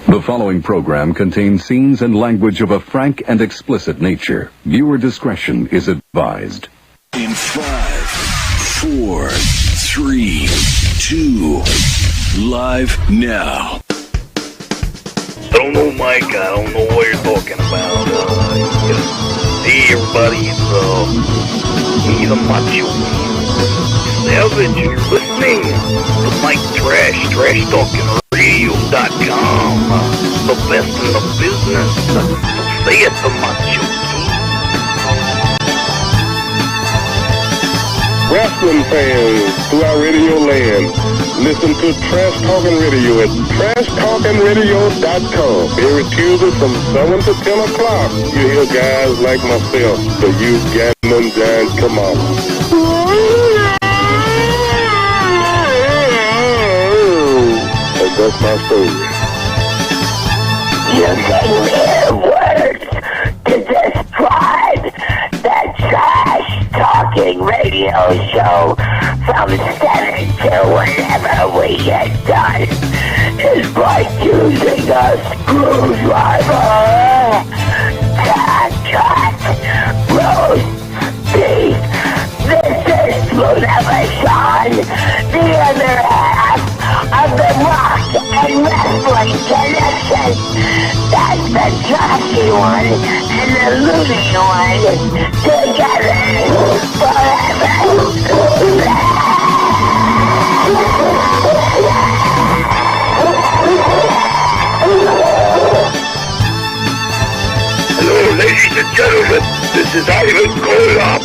The following program contains scenes and language of a frank and explicit nature. Viewer discretion is advised. In 5, 4, 3, 2, live now. I don't know, Mike. I don't know what you're talking about. Hey, everybody. He's a macho savage. You're listening to Mike Trash, TrashTalkingRadio.com. The best in the business. So say it, the macho king. Wrestling fans throughout Radio Land, listen to Trash Talking Radio at TrashTalkingRadio.com. Every Tuesday from 7 to 10 o'clock, you hear guys like myself, the You Gatlin Giants, come on. And that's my story. You can hear words to describe the Trash Talking Radio Show from 7 to whenever we get done is by using a screwdriver to cut roast beef. This is Flunever Sean, the other half of the Rock and Wrestling Connection. That's the trashy one and the loony one together forever. Hello, ladies and gentlemen. This is Ivan Koloff.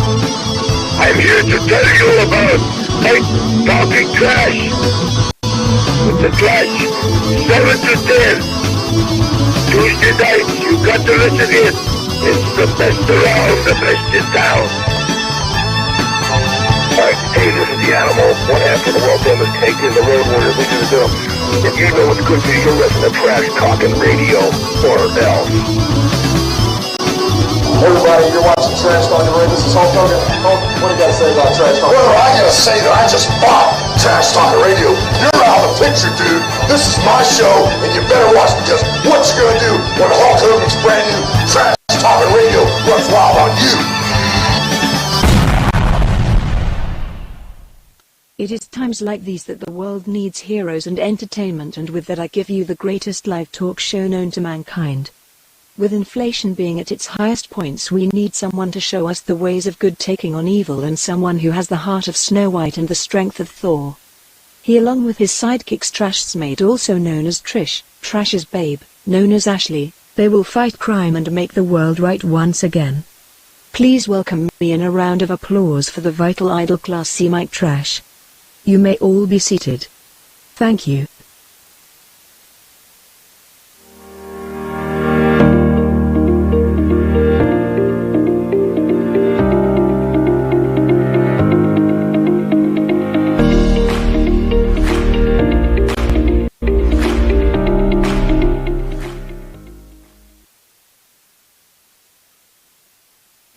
I'm here to tell you about Mike Talking Trash. With the Trash, 7 to 10. Tuesday nights, you got to listen in. It's the best around, the best in town. Alright, hey, this is the Animal. One half of the world famous Taker, the Road Warrior, listen to them. If you know what's good for you, listen to Trash Talking Radio, or else. Everybody, you're watching Trash Talking Radio. This is Hulk Hogan. Hulk, what do you got to say about Trash Talking Radio? Well, I gotta say that I just bought Trash Talking Radio. You're out of the picture, dude. This is my show, and you better watch because what you gonna do when Hulk Hogan's brand new Trash Talking Radio runs wild on you? It is times like these that the world needs heroes and entertainment, and with that I give you the greatest live talk show known to mankind. With inflation being at its highest points, we need someone to show us the ways of good taking on evil, and someone who has the heart of Snow White and the strength of Thor. He, along with his sidekicks Trash's maid, also known as Trish, Trash's babe, known as Ashley, they will fight crime and make the world right once again. Please welcome me in a round of applause for the vital idol Class C Mike Trash. You may all be seated. Thank you.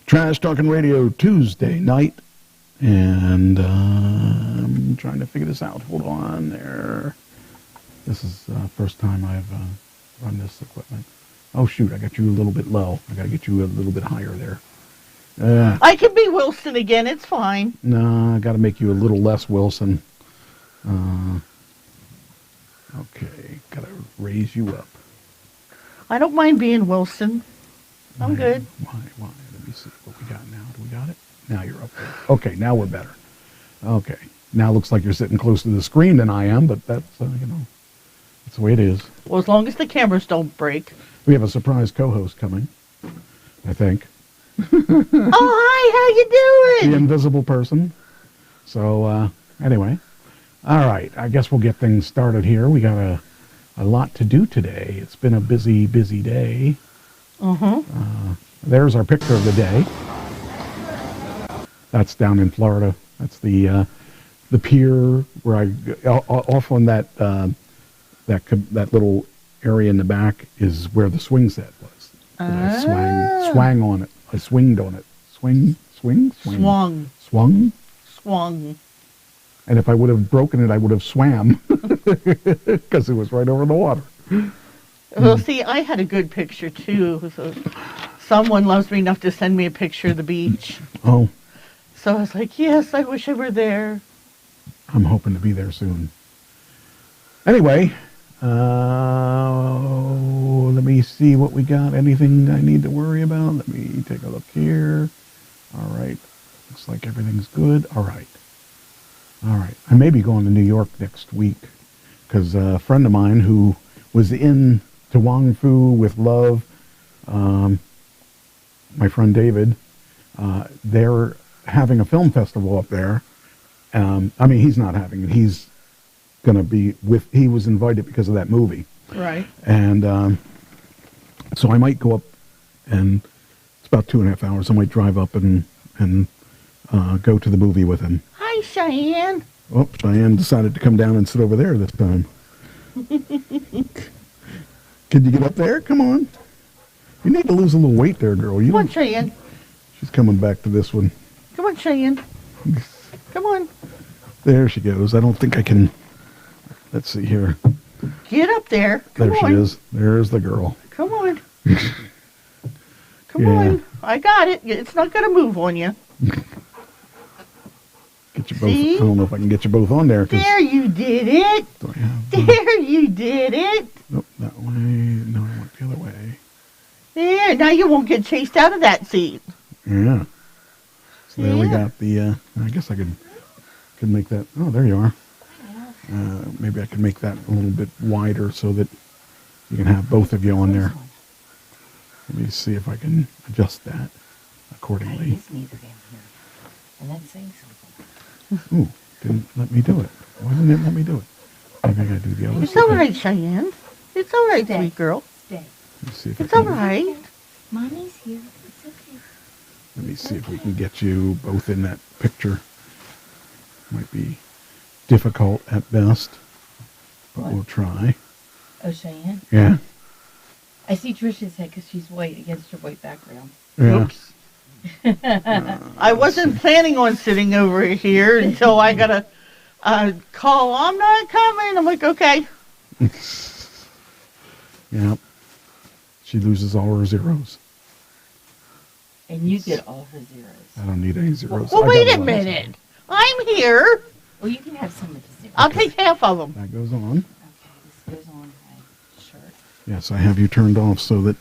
Trash Talking Radio Tuesday night, and I'm trying to figure this out. Hold on there. This is the first time I've run this equipment. Oh, shoot, I got you a little bit low. I got to get you a little bit higher there. I can be Wilson again. It's fine. No, I got to make you a little less Wilson. Okay, got to raise you up. I don't mind being Wilson. I'm good. Why? Let me see what we got now. Do we got it? Now you're up there. Okay, now we're better. Okay, now it looks like you're sitting closer to the screen than I am, but that's, that's the way it is. Well, as long as the cameras don't break. We have a surprise co-host coming, I think. Oh, hi, how you doing? The invisible person. So, anyway. All right, I guess we'll get things started here. We got a lot to do today. It's been a busy, busy day. There's our picture of the day. That's down in Florida. That's the pier where I off on that little area in the back is where the swing set was. I swang on it. I swinged on it. Swing. Swung. And if I would have broken it, I would have swam because it was right over the water. Well, see, I had a good picture too. So someone loves me enough to send me a picture of the beach. Oh. So I was like, yes, I wish I were there. I'm hoping to be there soon. Anyway, let me see what we got. Anything I need to worry about? Let me take a look here. All right. Looks like everything's good. All right. I may be going to New York next week because a friend of mine who was in Tuang Fu with Love, my friend David, they're having a film festival up there. I mean, he's not having it. He's going to be he was invited because of that movie. Right. And so I might go up, and it's about 2.5 hours. I might drive up and go to the movie with him. Hi, Cheyenne. Oh, Cheyenne decided to come down and sit over there this time. Can you get up there? Come on. You need to lose a little weight there, girl. Come on, Cheyenne. She's coming back to this one. Come on, Cheyenne. Come on. There she goes. I don't think I can. Let's see here. Get up there. Come there on. She is. There's the girl. Come on. Come on. I got it. It's not going to move on you. Get you both. See? I don't know if I can get you both on there. There you did it. There you did it. Nope, that way. No, I went the other way. There. Now you won't get chased out of that seat. Yeah. So there we got the. I guess I could make that. Oh, there you are. Maybe I could make that a little bit wider so that you can have both of you on there. Let me see if I can adjust that accordingly. Ooh, didn't let me do it. Why didn't it let me do it? Maybe I gotta do the other side. It's all right, Cheyenne. It's all right, sweet girl. Stay. Let's see if it's all right. Mommy's here. It's okay. Let me see if we can get you both in that picture. Might be difficult at best, but we'll try. Oh, Cheyenne? Yeah. I see Trish's head because she's white against her white background. Yeah. Oops. I wasn't planning on sitting over here until I got a call. I'm not coming. I'm like, okay. Yep. She loses all her zeros. And you get all her zeros. I don't need any zeros. Well, wait a minute. I'm here. Well, you can have some of the zeros. I'll take half of them. That goes on. Okay, this goes on my shirt. Yes, I have you turned off so that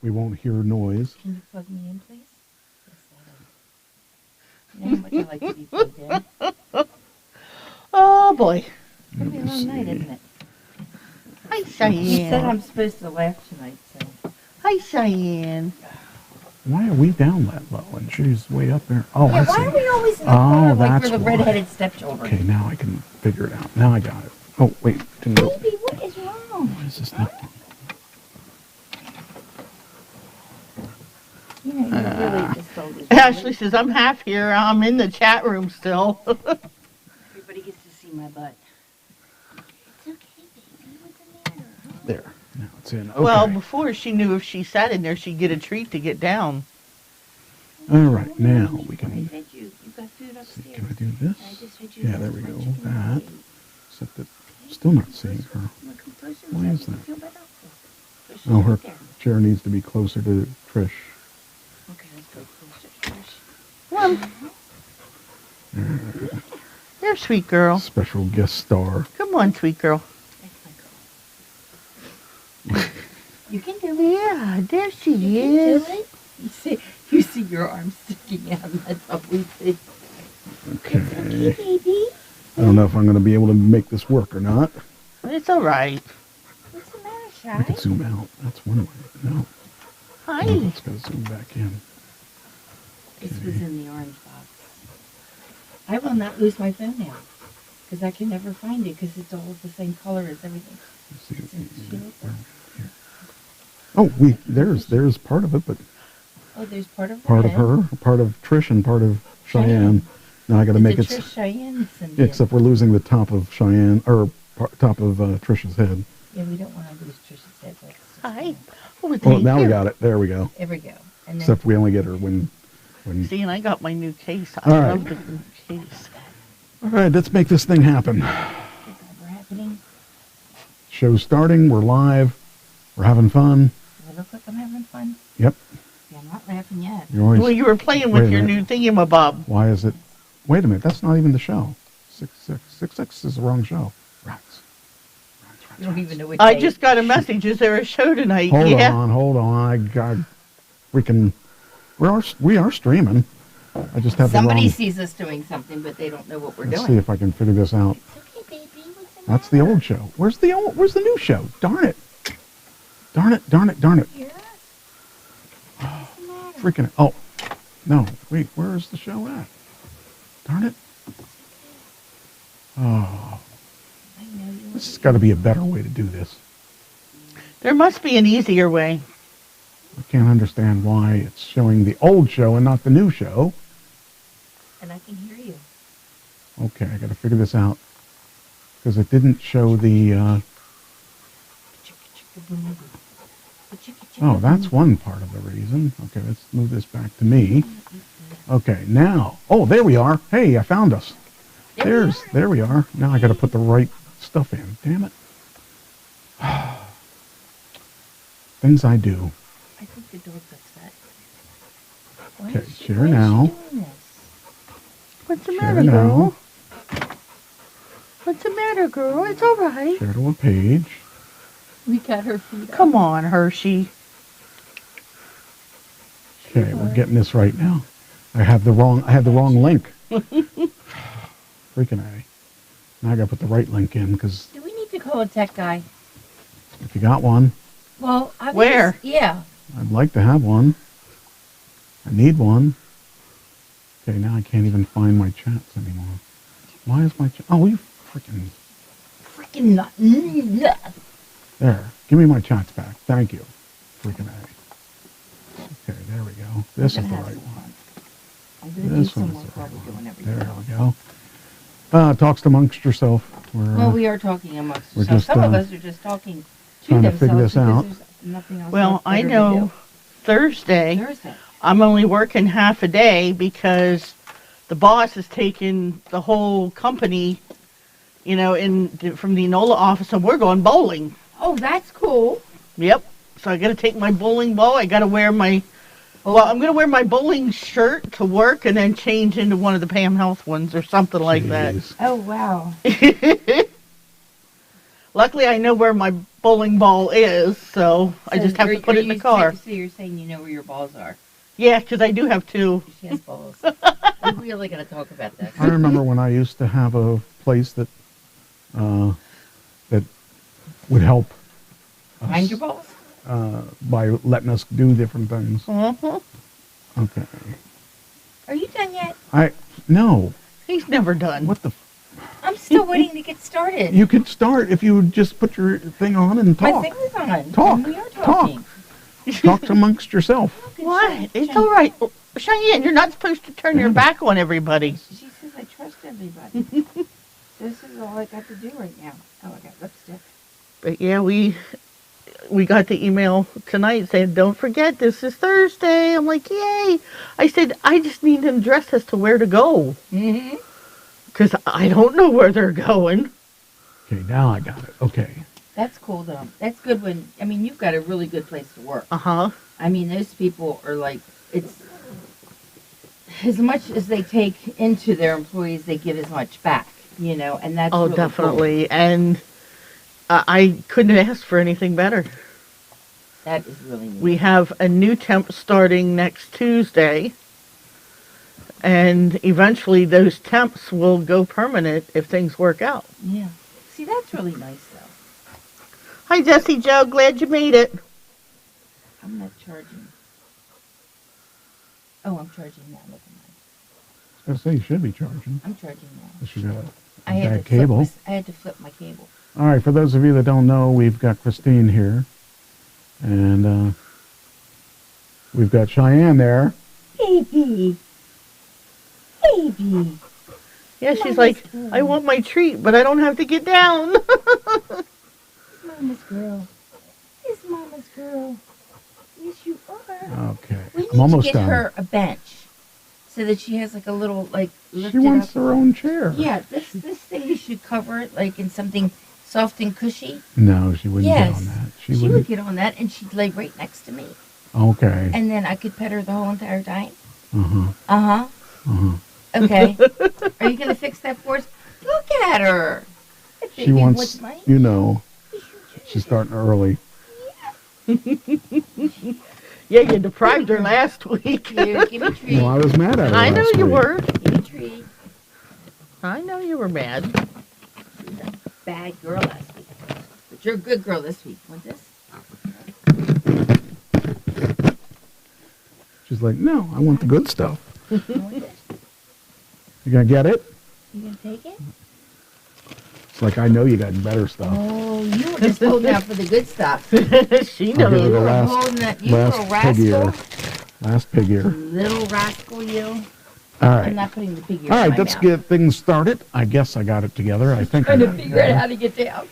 we won't hear noise. Can you plug me in, please? Yes, you know how much I like to be plugged in. Oh, boy. It's going to be a long night, isn't it? Hi, Cheyenne. You said I'm supposed to laugh tonight, so. Hi, Cheyenne. Why are we down that low and she's way up there? Oh, Yeah, I see. why are we always in the corner like that's we're the why. redheaded stepchildren? Okay, now I can figure it out. Now I got it. Oh, wait. Didn't go. Baby, what is wrong? What is this now? You know, you really just told us. Ashley says, I'm half here. I'm in the chat room still. Everybody gets to see my butt. It's okay, baby. What's the matter? There. Now it's in. Okay. Well, before she knew if she sat in there, she'd get a treat to get down. All right, now we can. I fed you. You got food upstairs. Can I do this? I just fed you Yeah, that there we go. chicken That. and Except that still not seeing her. Wanna come closer? Why is that? Feel better? Push Oh, it her right there. chair needs to be closer to Trish. Okay, let's go closer. Come on. There, sweet girl. Special guest star. Come on, sweet girl. That's my girl. You can do it. Yeah, there she You is. can do it. You see your arm sticking out. That's all we see. Okay. Baby. I don't know if I'm going to be able to make this work or not. It's all right. What's the matter, I could Shy? zoom out. That's one way. No. Hi. No, let's go zoom back in. This was in the orange box. I will not lose my phone now. Because I can never find it because it's all the same color as everything. Let's see. It's in shield. Here. Oh, there's part of it, but Oh, there's part of part of head. her, part of Trish, and part of Cheyenne. Now I got to make it. It's a Trish Cheyenne symbol. Yeah, except we're losing the top of Cheyenne or top of Trish's head. Yeah, we don't want to lose Trish's head. Let's Hi. Oh, Well, thank now we you. got it. There we go. There we go. And then Except we only get her when. See, and I got my new case. I All right. love the new case. All right, let's make this thing happen. we're happening. Show's starting. We're live. We're having fun. Do I look like I'm having fun? Yep. Yeah, I'm not laughing yet. You're always, Well, you were playing Wait with a your minute. new thingamabob. Why is it? Wait a minute. That's not even the show. 666 is the wrong show. Rats. You don't even know what I day. just got a message. Is there a show tonight? Hold yeah. on. I got. We are streaming. I just have Somebody the wrong. sees us doing something, but they don't know what we're Let's doing. see if I can figure this out. It's okay, baby. What's the That's the old show. Where's the new show? Darn it. Darn it. Here? Freaking. Oh. No. Wait. Where is the show at? Darn it. Oh. I know you. This has got to be a better way to do this. There must be an easier way. I can't understand why it's showing the old show and not the new show. And I can hear you. Okay, I got to figure this out. Because it didn't show the... Oh, that's one part of the reason. Okay, let's move this back to me. Okay, now... Oh, there we are. Hey, I found us. There we are. Now I got to put the right stuff in. Damn it. Things I do. I think the dog's upset. Okay, share now. What's the Share matter, now. girl? What's the matter, girl? It's all right. Share to a page. We got her feet up. Come on, Hershey. Okay, we're getting this right now. I have the wrong link. Freaking A. Now I got to put the right link in because Do we need to call a tech guy? if you got one, Well, Where? Yeah. I'd like to have one. I need one. Okay, now I can't even find my chats anymore. Why is my chat? Oh, you freaking... Freaking nut. There. Give me my chats back. Thank you. Freaking A. Okay, there we go. This is the right one. I'm going to do This some one more is the while right we're doing one. everything There else. we go. Talks amongst yourself. Well, we are talking amongst we're ourselves. just, Some of us are just talking to trying to themselves figure this because out. there's nothing else Well, left I better to know do. Thursday, Thursday. I'm only working half a day because the boss is taking the whole company, from the Enola office, and we're going bowling. Oh, that's cool. Yep. So I got to take my bowling ball. I got to wear my... Well, I'm going to wear my bowling shirt to work and then change into one of the Pam Health ones or something like that. Jeez. Oh, wow. Luckily, I know where my bowling ball is, so I just have to put it in the car. So you're saying you know where your balls are. Yeah, because I do have two. She has balls. We're really going to talk about this. I remember when I used to have a place that would help us, Find your balls? by letting us do different things. Mm-hmm. Okay. Are you done yet? No. He's never done. What the? I'm still waiting to get started. You could start if you would just put your thing on and My talk. thing is on. Talk. And we are talking. Talk amongst yourself. What? It's all right. Cheyenne, you're not supposed to turn your back on everybody. She says I trust everybody. This is all I got to do right now. Oh, I got lipstick. But yeah, we got the email tonight saying, don't forget, this is Thursday. I'm like, yay. I said, I just need an address as to where to go. Mm-hmm. Because I don't know where they're going. Okay, now I got it. Okay. That's cool, though. That's good when, you've got a really good place to work. Uh-huh. Those people are like, it's, as much as they take into their employees, they give as much back, and that's really definitely. And I couldn't ask for anything better. Cool. That is really neat. We have a new temp starting next Tuesday. And eventually those temps will go permanent if things work out. Yeah. See, that's really nice, though. Hi, Jessie Joe. Glad you made it. I'm not charging. Oh, I'm charging now. Look at mine. I was gonna say you should be charging. I'm charging now. Unless you got I a had bad to flip cable. I had to flip my cable. All right, for those of you that don't know, we've got Christine here. And we've got Cheyenne there. Baby. Baby. Yeah, she's like, I want my treat, but I don't have to get down. Mama's girl. It's Mama's Mama's girl. Yes, you are. Okay. We need I'm almost to get done. her a bench so that she has like a little like. She lifted wants up. her own chair. Yeah, this thing you should cover it like in something soft and cushy. No, she wouldn't Yes. get on that. She would wouldn't. get on that, and she'd lay right next to me, Okay. and then I could pet her the whole entire time. Uh-huh. Uh huh. Uh-huh. Okay. Are you gonna fix that for us? Look at her. That She baby wants, mine. you know, she's starting early. Yeah, you deprived her last week. Here, give me a treat. Well, I was mad at her I know last you week. were. Give me a treat. I know you were mad. She was a bad girl last week, but you're a good girl this week. Want this? She's like, no, I want the good stuff. You want this? You gonna get it? You gonna take it? It's like, I know you got better stuff. Oh, you were just holding out for the good stuff. She I'll give her knows. the were last, holding that- you were a last pig ear. rascal. Last pig ear. Little rascal, you. All I'm right. not putting the pig ear All in right, my let's mouth. get things started. I guess I got it together. I think I Trying to got it figure out together. how to get down.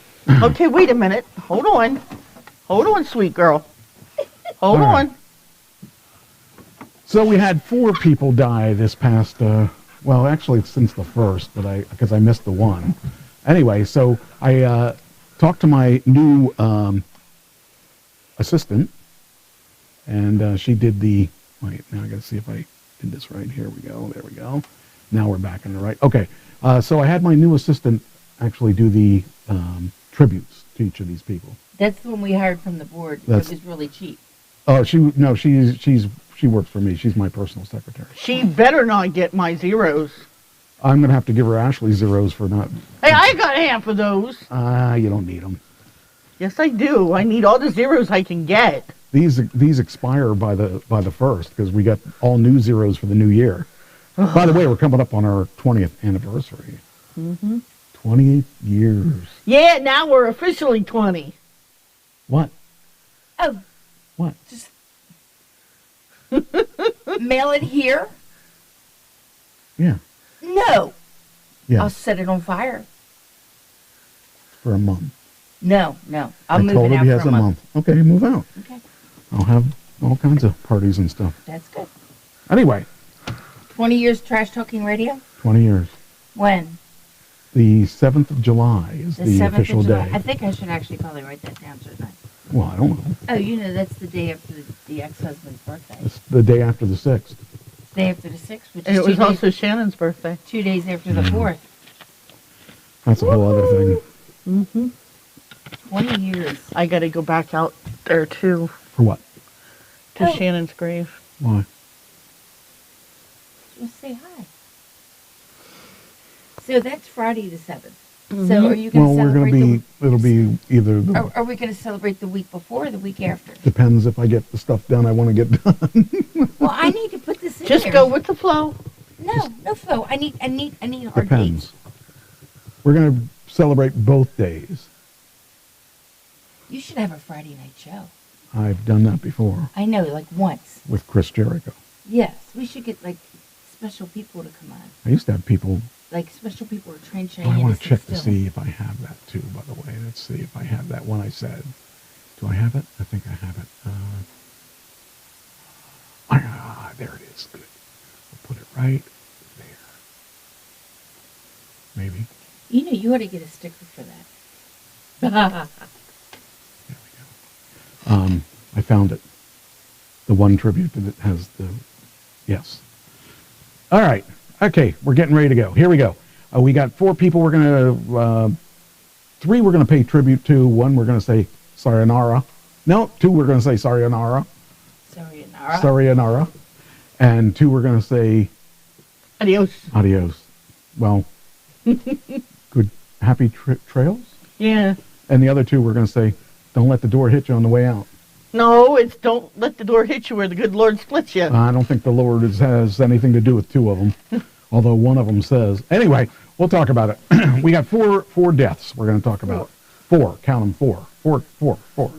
Okay, wait a minute. Hold on. Hold on, sweet girl. Hold All right. on. So we had 4 people die this past, well, actually since the 1st, but because I missed the one. Anyway, so I talked to my new assistant, and she did the, wait, now I got to see if I did this right. Here we go. There we go. Now we're back in the right. Okay, so I had my new assistant actually do the tributes to each of these people. That's the one we hired from the board. That's- It was really cheap. Oh, she works for me. She's my personal secretary. She better not get my zeros. I'm gonna have to give her Ashley zeros for not. Hey, I got half of those. You don't need them. Yes, I do. I need all the zeros I can get. These expire by the 1st because we got all new zeros for the new year. By the way, we're coming up on our 20th anniversary. Mm-hmm. 28 years. Yeah, now we're officially 20. What? Oh. What? Just mail it here? Yeah. No. Yeah. I'll set it on fire. For a month. No. I'll I move told it him out he has for a a month. month. Okay, move out. Okay. I'll have all kinds of parties and stuff. That's good. Anyway, 20 years trash talking radio? 20 years. When? The 7th of July is the 7th official of July. day. I think I should actually probably write that down, shouldn't I? Well, I don't know. Oh, you know, that's the day after the ex-husband's birthday. It's the day after the 6th. Day after the 6th, which And is it was 2 days, also Shannon's birthday. 2 days after the 4th. That's a whole other thing. Mm-hmm. 20 years. I got to go back out there, too, For what? to Oh. Shannon's grave. Why? Just say hi. So that's Friday the 7th. Mm-hmm. So are you going Well, to we're celebrate going to be, it'll be either, Are we going to celebrate the week before or the week after? depends if I get the stuff done I want to get done. Well, I need to put this in Just there. go with the flow. No flow. I need hard Depends. dates. We're going to celebrate both days. You should have a Friday night show. I've done that before I know, like once. with Chris Jericho. Yes, we should get like special people to come on. I used to have people, Like special people who are trained I want to check to still. see if I have that too, by the way. Let's see if I have that one I said. Do I have it? I think I have it. There it is. Good. I'll put it right there. Maybe. You know, you ought to get a sticker for that. There we go. I found it. The one tribute that has the, yes. All right. Okay, we're getting ready to go. Here we go. We got 4 people we're going to, 3 we're going to pay tribute to. 1 we're going to say sayonara. No, 2 we're going to say sayonara. Sayonara. Sayonara. And 2 we're going to say Adios. adios. Well, good, happy trails. Yeah. And the other 2 we're going to say, don't let the door hit you on the way out. No, it's don't let the door hit you where the good Lord splits you. I don't think the Lord has anything to do with 2 of them, although one of them says. Anyway, we'll talk about it. We got four deaths we're going to talk about. 4, count them, 4.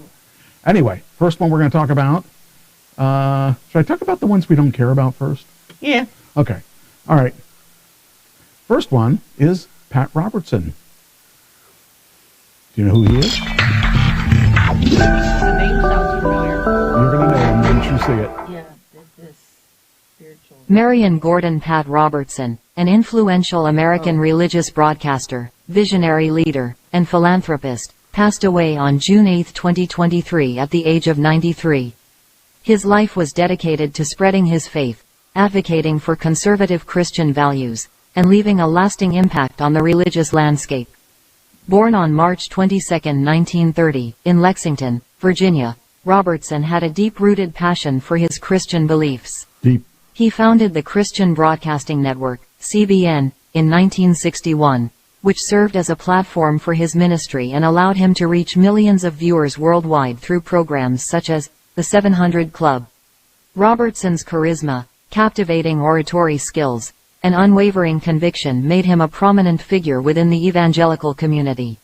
Anyway, first one we're going to talk about. Should I talk about the ones we don't care about first? Yeah. Okay. All right. First one is Pat Robertson. Do you know who he is? The name sounds see it. Yeah, this spiritual. Marion Gordon Pat Robertson, an influential American religious broadcaster, visionary leader, and philanthropist, passed away on June 8, 2023 at the age of 93. His life was dedicated to spreading his faith, advocating for conservative Christian values, and leaving a lasting impact on the religious landscape. Born on March 22, 1930, in Lexington, Virginia, Robertson had a deep-rooted passion for his Christian beliefs. He founded the Christian Broadcasting Network, CBN, in 1961, which served as a platform for his ministry and allowed him to reach millions of viewers worldwide through programs such as The 700 Club. Robertson's charisma, captivating oratory skills, and unwavering conviction made him a prominent figure within the evangelical community.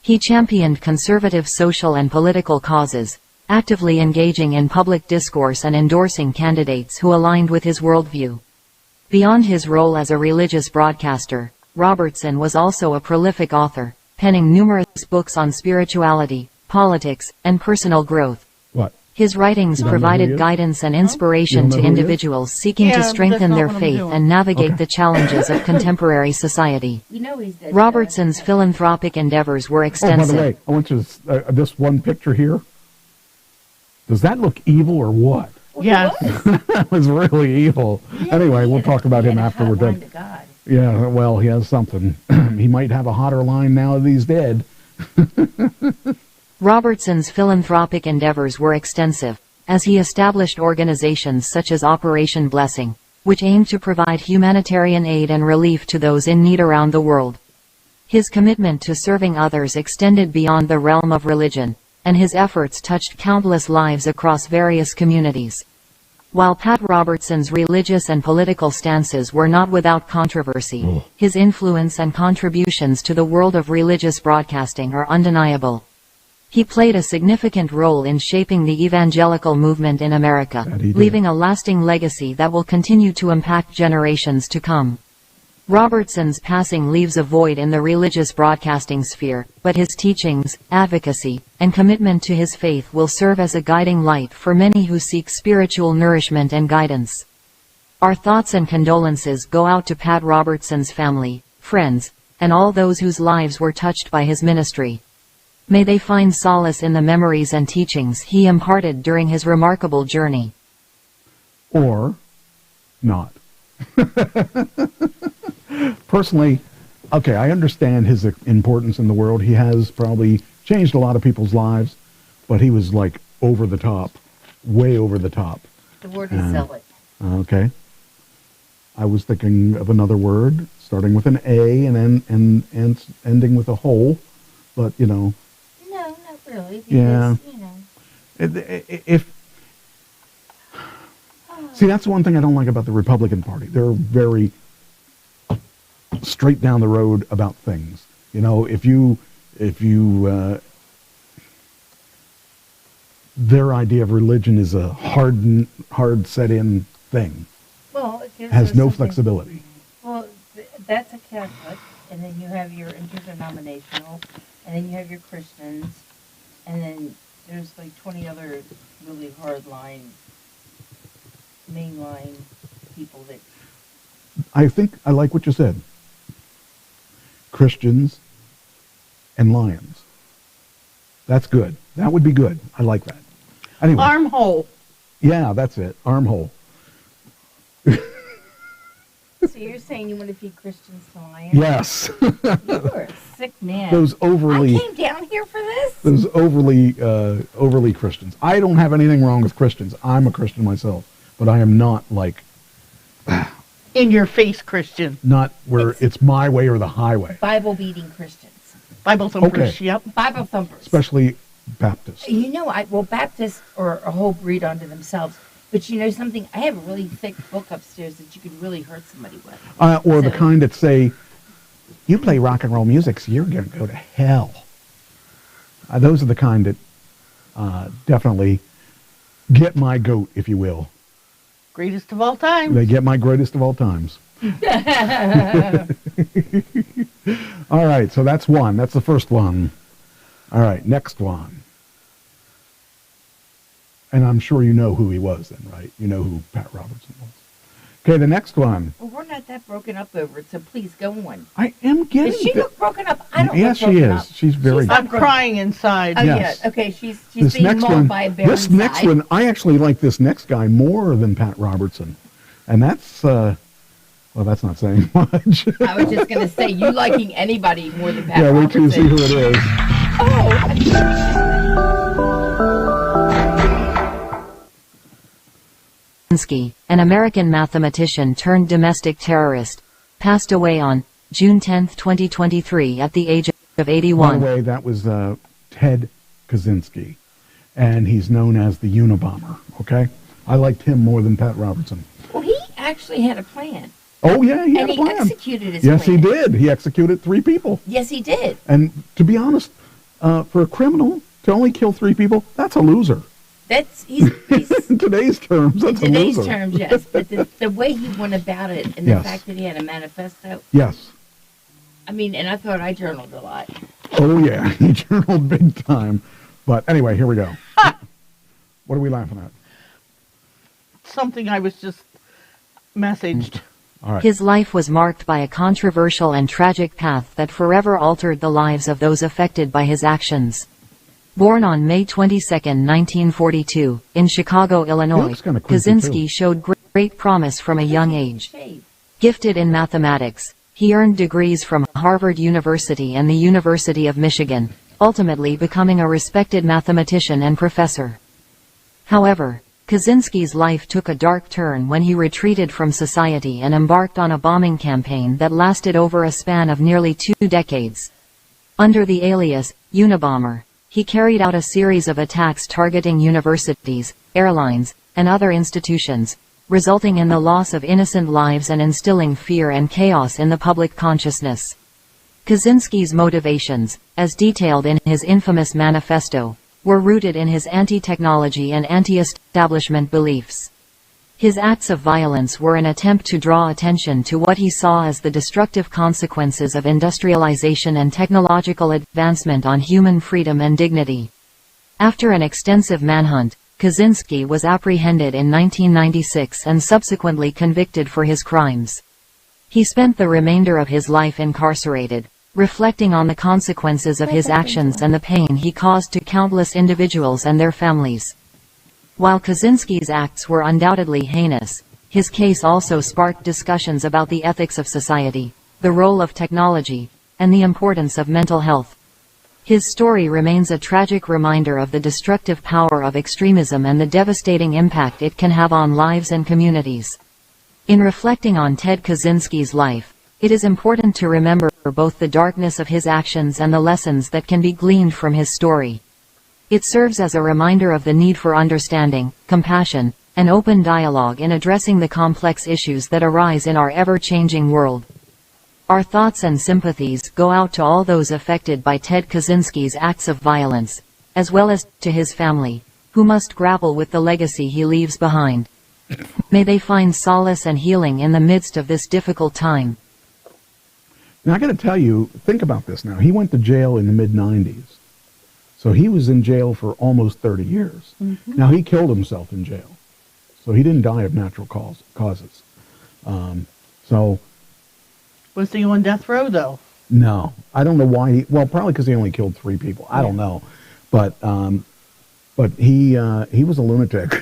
He championed conservative social and political causes, actively engaging in public discourse and endorsing candidates who aligned with his worldview. Beyond his role as a religious broadcaster, Robertson was also a prolific author, penning numerous books on spirituality, politics, and personal growth. What? His writings provided guidance and inspiration to individuals seeking to strengthen their faith and navigate the challenges of contemporary society. You know he's dead. Robertson's philanthropic endeavors were Oh, by extensive. the way, I want you to, this one picture here. Does that look evil or what? Yes. That was really evil. Anyway, we'll talk about him after we're done. Yeah, well, he has something. He might have a hotter line now that he's dead. Robertson's philanthropic endeavors were extensive, as he established organizations such as Operation Blessing, which aimed to provide humanitarian aid and relief to those in need around the world. His commitment to serving others extended beyond the realm of religion, and his efforts touched countless lives across various communities. While Pat Robertson's religious and political stances were not without controversy, his influence and contributions to the world of religious broadcasting are undeniable. He played a significant role in shaping the evangelical movement in America, leaving a lasting legacy that will continue to impact generations to come. Robertson's passing leaves a void in the religious broadcasting sphere, but his teachings, advocacy, and commitment to his faith will serve as a guiding light for many who seek spiritual nourishment and guidance. Our thoughts and condolences go out to Pat Robertson's family, friends, and all those whose lives were touched by his ministry. May they find solace in the memories and teachings he imparted during his remarkable journey. Or not. Personally, okay, I understand his importance in the world. He has probably changed a lot of people's lives, but he was like over the top, way over the top. The word is zealot. Okay. I was thinking of another word, starting with an A and ending with a hole, but you know. No, not really. Because, yeah. You know. See, that's one thing I don't like about the Republican Party. They're very straight down the road about things. You know, their idea of religion is a hard set-in thing. Well, it has no flexibility. Well, that's a Catholic, and then you have your interdenominational, and then you have your Christians, and then there's like 20 other really hard-line, mainline people that... I think I like what you said. Christians and lions. That's good. That would be good. I like that. Anyway. Armhole. Yeah, that's it. Armhole. So you're saying you want to feed Christians to lions? Yes. You're a sick man. Those overly... I came down here for this? Those overly Christians. I don't have anything wrong with Christians. I'm a Christian myself. But I am not like... In your face Christian. Not where it's my way or the highway. Bible-beating Christians. Bible thumpers, Okay. yep. Bible thumpers. Especially Baptists. You know, Baptists are a whole breed unto themselves. But you know something? I have a really thick book upstairs that you could really hurt somebody with. Or the kind that say, you play rock and roll music, so you're going to go to hell. Those are the kind that definitely get my goat, if you will. Greatest of all time. They get my greatest of all times. All right, so that's one. That's the first one. All right, next one. And I'm sure you know who he was then, right? You know who Pat Robertson was. Okay, the next one. Well, we're not that broken up over it, so please go on. I am getting. Does she look broken up? I don't. Yes, look she broken is. up. She's very. I'm crying inside. Oh Yes. yeah. Okay, she's This being next mauled one. by a bear This inside. next one, I actually like this next guy more than Pat Robertson, and that's. Well, that's not saying much. I was just going to say, you liking anybody more than Pat Yeah, wait Robertson. till you see who it is. Kaczynski, an American mathematician turned domestic terrorist, passed away on June 10, 2023 at the age of 81. By the way, that was Ted Kaczynski, and he's known as the Unabomber, okay? I liked him more than Pat Robertson. Well, he actually had a plan. Oh, yeah, he had a And he plan. executed his Yes, plan. he did. He executed 3 people. Yes, he did. And to be honest, for a criminal to only kill 3 people, that's a loser. That's he's In today's terms, that's in a today's loser. terms, yes. But the way he went about it, and the Yes. fact that he had a manifesto. Yes. I mean, and I thought I journaled a lot. Oh, yeah. He journaled big time. But anyway, here we go. What are we laughing at? Something I was just messaged. All right. His life was marked by a controversial and tragic path that forever altered the lives of those affected by his actions. Born on May 22, 1942, in Chicago, Illinois, looks kinda creepy, Kaczynski too. showed great promise from a young age. Gifted in mathematics, he earned degrees from Harvard University and the University of Michigan, ultimately becoming a respected mathematician and professor. However, Kaczynski's life took a dark turn when he retreated from society and embarked on a bombing campaign that lasted over a span of nearly 2 decades. Under the alias, Unabomber, he carried out a series of attacks targeting universities, airlines, and other institutions, resulting in the loss of innocent lives and instilling fear and chaos in the public consciousness. Kaczynski's motivations, as detailed in his infamous manifesto, were rooted in his anti-technology and anti-establishment beliefs. His acts of violence were an attempt to draw attention to what he saw as the destructive consequences of industrialization and technological advancement on human freedom and dignity. After an extensive manhunt, Kaczynski was apprehended in 1996 and subsequently convicted for his crimes. He spent the remainder of his life incarcerated, reflecting on the consequences of his actions and the pain he caused to countless individuals and their families. While Kaczynski's acts were undoubtedly heinous, his case also sparked discussions about the ethics of society, the role of technology, and the importance of mental health. His story remains a tragic reminder of the destructive power of extremism and the devastating impact it can have on lives and communities. In reflecting on Ted Kaczynski's life, it is important to remember both the darkness of his actions and the lessons that can be gleaned from his story. It serves as a reminder of the need for understanding, compassion, and open dialogue in addressing the complex issues that arise in our ever-changing world. Our thoughts and sympathies go out to all those affected by Ted Kaczynski's acts of violence, as well as to his family, who must grapple with the legacy he leaves behind. May they find solace and healing in the midst of this difficult time. Now, I got to tell you, think about this now. He went to jail in the mid-90s. So he was in jail for almost 30 years. Mm-hmm. Now, he killed himself in jail. So he didn't die of natural causes. So, Was he on death row, though? no. I don't know why. Well, probably because he only killed 3 people. I don't know. But he was a lunatic.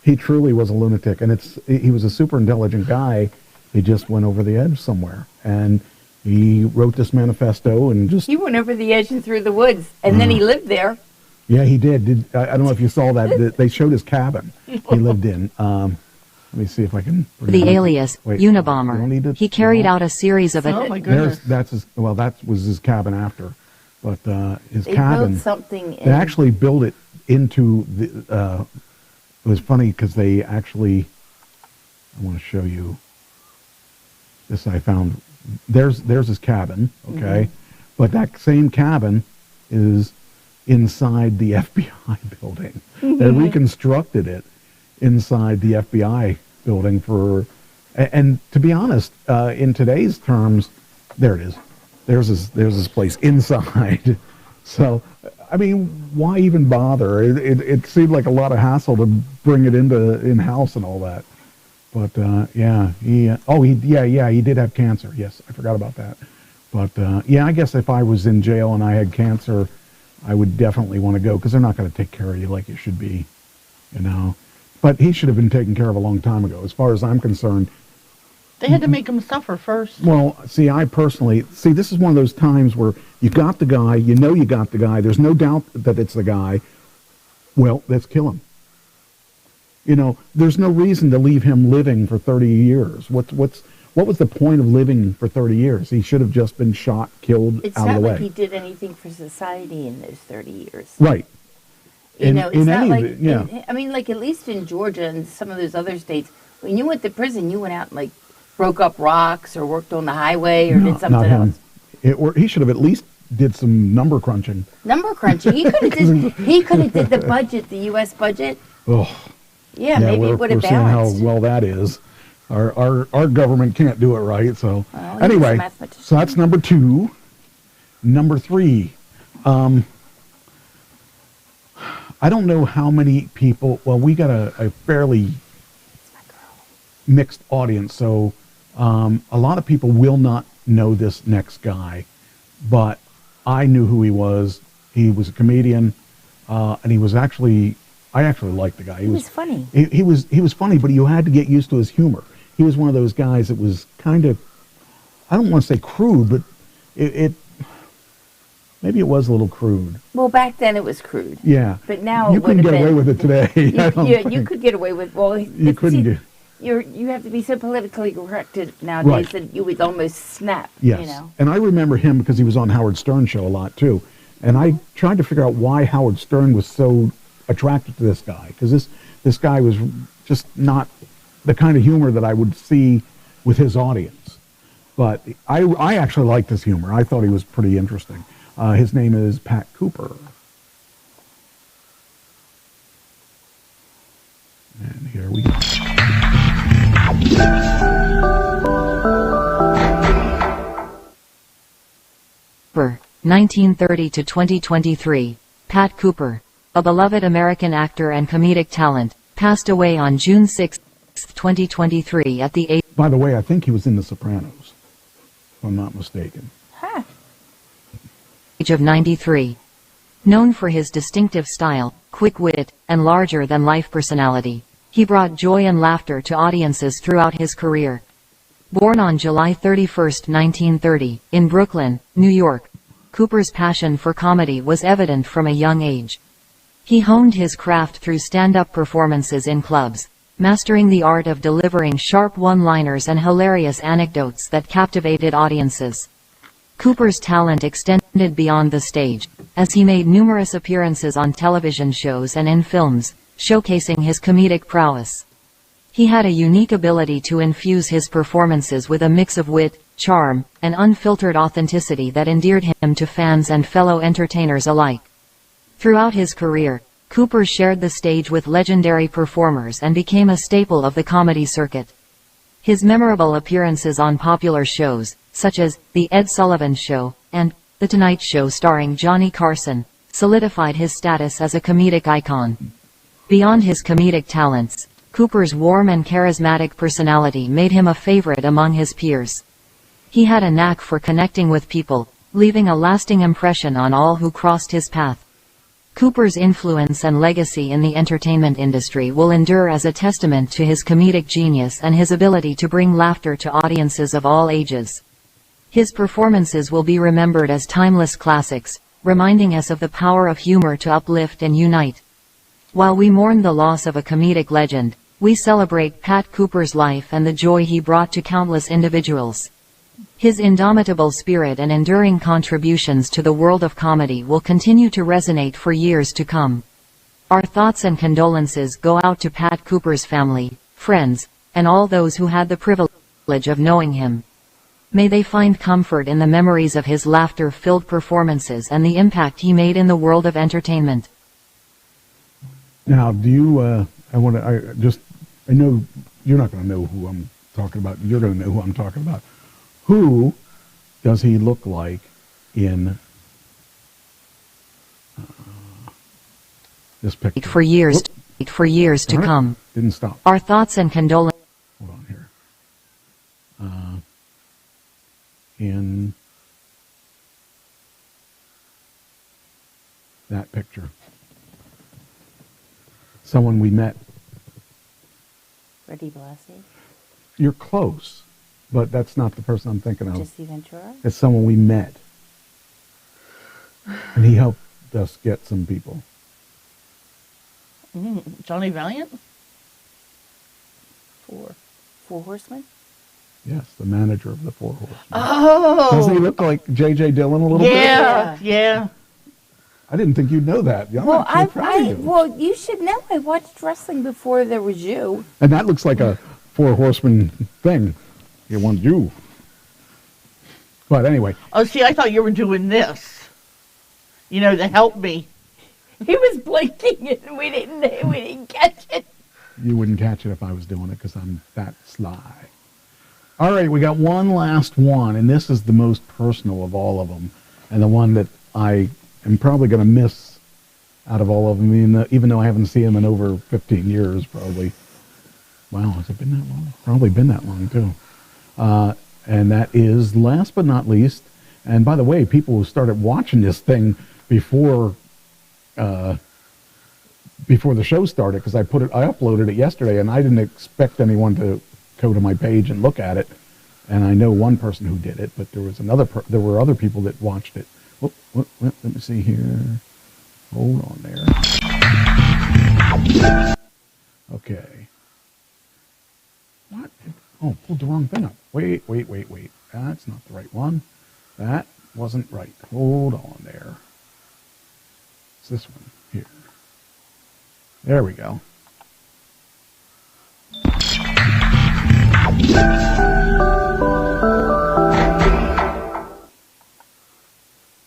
He truly was a lunatic. And he was a super intelligent guy. He just went over the edge somewhere. And he wrote this manifesto and just... He went over the edge and through the woods, and then he lived there. Yeah, he did. I don't know if you saw that. They showed his cabin he lived in. Let me see if I can... The alias, Wait, you don't Unabomber, need to- he carried out a series of Oh, my goodness. That's his, well, that was his cabin after. But his They cabin... built something in... They actually built it into the... it was funny because they actually... I want to show you... This I found... There's his cabin, okay? But that same cabin is inside the FBI building. They reconstructed it inside the FBI building for... And to be honest, in today's terms, there it is. There's his place inside. So I mean, why even bother? It seemed like a lot of hassle to bring it in-house and all that. But yeah, he did have cancer. Yes, I forgot about that. But yeah, I guess if I was in jail and I had cancer, I would definitely want to go because they're not going to take care of you like it should be, you know. But he should have been taken care of a long time ago, as far as I'm concerned. They had to make him suffer first. Well, see, this is one of those times where you got the guy, you know you got the guy, there's no doubt that it's the guy. Well, let's kill him. You know, there's no reason to leave him living for 30 years. What was the point of living for 30 years? He should have just been shot, killed, It's out of not the like way. he did anything for society in those 30 years. Right. You know, it's not like, yeah. I mean, like at least in Georgia and some of those other states, when you went to prison, you went out and like broke up rocks or worked on the highway or did something not him. else. He should have at least did some number crunching. Number crunching. He could have did the budget, the U.S. budget. Oh. Yeah, maybe it would have we're seeing how balanced. well that is. Our government can't do it right. So Well, he's a anyway, mathematician. so that's number 2. Number 3. I don't know how many people. Well, we got a fairly mixed audience, so a lot of people will not know this next guy, but I knew who he was. He was a comedian, and he was actually. I actually liked the guy. He was funny. He was funny, but you had to get used to his humor. He was one of those guys that was kind of, I don't want to say crude, but it maybe it was a little crude. Well, back then it was crude. Yeah. But now you it would couldn't have get been, away with it today. you could get away with. Well, You couldn't do. You have to be so politically corrected nowadays Right. that you would almost snap. Yes. You know. And I remember him because he was on Howard Stern show a lot too. And I tried to figure out why Howard Stern was so attracted to this guy, because this guy was just not the kind of humor that I would see with his audience. But I actually liked his humor. I thought he was pretty interesting. His name is Pat Cooper. And here we go. Cooper, 1930 to 2023. Pat Cooper, a beloved American actor and comedic talent, passed away on June 6, 2023 at the age. By the way, I think he was in The Sopranos, if I'm not mistaken. Age of 93. Known for his distinctive style, quick wit, and larger-than-life personality, he brought joy and laughter to audiences throughout his career. Born on July 31, 1930, in Brooklyn, New York, Cooper's passion for comedy was evident from a young age. He honed his craft through stand-up performances in clubs, mastering the art of delivering sharp one-liners and hilarious anecdotes that captivated audiences. Cooper's talent extended beyond the stage, as he made numerous appearances on television shows and in films, showcasing his comedic prowess. He had a unique ability to infuse his performances with a mix of wit, charm, and unfiltered authenticity that endeared him to fans and fellow entertainers alike. Throughout his career, Cooper shared the stage with legendary performers and became a staple of the comedy circuit. His memorable appearances on popular shows, such as The Ed Sullivan Show and The Tonight Show starring Johnny Carson, solidified his status as a comedic icon. Beyond his comedic talents, Cooper's warm and charismatic personality made him a favorite among his peers. He had a knack for connecting with people, leaving a lasting impression on all who crossed his path. Cooper's influence and legacy in the entertainment industry will endure as a testament to his comedic genius and his ability to bring laughter to audiences of all ages. His performances will be remembered as timeless classics, reminding us of the power of humor to uplift and unite. While we mourn the loss of a comedic legend, we celebrate Pat Cooper's life and the joy he brought to countless individuals. His indomitable spirit and enduring contributions to the world of comedy will continue to resonate for years to come. Our thoughts and condolences go out to Pat Cooper's family, friends, and all those who had the privilege of knowing him. May they find comfort in the memories of his laughter-filled performances and the impact he made in the world of entertainment. Now, do you, I know you're not going to know who I'm talking about. You're going to know who I'm talking about. Who does he look like in, this picture. For years, to Darn it. come. Didn't stop. Our thoughts and condolences. Hold on here. In that picture. Someone we met. Freddie Blassie? You're close, but that's not the person I'm thinking of. Jesse Ventura? It's someone we met. And he helped us get some people. Johnny Valiant? Four Horsemen? Yes, the manager of the Four Horsemen. Oh! Doesn't he look like J.J. Dillon a little bit? Yeah. I didn't think you'd know that. I'm Well, actually proud of you. well, you should know. I watched wrestling before there was you. And that looks like a Four Horsemen thing. It wants you. But anyway. Oh, see, I thought you were doing this. You know, to help me. He was blinking and we didn't catch it. You wouldn't catch it if I was doing it because I'm that sly. All right, we got one last one, and this is the most personal of all of them, and the one that I am probably going to miss out of all of them, even though I haven't seen him in over 15 years, probably. Wow, has it been that long? Probably been that long, too. And that is, last but not least, and by the way, people who started watching this thing before the show started, because I uploaded it yesterday, and I didn't expect anyone to go to my page and look at it. And I know one person who did it, but there was there were other people that watched it. Let me see here. Hold on there. Okay. What? Oh, pulled the wrong thing up. Wait. That's not the right one. That wasn't right. Hold on there. It's this one here. There we go.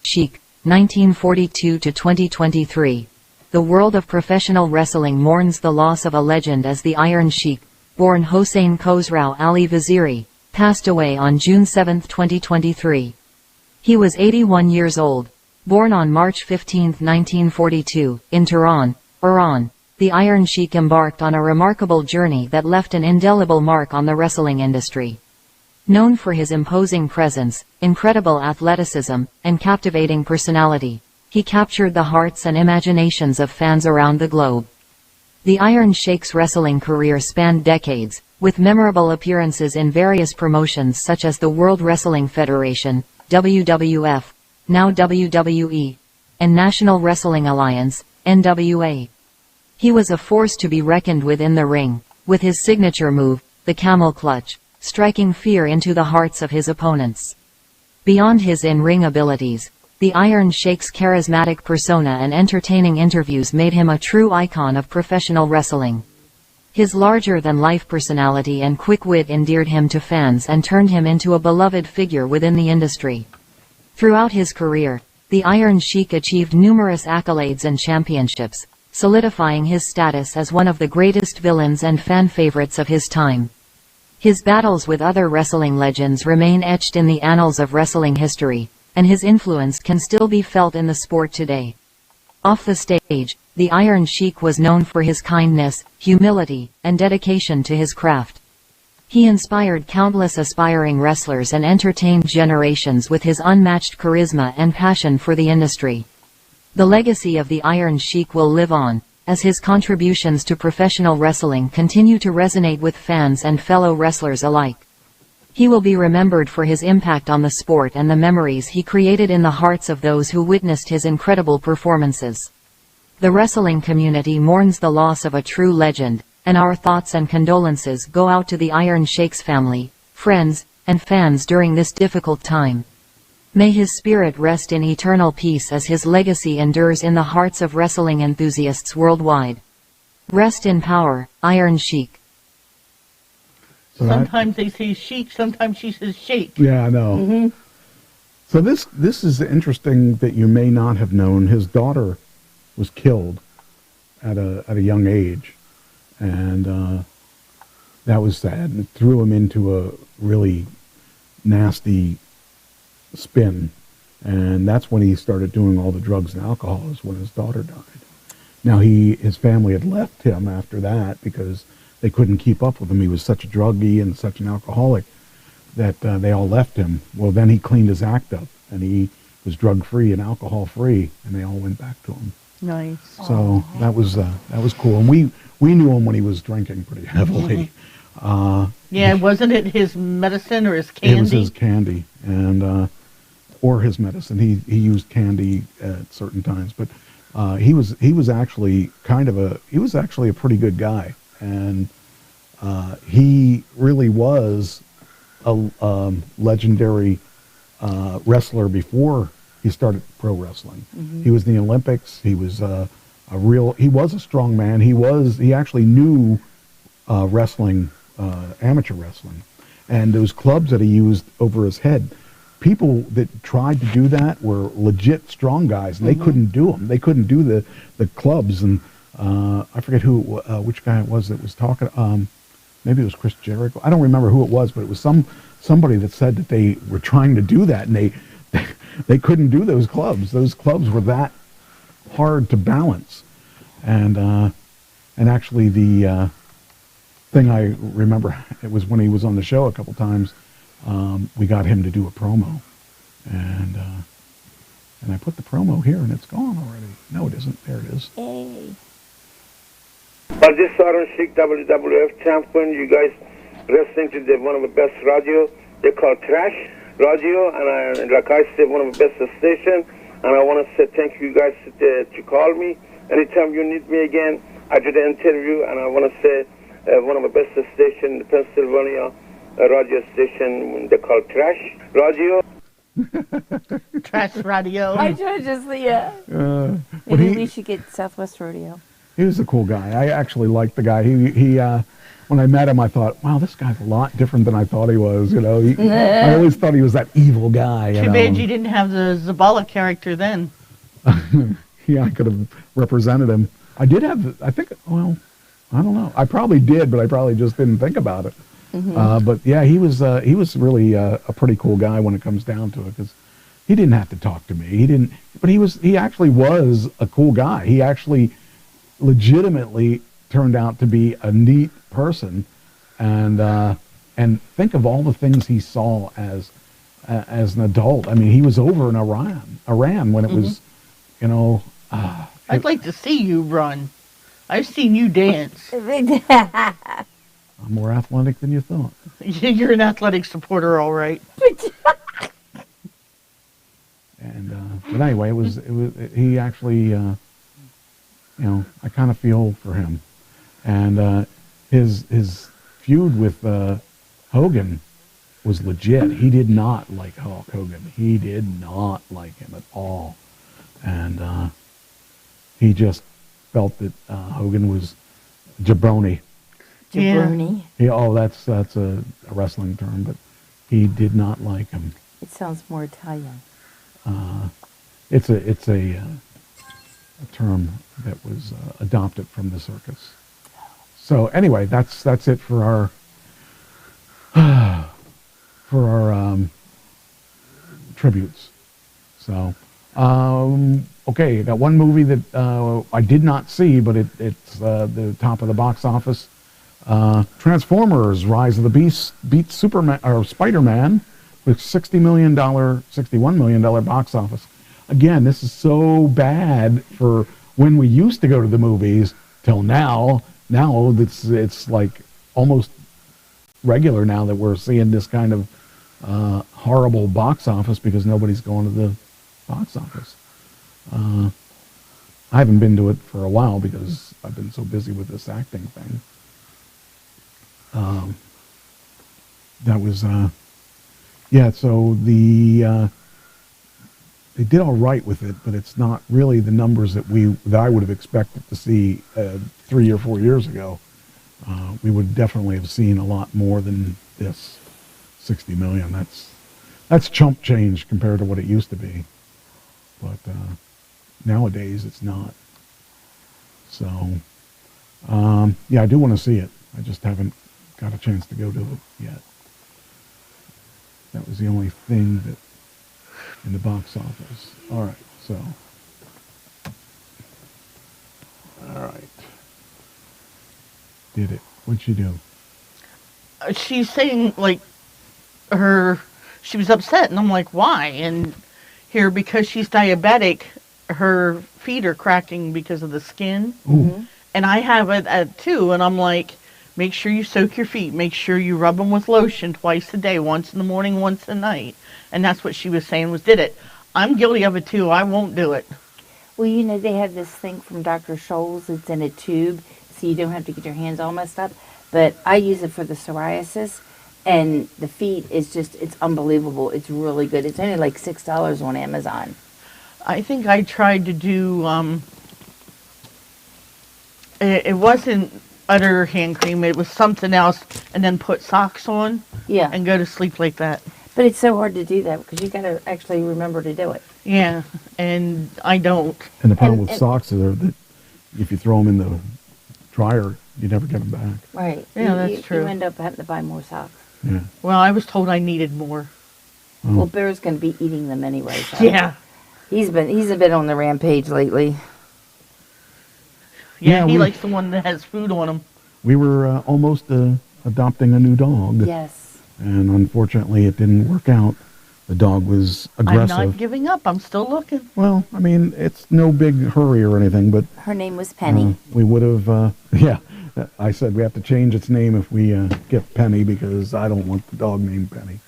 Sheik, 1942 to 2023. The world of professional wrestling mourns the loss of a legend as the Iron Sheik, born Hossein Khosrau Ali Vaziri, passed away on June 7, 2023. He was 81 years old. Born on March 15, 1942, in Tehran, Iran, the Iron Sheik embarked on a remarkable journey that left an indelible mark on the wrestling industry. Known for his imposing presence, incredible athleticism, and captivating personality, he captured the hearts and imaginations of fans around the globe. The Iron Sheik's wrestling career spanned decades, with memorable appearances in various promotions such as the World Wrestling Federation, WWF, now WWE, and National Wrestling Alliance, NWA. He was a force to be reckoned with in the ring, with his signature move, the camel clutch, striking fear into the hearts of his opponents. Beyond his in-ring abilities, the Iron Sheik's charismatic persona and entertaining interviews made him a true icon of professional wrestling. His larger-than-life personality and quick wit endeared him to fans and turned him into a beloved figure within the industry. Throughout his career, the Iron Sheik achieved numerous accolades and championships, solidifying his status as one of the greatest villains and fan favorites of his time. His battles with other wrestling legends remain etched in the annals of wrestling history, and his influence can still be felt in the sport today. Off the stage, the Iron Sheik was known for his kindness, humility, and dedication to his craft. He inspired countless aspiring wrestlers and entertained generations with his unmatched charisma and passion for the industry. The legacy of the Iron Sheik will live on, as his contributions to professional wrestling continue to resonate with fans and fellow wrestlers alike. He will be remembered for his impact on the sport and the memories he created in the hearts of those who witnessed his incredible performances. The wrestling community mourns the loss of a true legend, and our thoughts and condolences go out to the Iron Sheik's family, friends, and fans during this difficult time. May his spirit rest in eternal peace as his legacy endures in the hearts of wrestling enthusiasts worldwide. Rest in power, Iron Sheik. So sometimes they say Sheik, sometimes she says Sheik. Yeah, I know. Mm-hmm. So this is interesting that you may not have known. His daughter was killed at a young age, and that was sad. And it threw him into a really nasty spin, and that's when he started doing all the drugs and alcohol, is when his daughter died. Now his family had left him after that because they couldn't keep up with him. He was such a druggie and such an alcoholic that they all left him. Well, then he cleaned his act up, and he was drug-free and alcohol-free, and they all went back to him. Nice. So that was cool. And we knew him when he was drinking pretty heavily. Yeah, wasn't it his medicine or his candy? It was his candy, and or his medicine. He used candy at certain times, but he was actually a pretty good guy, and he really was a legendary wrestler before he started pro wrestling. Mm-hmm. He was in the Olympics. He was he was a strong man. He actually knew wrestling, amateur wrestling, and those clubs that he used over his head. People that tried to do that were legit strong guys, and they couldn't do them. They couldn't do the clubs, and I forget which guy it was that was talking. Maybe it was Chris Jericho. I don't remember who it was, but it was somebody that said that they were trying to do that, and they couldn't do those clubs. Those clubs were that hard to balance, and actually the thing I remember, it was when he was on the show a couple times. We got him to do a promo, and I put the promo here, and it's gone already. No, it isn't. There it is. Hey. But this Iron Sheik WWF champion, you guys listening to one of the best radio. They call Trash Radio, and like I said, one of the best station. And I want to say thank you guys to call me anytime you need me again. I did an interview, and I want to say one of the best station in Pennsylvania. A radio station they call Trash Radio. Trash Radio. I tried just maybe we should get Southwest Rodeo. He was a cool guy. I actually liked the guy. He when I met him, I thought, wow, this guy's a lot different than I thought he was. You know, I always thought he was that evil guy. Too bad you didn't have the Zabala character then. Yeah, I could have represented him. I did have. I think. Well, I don't know. I probably did, but I probably just didn't think about it. Mm-hmm. But yeah, he was really a pretty cool guy when it comes down to it, because he didn't have to talk to me. He didn't, but he actually was a cool guy. He actually legitimately turned out to be a neat person, and think of all the things he saw as an adult. I mean, he was over in Iran when it was, you know. I'd like to see you run. I've seen you dance. I'm more athletic than you thought. You're an athletic supporter, all right. And but anyway, it was he actually, you know, I kind of feel for him, and his feud with Hogan was legit. He did not like Hulk Hogan. He did not like him at all, and he just felt that Hogan was jabroni. Jabroni. Yeah, that's a wrestling term, but he did not like him. It sounds more Italian. It's a term that was adopted from the circus. So anyway, that's it for our tributes. So okay, I got one movie that I did not see, but it's the top of the box office. Transformers: Rise of the Beast beats Superman or Spider-Man with $61 million box office. Again, this is so bad for when we used to go to the movies till now. Now it's like almost regular now that we're seeing this kind of horrible box office because nobody's going to the box office. I haven't been to it for a while because I've been so busy with this acting thing. That was, yeah, so they did all right with it, but it's not really the numbers that I would have expected to see 3 or 4 years ago. We would definitely have seen a lot more than this 60 million. That's chump change compared to what it used to be. But nowadays it's not. So, yeah, I do want to see it. I just haven't got a chance to go to it yet. That was the only thing that in the box office. All right, so All right. Did it. What'd she do? She's saying, like, she was upset, and I'm like, why? And here, because she's diabetic, her feet are cracking because of the skin. Ooh. And I have it too, and I'm like, make sure you soak your feet. Make sure you rub them with lotion twice a day, once in the morning, once at night. And that's what she was saying was, did it. I'm guilty of it too. I won't do it. Well, you know, they have this thing from Dr. Scholl's. It's in a tube, so you don't have to get your hands all messed up. But I use it for the psoriasis, and the feet is just, it's unbelievable. It's really good. It's only like $6 on Amazon. I think I tried to do, it wasn't utter hand cream. It was something else, and then put socks on. Yeah. And go to sleep like that. But it's so hard to do that because you got to actually remember to do it. Yeah, and I don't. And the problem with socks is that if you throw them in the dryer, you never get them back. Right. Yeah, that's true. You end up having to buy more socks. Yeah. Well, I was told I needed more. Oh. Well, Bear's going to be eating them anyway. So Yeah. He's a bit on the rampage lately. Yeah, he likes the one that has food on him. We were almost adopting a new dog. Yes. And unfortunately, it didn't work out. The dog was aggressive. I'm not giving up. I'm still looking. Well, I mean, it's no big hurry or anything, but... Her name was Penny. We would have, yeah. I said we have to change its name if we get Penny, because I don't want the dog named Penny.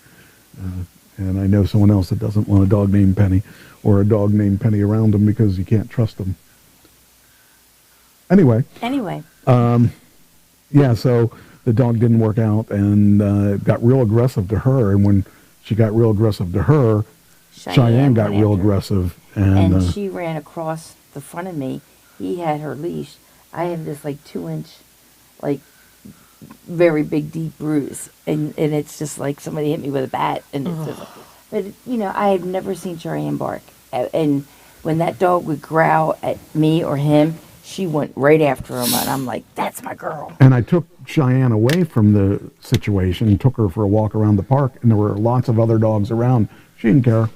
And I know someone else that doesn't want a dog named Penny, or a dog named Penny around them, because you can't trust them. Anyway. Yeah, so the dog didn't work out, and got real aggressive to her, and when she got real aggressive to her, Cheyenne got real aggressive. And she ran across the front of me. He had her leash. I have this like 2-inch, like very big deep bruise, and it's just like somebody hit me with a bat. And it's just, but you know, I have never seen Cheyenne bark. And when that dog would growl at me or him, she went right after him, and I'm like, that's my girl. And I took Cheyenne away from the situation, took her for a walk around the park, and there were lots of other dogs around. She didn't care.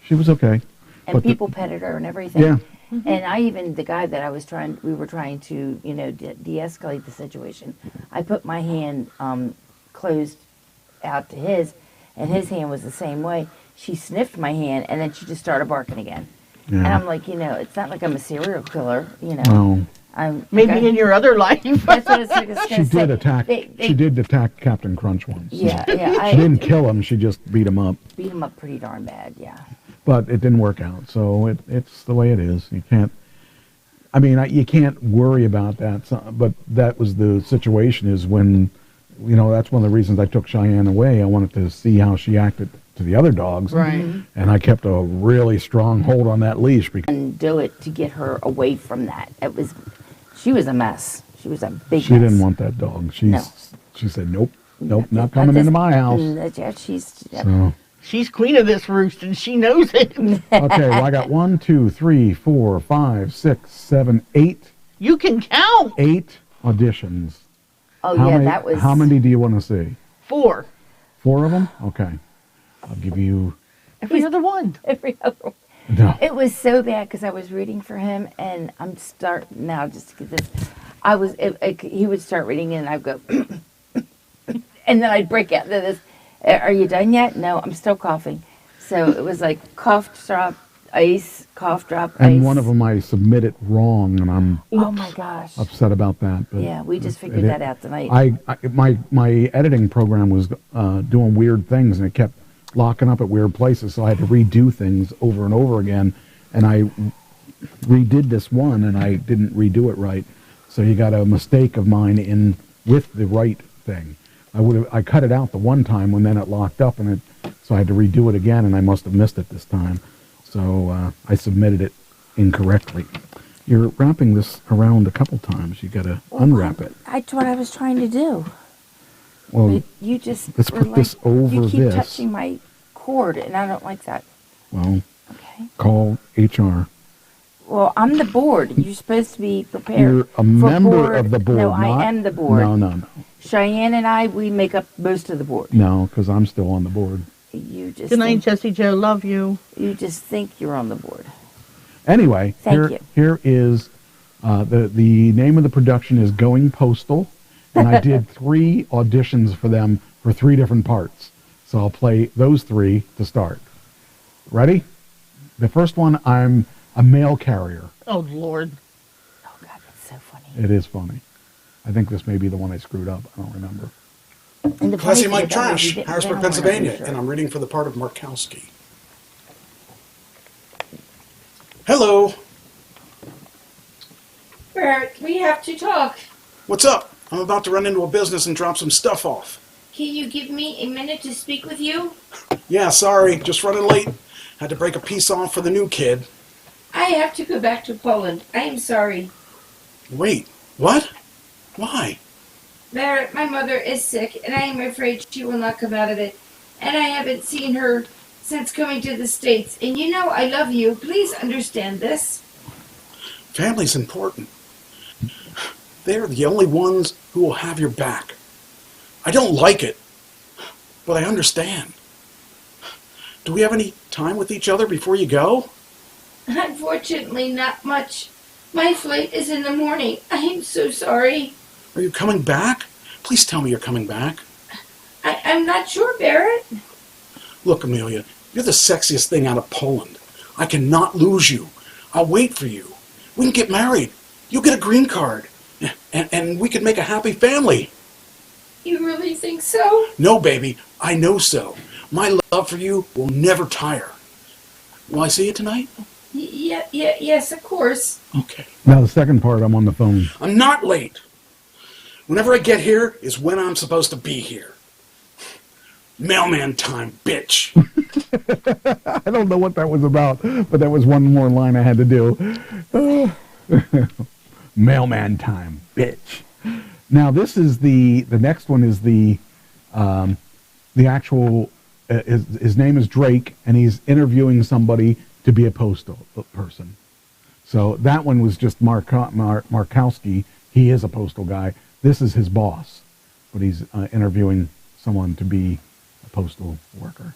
She was okay. And but people petted her and everything. Yeah. And I even, the guy that we were trying to, you know, de-escalate the situation, I put my hand closed out to his, and his hand was the same way. She sniffed my hand, and then she just started barking again. Yeah. And I'm like, you know, it's not like I'm a serial killer, you know. No. Maybe in your other life. That's what it's going to say. She did attack Captain Crunch once. Yeah. She didn't kill him. She just beat him up. Beat him up pretty darn bad, yeah. But it didn't work out. So it's the way it is. You can't. I mean, you can't worry about that. But that was the situation. Is when, you know, that's one of the reasons I took Cheyenne away. I wanted to see how she acted to the other dogs. Right. And I kept a really strong hold on that leash. And do it to get her away from that. She was a mess. She was a big She mess. didn't want that dog. She said, nope, not coming That's into my house. Yeah, So. She's queen of this roost, and she knows it. Okay, well, I got 1, 2, 3, 4, 5, 6, 7, 8. You can count. 8 auditions. Oh, that was... How many do you want to see? 4. 4 of them? Okay. I'll give you... Every other one. Every other one. No. It was so bad because I was reading for him, and I'm starting now just to get this. He would start reading, and I'd go, and then I'd break out into this. Are you done yet? No, I'm still coughing. So it was like cough drop, ice, cough drop, ice. And one of them I submitted wrong, and I'm oh my gosh, upset about that. But yeah, we just figured that out tonight. My editing program was doing weird things, and it kept locking up at weird places, so I had to redo things over and over again. And I redid this one, and I didn't redo it right. So you got a mistake of mine in with the right thing. I cut it out the one time when then it locked up, and so I had to redo it again, and I must have missed it this time. So I submitted it incorrectly. You're wrapping this around a couple times. You got to unwrap it. That's what I was trying to do. Well, but you just let's put this over you keep this. touching my cord, and I don't like that. Well, call HR. Well, I'm the board. You're supposed to be prepared. You're a member of the board. No, I am the board. No. Cheyenne and I, we make up most of the board. No, because I'm still on the board. You just Good night, Jessie Joe. Love you. You just think you're on the board. Anyway, Thank you. Here is The name of the production is Going Postal, and I did 3 auditions for them for 3 different parts. So I'll play those 3 to start. Ready? The first one, I'm a mail carrier. Oh, Lord. Oh, God, that's so funny. It is funny. I think this may be the one I screwed up. I don't remember. Classy Mike Trash, Harrisburg, Pennsylvania, and I'm reading for the part of Markowski. Hello. Bert, we have to talk. What's up? I'm about to run into a business and drop some stuff off. Can you give me a minute to speak with you? Yeah, sorry, just running late. Had to break a piece off for the new kid. I have to go back to Poland. I am sorry. Wait, what? Why? Barrett, my mother is sick, and I am afraid she will not come out of it. And I haven't seen her since coming to the States. And you know I love you. Please understand this. Family's important. They're the only ones who will have your back. I don't like it, but I understand. Do we have any time with each other before you go? Unfortunately, not much. My flight is in the morning. I am so sorry. Are you coming back? Please tell me you're coming back. I'm not sure, Barrett. Look, Amelia, you're the sexiest thing out of Poland. I cannot lose you. I'll wait for you. We can get married. You'll get a green card. And we can make a happy family. You really think so? No, baby, I know so. My love for you will never tire. Will I see you tonight? Yes, of course. Okay. Now the second part, I'm on the phone. I'm not late. Whenever I get here is when I'm supposed to be here. Mailman time, bitch. I don't know what that was about, but that was one more line I had to do. Mailman time, bitch. Now this is the next one is the actual, his name is Drake, and he's interviewing somebody to be a postal person. So that one was just Markowski. He is a postal guy. This is his boss, but he's interviewing someone to be a postal worker.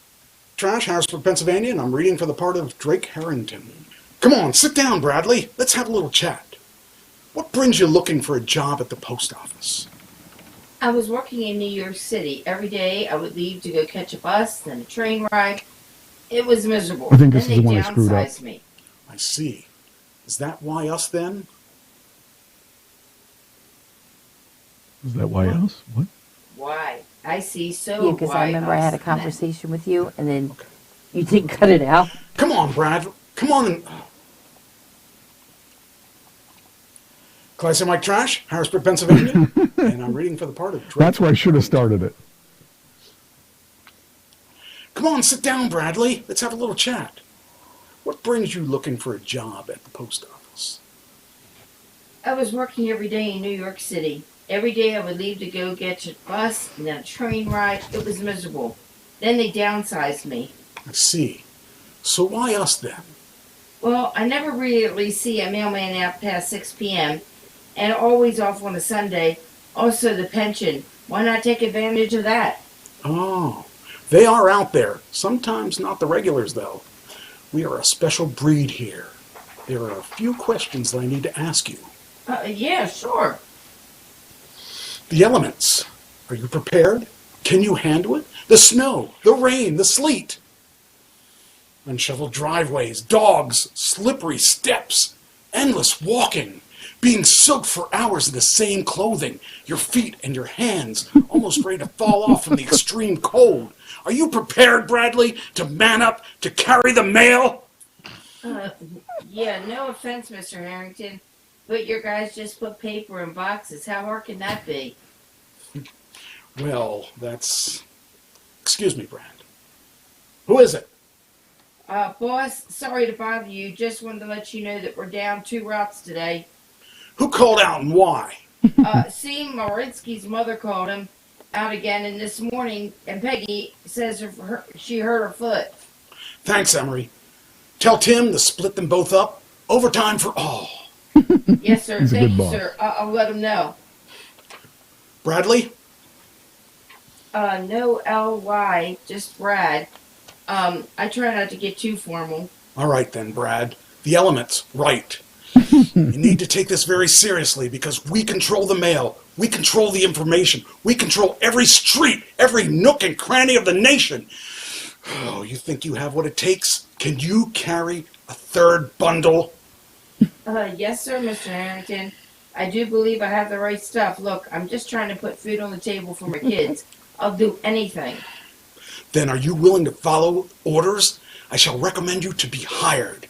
Trash, Harrisburg, Pennsylvania, and I'm reading for the part of Drake Harrington. Come on, sit down, Bradley. Let's have a little chat. What brings you looking for a job at the post office? I was working in New York City. Every day I would leave to go catch a bus, then a train ride. It was miserable. I think this is the one I screwed up. Me. I see. Is that why us then? Is that why us? What? Why? I see. So yeah, because I remember I had a conversation with you, and then okay. You didn't cut it out. Come on, Brad. Come on. Classy Mike Trash, Harrisburg, Pennsylvania, and I'm reading for the part of Drake. That's where I should have started it. Come on, sit down, Bradley. Let's have a little chat. What brings you looking for a job at the post office? I was working every day in New York City. Every day I would leave to go get a bus and then a train ride. It was miserable. Then they downsized me. I see. So why us then? Well, I never really see a mailman out past 6 p.m. and always off on a Sunday. Also the pension. Why not take advantage of that? Oh, they are out there. Sometimes not the regulars, though. We are a special breed here. There are a few questions that I need to ask you. Yeah, sure. The elements. Are you prepared? Can you handle it? The snow, the rain, the sleet. Unshoveled driveways, dogs, slippery steps, endless walking, being soaked for hours in the same clothing, your feet and your hands almost ready to fall off from the extreme cold. Are you prepared, Bradley, to man up, to carry the mail? Yeah, no offense, Mr. Harrington, but your guys just put paper in boxes. How hard can that be? Well, that's... Excuse me, Brad. Who is it? Boss, sorry to bother you. Just wanted to let you know that we're down 2 routes today. Who called out and why? See, Marinsky's mother called him out again, and this morning, and Peggy says she hurt her foot. Thanks, Emery. Tell Tim to split them both up. Overtime for all. Yes, sir. Thank you, sir. I'll let him know. Bradley? No L-Y, just Brad. I try not to get too formal. All right then, Brad. The elements, right. You need to take this very seriously because we control the mail. We control the information. We control every street, every nook and cranny of the nation. Oh, you think you have what it takes? Can you carry a third bundle? Yes, sir, Mr. Harrington. I do believe I have the right stuff. Look, I'm just trying to put food on the table for my kids. I'll do anything. Then are you willing to follow orders? I shall recommend you to be hired.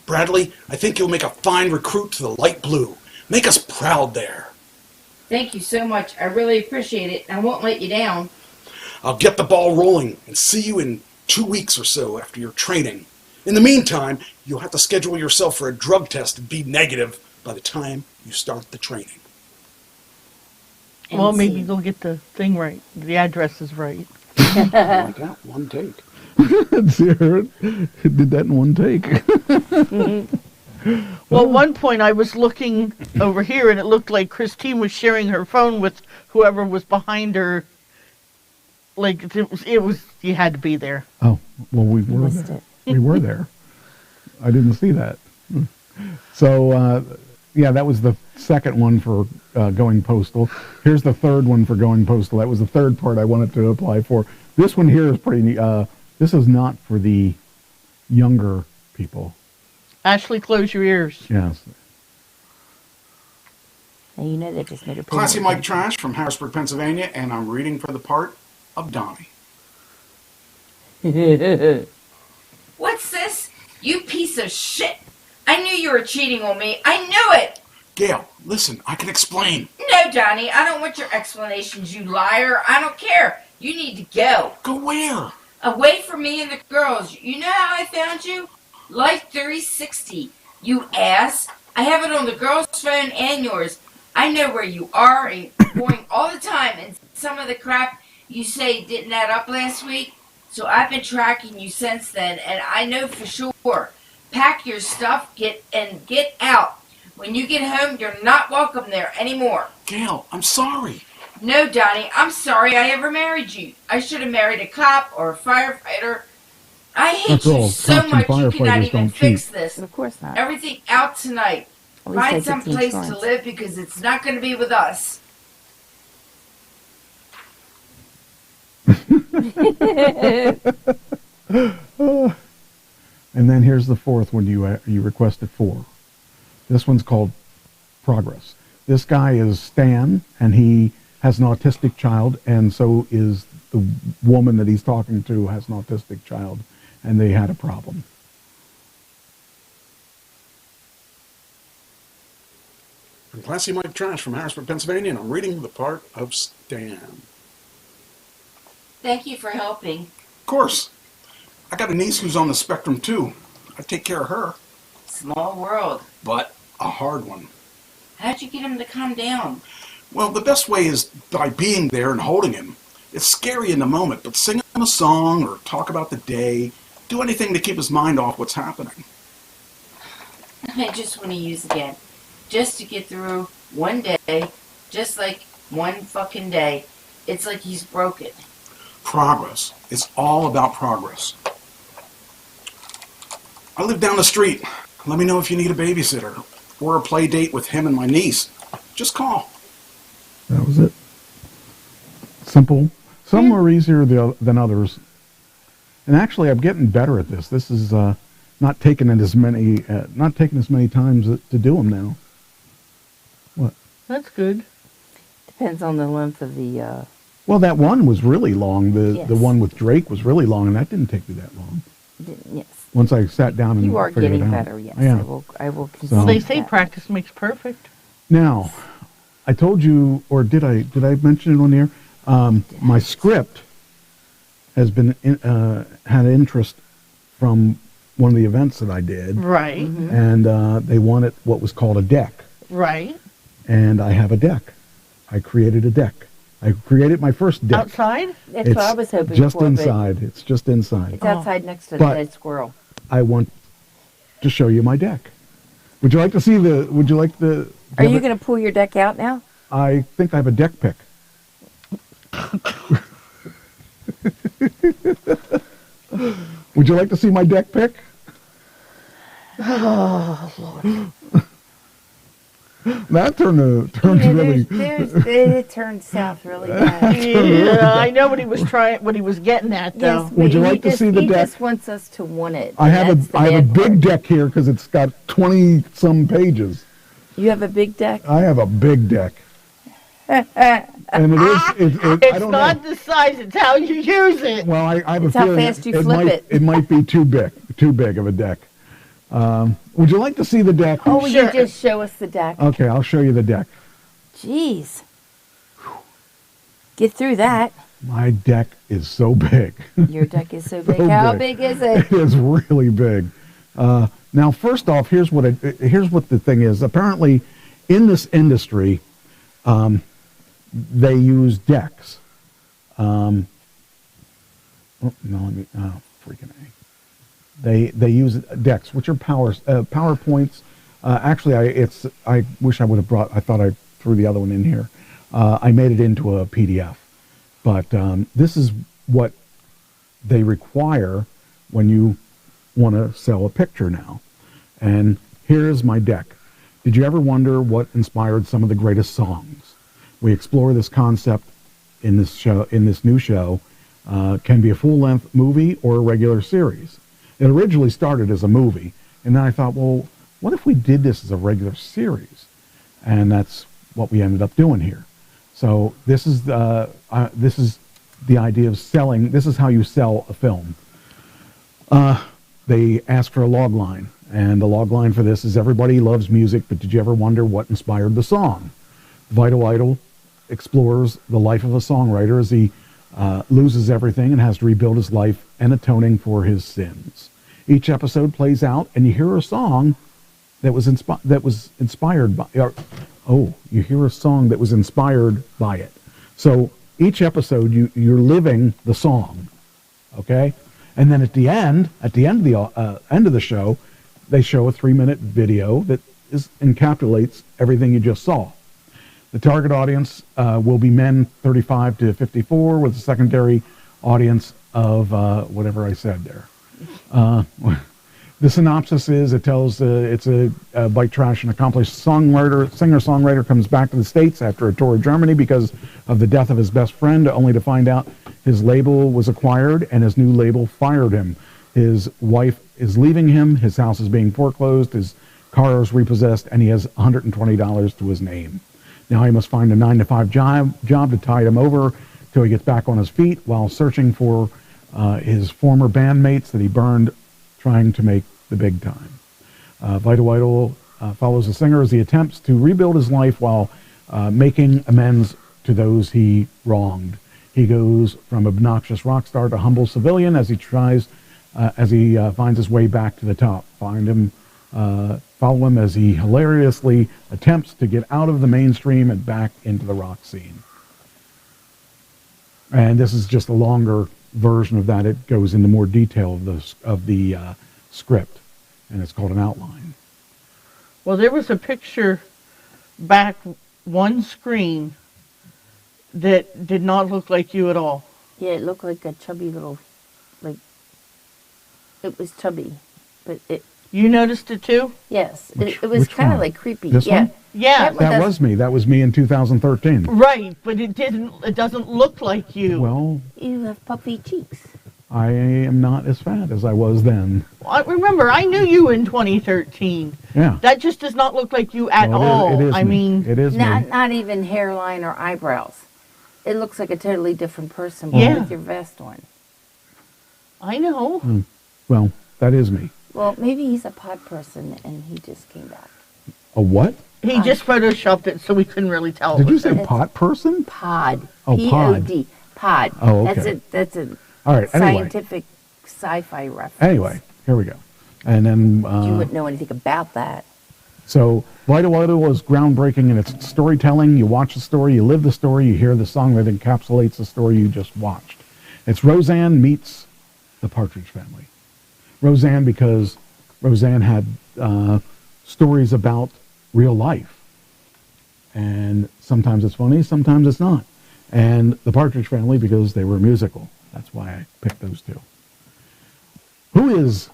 Bradley, I think you'll make a fine recruit to the light blue. Make us proud there. Thank you so much. I really appreciate it. I won't let you down. I'll get the ball rolling and see you in 2 weeks or so after your training. In the meantime, you'll have to schedule yourself for a drug test and be negative by the time you start the training. Well, maybe they'll get the thing right. The address is right. Like that, one take. Sarah did that in one take. Well, at one point I was looking over here and it looked like Christine was sharing her phone with whoever was behind her. Like it was you had to be there. Oh, well, we were there. We were there. I didn't see that. So, yeah, that was the second one for Going Postal. Here's the third one for Going Postal. That was the third part I wanted to apply for. This one here is pretty neat. This is not for the younger people. Ashley, close your ears. Yes. And you know they just made a Classy Mike Trash from Harrisburg, Pennsylvania, and I'm reading for the part of Donnie. What's this? You piece of shit! I knew you were cheating on me. I knew it! Gail, listen, I can explain. No, Donnie, I don't want your explanations, you liar. I don't care. You need to go. Go where? Away from me and the girls. You know how I found you? Life 360. You ass. I have it on the girls' phone and yours. I know where you are and going all the time, and some of the crap you say didn't add up last week. So I've been tracking you since then, and I know for sure. Pack your stuff, get out. When you get home, you're not welcome there anymore. Gail, I'm sorry. No, Donnie, I'm sorry I ever married you. I should have married a cop or a firefighter. I hate That's you all. so Cops and much you cannot firefighters even don't fix cheat. this. Of course not. Everything out tonight. At least I Find get some the place to insurance. live because it's not going to be with us. And then here's the fourth one you requested for. This one's called Progress. This guy is Stan, and he has an autistic child, and so is the woman that he's talking to has an autistic child, and they had a problem. I'm Classy Mike Trash from Harrisburg, Pennsylvania, and I'm reading the part of Stan. Thank you for helping. Of course. I got a niece who's on the spectrum, too. I take care of her. Small world. But a hard one. How'd you get him to calm down? Well, the best way is by being there and holding him. It's scary in the moment, but sing him a song or talk about the day. Do anything to keep his mind off what's happening. I just want to use again. Just to get through one day, just like one fucking day. It's like he's broken. Progress. It's all about progress. I live down the street. Let me know if you need a babysitter or a play date with him and my niece. Just call. That was it. Simple. Some are easier than others. And actually, I'm getting better at this. This is not taking as many times to do them now. What? That's good. Depends on the length of the. Well, that one was really long. Yes. The one with Drake was really long, and that didn't take me that long. Yes. Once I sat down and You are figured getting it out. better. Yes. Yeah. I will. So- Well, they say practice makes perfect. Now, I told you, or did I mention it on the air? My script has been had interest from one of the events that I did, Right. and they wanted what was called a deck, Right. and I have a deck. I created a deck. I created my first deck. Outside? That's what I was hoping just for. but inside. It's just inside. It's outside next to the But- dead squirrel. I want to show you my deck. Would you like to see the? Would you like the? Are you going to pull your deck out now? I think I have a deck pick. Would you like to see my deck pick? Oh Lord. That turned really. It turned south really bad. Yeah, I know what he was getting at, though. Yes, Would you like to see the he deck? just wants us to want it. I have That's a the bad big deck here because it's got 20-some pages. You have a big deck? I have a big deck. And it is. It's I don't not know. the size; it's how you use it. Well, I have It's a how feeling fast you flip it. It might be too big of a deck. Would you like to see the deck? Oh, will you just show us the deck? Okay, I'll show you the deck. Jeez. Get through that. My deck is so big. Your deck is so big. How big is it? It is really big. Now, first off, here's what the thing is. Apparently, in this industry, they use decks. Freaking A. They use decks, which are PowerPoints. Actually, I wish I would have brought. I thought I threw the other one in here. I made it into a PDF, but this is what they require when you want to sell a picture now. And here's my deck. Did you ever wonder what inspired some of the greatest songs? We explore this concept in this show. In this new show, can be a full-length movie or a regular series. It originally started as a movie, and then I thought, well, what if we did this as a regular series? And that's what we ended up doing here. So this is the idea of selling. This is how you sell a film. They ask for a log line, and the log line for this is: everybody loves music, but did you ever wonder what inspired the song? Vital Idol explores the life of a songwriter as he loses everything and has to rebuild his life and atoning for his sins. Each episode plays out, and you hear a song that was inspired by. You hear a song that was inspired by it. So each episode, you're living the song, okay? And then at the end of the show, they show a 3-minute video that encapsulates everything you just saw. The target audience will be men 35 to 54, with a secondary audience of whatever I said there. The synopsis is: it's a Bike Trash, an accomplished singer-songwriter comes back to the States after a tour of Germany because of the death of his best friend, only to find out his label was acquired and his new label fired him. His wife is leaving him, his house is being foreclosed, his car is repossessed, and he has $120 to his name. Now he must find a 9-to-5 job to tide him over till he gets back on his feet, while searching for his former bandmates that he burned trying to make the big time. Vital Idol follows the singer as he attempts to rebuild his life while making amends to those he wronged. He goes from obnoxious rock star to humble civilian as he finds his way back to the top. Follow him as he hilariously attempts to get out of the mainstream and back into the rock scene. And this is just a longer version of that. It goes into more detail of the script, and it's called an outline. Well, there was a picture back one screen that did not look like you at all. Yeah, it looked like a chubby little, it was chubby, but it. You noticed it too? Yes, it was kind of like creepy. This one? Yeah. That was me. That was me in 2013. Right, but it doesn't look like you. Well, you have puffy cheeks. I am not as fat as I was then. Remember, I knew you in 2013. Yeah. That just does not look like you at all. It is it is not even hairline or eyebrows. It looks like a totally different person with your vest on. I know. Well, that is me. Well, maybe he's a pod person and he just came back. A what? He just photoshopped it so we couldn't really tell. Did you say pot person? Pod. Oh, P-O-D. Pod. Oh, okay. That's a all right, scientific sci-fi reference. Anyway, here we go. And then you wouldn't know anything about that. So Vital Idol was groundbreaking in its storytelling. You watch the story, you live the story, you hear the song that encapsulates the story you just watched. It's Roseanne meets the Partridge Family. Roseanne, because Roseanne had stories about real life. And sometimes it's funny, sometimes it's not. And the Partridge Family, because they were a musical. That's why I picked those two. Who is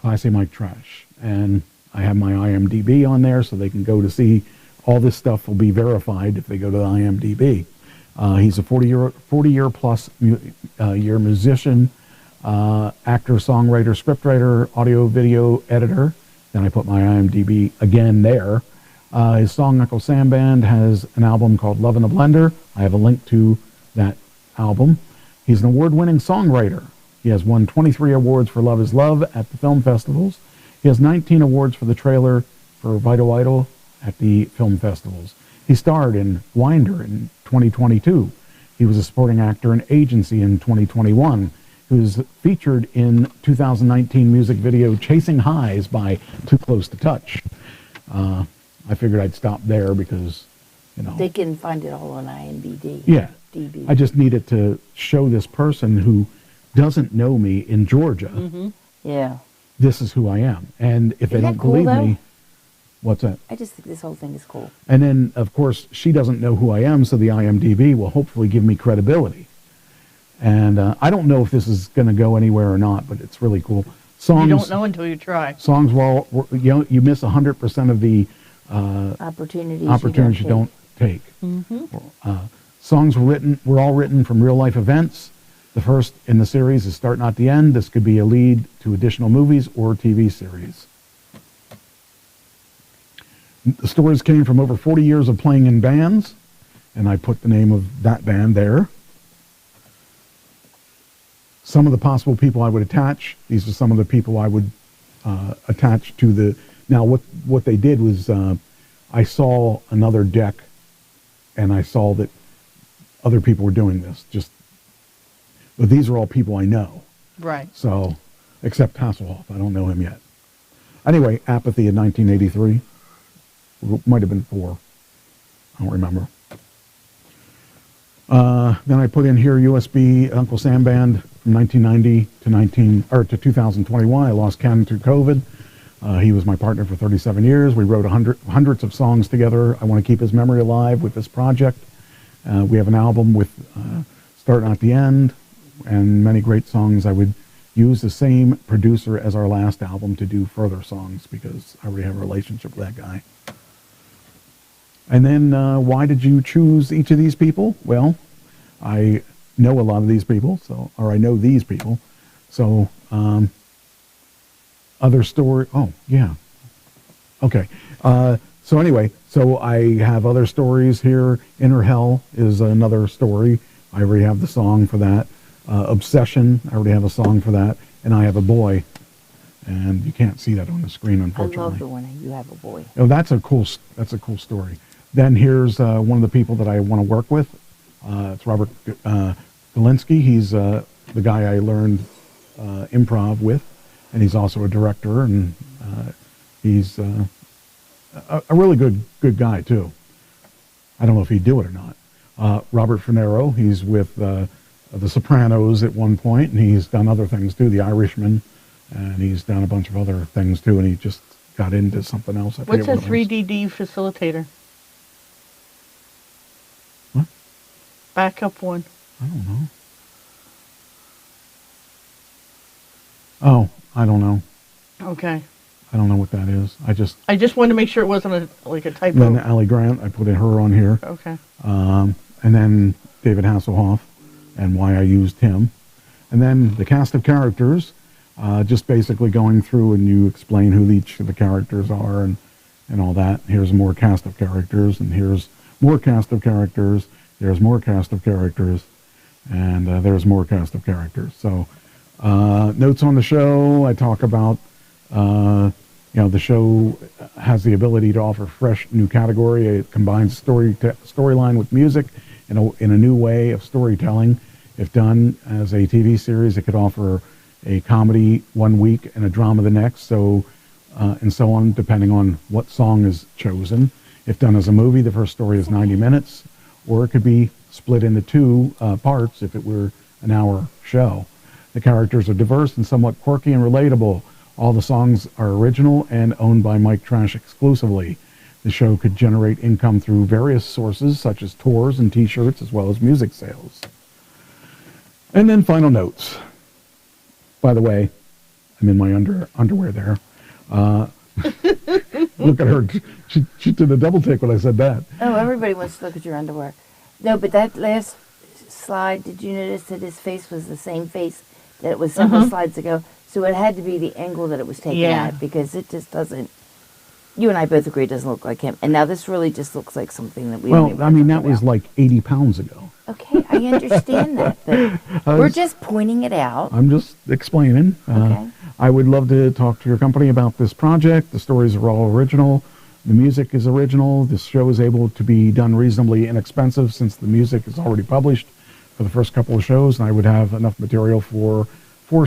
Classy Mike Trash? And I have my IMDb on there so they can go to see all this stuff will be verified if they go to the IMDb. He's a 40-year plus year musician, actor, songwriter, scriptwriter, audio, video editor. Then I put my IMDb again there. His song Uncle Sam Band has an album called Love in a Blender. I have a link to that album. He's an award-winning songwriter. He has won 23 awards for Love is Love at the film festivals. He has 19 awards for the trailer for Vital Idol at the film festivals. He starred in Winder in 2022. He was a supporting actor in Agency in 2021. He was featured in 2019 music video Chasing Highs by Too Close to Touch. I figured I'd stop there because, you know. They can find it all on IMDb. Yeah. DB. I just needed to show this person who doesn't know me in Georgia. Mm-hmm. Yeah. This is who I am. And if they Isn't don't that cool, believe though? me, what's that? I just think this whole thing is cool. And then, of course, she doesn't know who I am, so the IMDb will hopefully give me credibility. And I don't know if this is going to go anywhere or not, but it's really cool. Songs, You don't know until you try. Songs, you miss 100% of the opportunities you don't take. Mm-hmm. Songs were all written from real life events. The first in the series is Start Not the End. This could be a lead to additional movies or TV series. The stories came from over 40 years of playing in bands, and I put the name of that band there. Some of the possible people I would attach. These are some of the people I would attach to the. Now, what they did was I saw another deck, and I saw that other people were doing this. But these are all people I know. Right. So, except Hasselhoff, I don't know him yet. Anyway, Apathy in 1983. Might have been 4. I don't remember. Then I put in here USB Uncle Sam Band from 1990 to 2021. I lost Ken through COVID. He was my partner for 37 years. We wrote hundreds of songs together. I want to keep his memory alive with this project. We have an album with Start Not the End and many great songs. I would use the same producer as our last album to do further songs because I already have a relationship with that guy. And then why did you choose each of these people? Well, I know a lot of these people, or I know these people. So, other story. Oh, yeah. Okay. So anyway, so I have other stories here. Inner Hell is another story. I already have the song for that. Obsession, I already have a song for that. And I Have a Boy. And you can't see that on the screen, unfortunately. I love the one You Have a Boy. Oh, that's a cool story. Then here's one of the people that I want to work with. It's Robert Galinsky. He's the guy I learned improv with, and he's also a director, and he's a really good guy too. I don't know if he'd do it or not. Robert Finero. He's with The Sopranos at one point, and he's done other things too. The Irishman, and he's done a bunch of other things too. And he just got into something else. What's a 3DD facilitator? Backup one. I don't know. Oh, I don't know. Okay. I don't know what that is. I just wanted to make sure it wasn't a typo. Then Ali Grant, I put in her on here. Okay. And then David Hasselhoff and why I used him. And then the cast of characters, just basically going through and you explain who each of the characters are and all that. Here's more cast of characters, and here's more cast of characters. There's more cast of characters, and there's more cast of characters. So, notes on the show, I talk about, the show has the ability to offer fresh new category. It combines storyline with music in a new way of storytelling. If done as a TV series, it could offer a comedy one week and a drama the next, so and so on, depending on what song is chosen. If done as a movie, the first story is 90 minutes. Or it could be split into 2 parts if it were an hour show. The characters are diverse and somewhat quirky and relatable. All the songs are original and owned by Mike Trash exclusively. The show could generate income through various sources such as tours and t-shirts as well as music sales. And then final notes. By the way, I'm in my underwear there. Look at her. She did a double take when I said that. Oh, everybody wants to look at your underwear. No, but that last slide, did you notice that his face was the same face that it was several slides ago? So it had to be the angle that it was taken at, because it just doesn't. You and I both agree it doesn't look like him. And now this really just looks like something that we. Well, I mean, that was like 80 pounds ago. Okay, I understand that, but we're just pointing it out. I'm just explaining. Okay. I would love to talk to your company about this project. The stories are all original. The music is original. This show is able to be done reasonably inexpensive since the music is already published for the first couple of shows, and I would have enough material for 4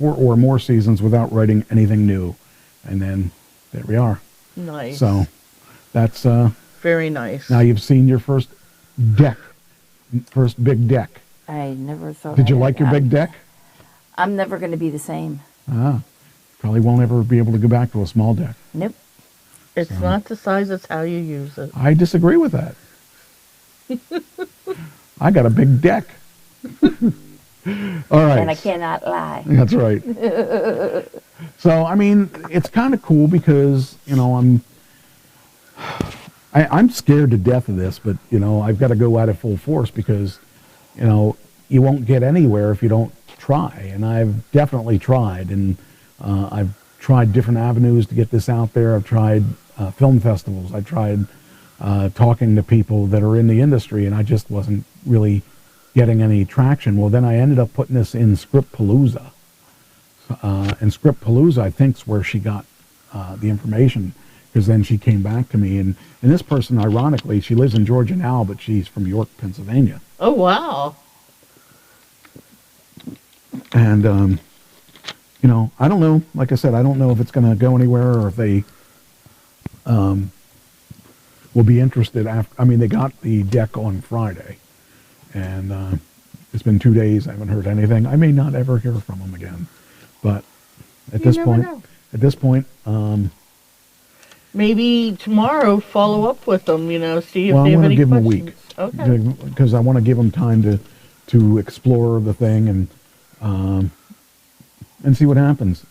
or more seasons without writing anything new. And then there we are. Nice. So that's very nice. Now you've seen your first big deck. I never thought. Did you like your big deck? I'm never going to be the same. Probably won't ever be able to go back to a small deck. Nope. It's not the size, it's how you use it. I disagree with that. I got a big deck. All right. And I cannot lie. That's right. So, I mean, it's kind of cool because, you know, I'm scared to death of this, but, you know, I've got to go at it full force because, you know, you won't get anywhere if you don't try. And I've definitely tried. And I've tried different avenues to get this out there. I've tried film festivals. I've tried talking to people that are in the industry, and I just wasn't really getting any traction. Well, then I ended up putting this in Scriptpalooza. And Scriptpalooza, I think, is where she got the information, because then she came back to me. And this person, ironically, she lives in Georgia now, but she's from York, Pennsylvania. Oh, wow. And, you know, I don't know. Like I said, I don't know if it's going to go anywhere or if they will be interested after. I mean, they got the deck on Friday, and it's been 2 days. I haven't heard anything. I may not ever hear from them again, but at this point, maybe tomorrow follow up with them. You know, see if well, they have any questions. Well, I'm questions. going to give them a week, because I want to give them time to explore the thing and see what happens.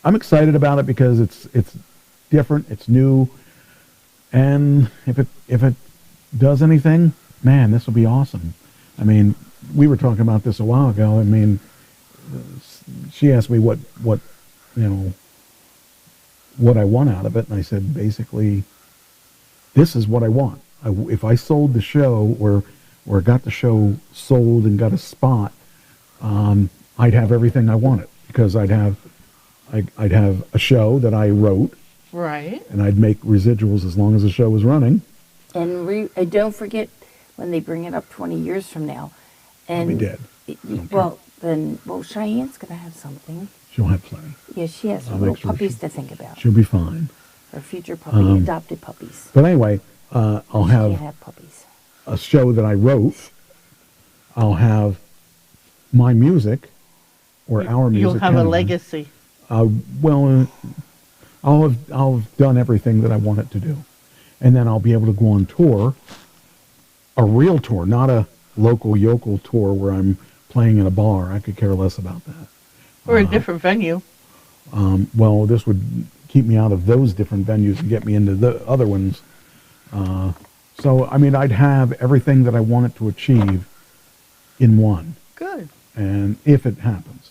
I'm excited about it because it's different, it's new, and if it does anything, man, this will be awesome. I mean, we were talking about this a while ago. I mean, she asked me what you know, what I want out of it, and I said basically, this is what I want. If I sold the show or got the show sold and got a spot, I'd have everything I wanted, because I'd have a show that I wrote, right, and I'd make residuals as long as the show was running. And don't forget when they bring it up 20 years from now, and I'll be dead. Cheyenne's gonna have something. She'll have plenty. Yeah, she has I'll little make sure puppies to think about. She'll be fine. Her future puppy, adopted puppies. But anyway, I'll She have can't have puppies. a show that I wrote. I'll have my music, or our music. You'll have a legacy. Well, I'll have done everything that I want it to do, and then I'll be able to go on tour, a real tour, not a local yokel tour where I'm playing in a bar. I could care less about that. Or a different venue. Well, this would keep me out of those different venues and get me into the other ones. So, I mean, I'd have everything that I wanted to achieve in one. Good. And if it happens.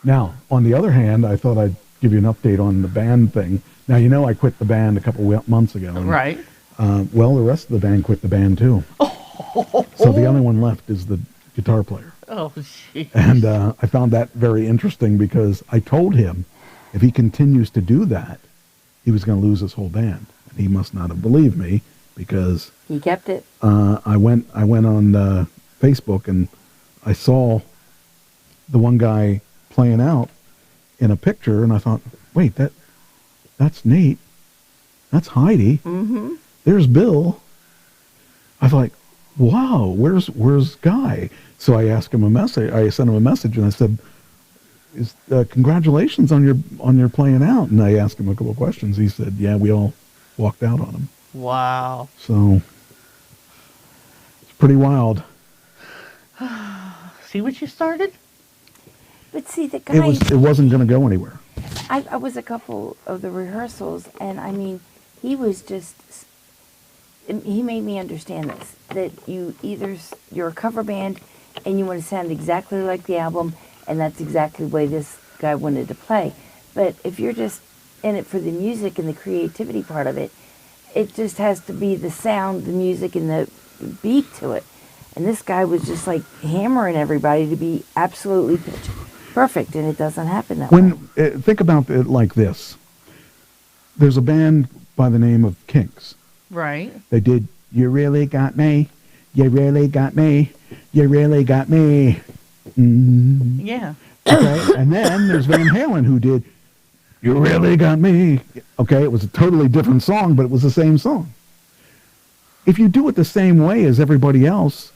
Now, on the other hand, I thought I'd give you an update on the band thing. Now, you know I quit the band a couple months ago. And, right. Well, the rest of the band quit the band, too. So the only one left is the guitar player. Oh, jeez. And I found that very interesting, because I told him if he continues to do that, he was going to lose his whole band. And he must not have believed me, because He kept it. I went on Facebook, and I saw the one guy playing out in a picture, and I thought, wait, that's Nate. That's Heidi. Mm-hmm. There's Bill. I thought, wow, where's Guy? So I asked him a message. I sent him a message, and I said, congratulations on your playing out. And I asked him a couple of questions. He said, yeah, we all walked out on him. Wow. So it's pretty wild. See what you started? But see, the guy... It wasn't going to go anywhere. I was a couple of the rehearsals, and I mean, he was just, he made me understand this, that you're a cover band and you want to sound exactly like the album, and that's exactly the way this guy wanted to play. But if you're just in it for the music and the creativity part of it, it just has to be the sound, the music, and the beat to it. And this guy was just like hammering everybody to be absolutely pitch perfect, and it doesn't happen that way. Think about it like this. There's a band by the name of Kinks. Right. They did You Really Got Me, You Really Got Me, You Really Got Me. Yeah. Okay, and then there's Van Halen who did You Really Got Me. Okay, it was a totally different song, but it was the same song. If you do it the same way as everybody else,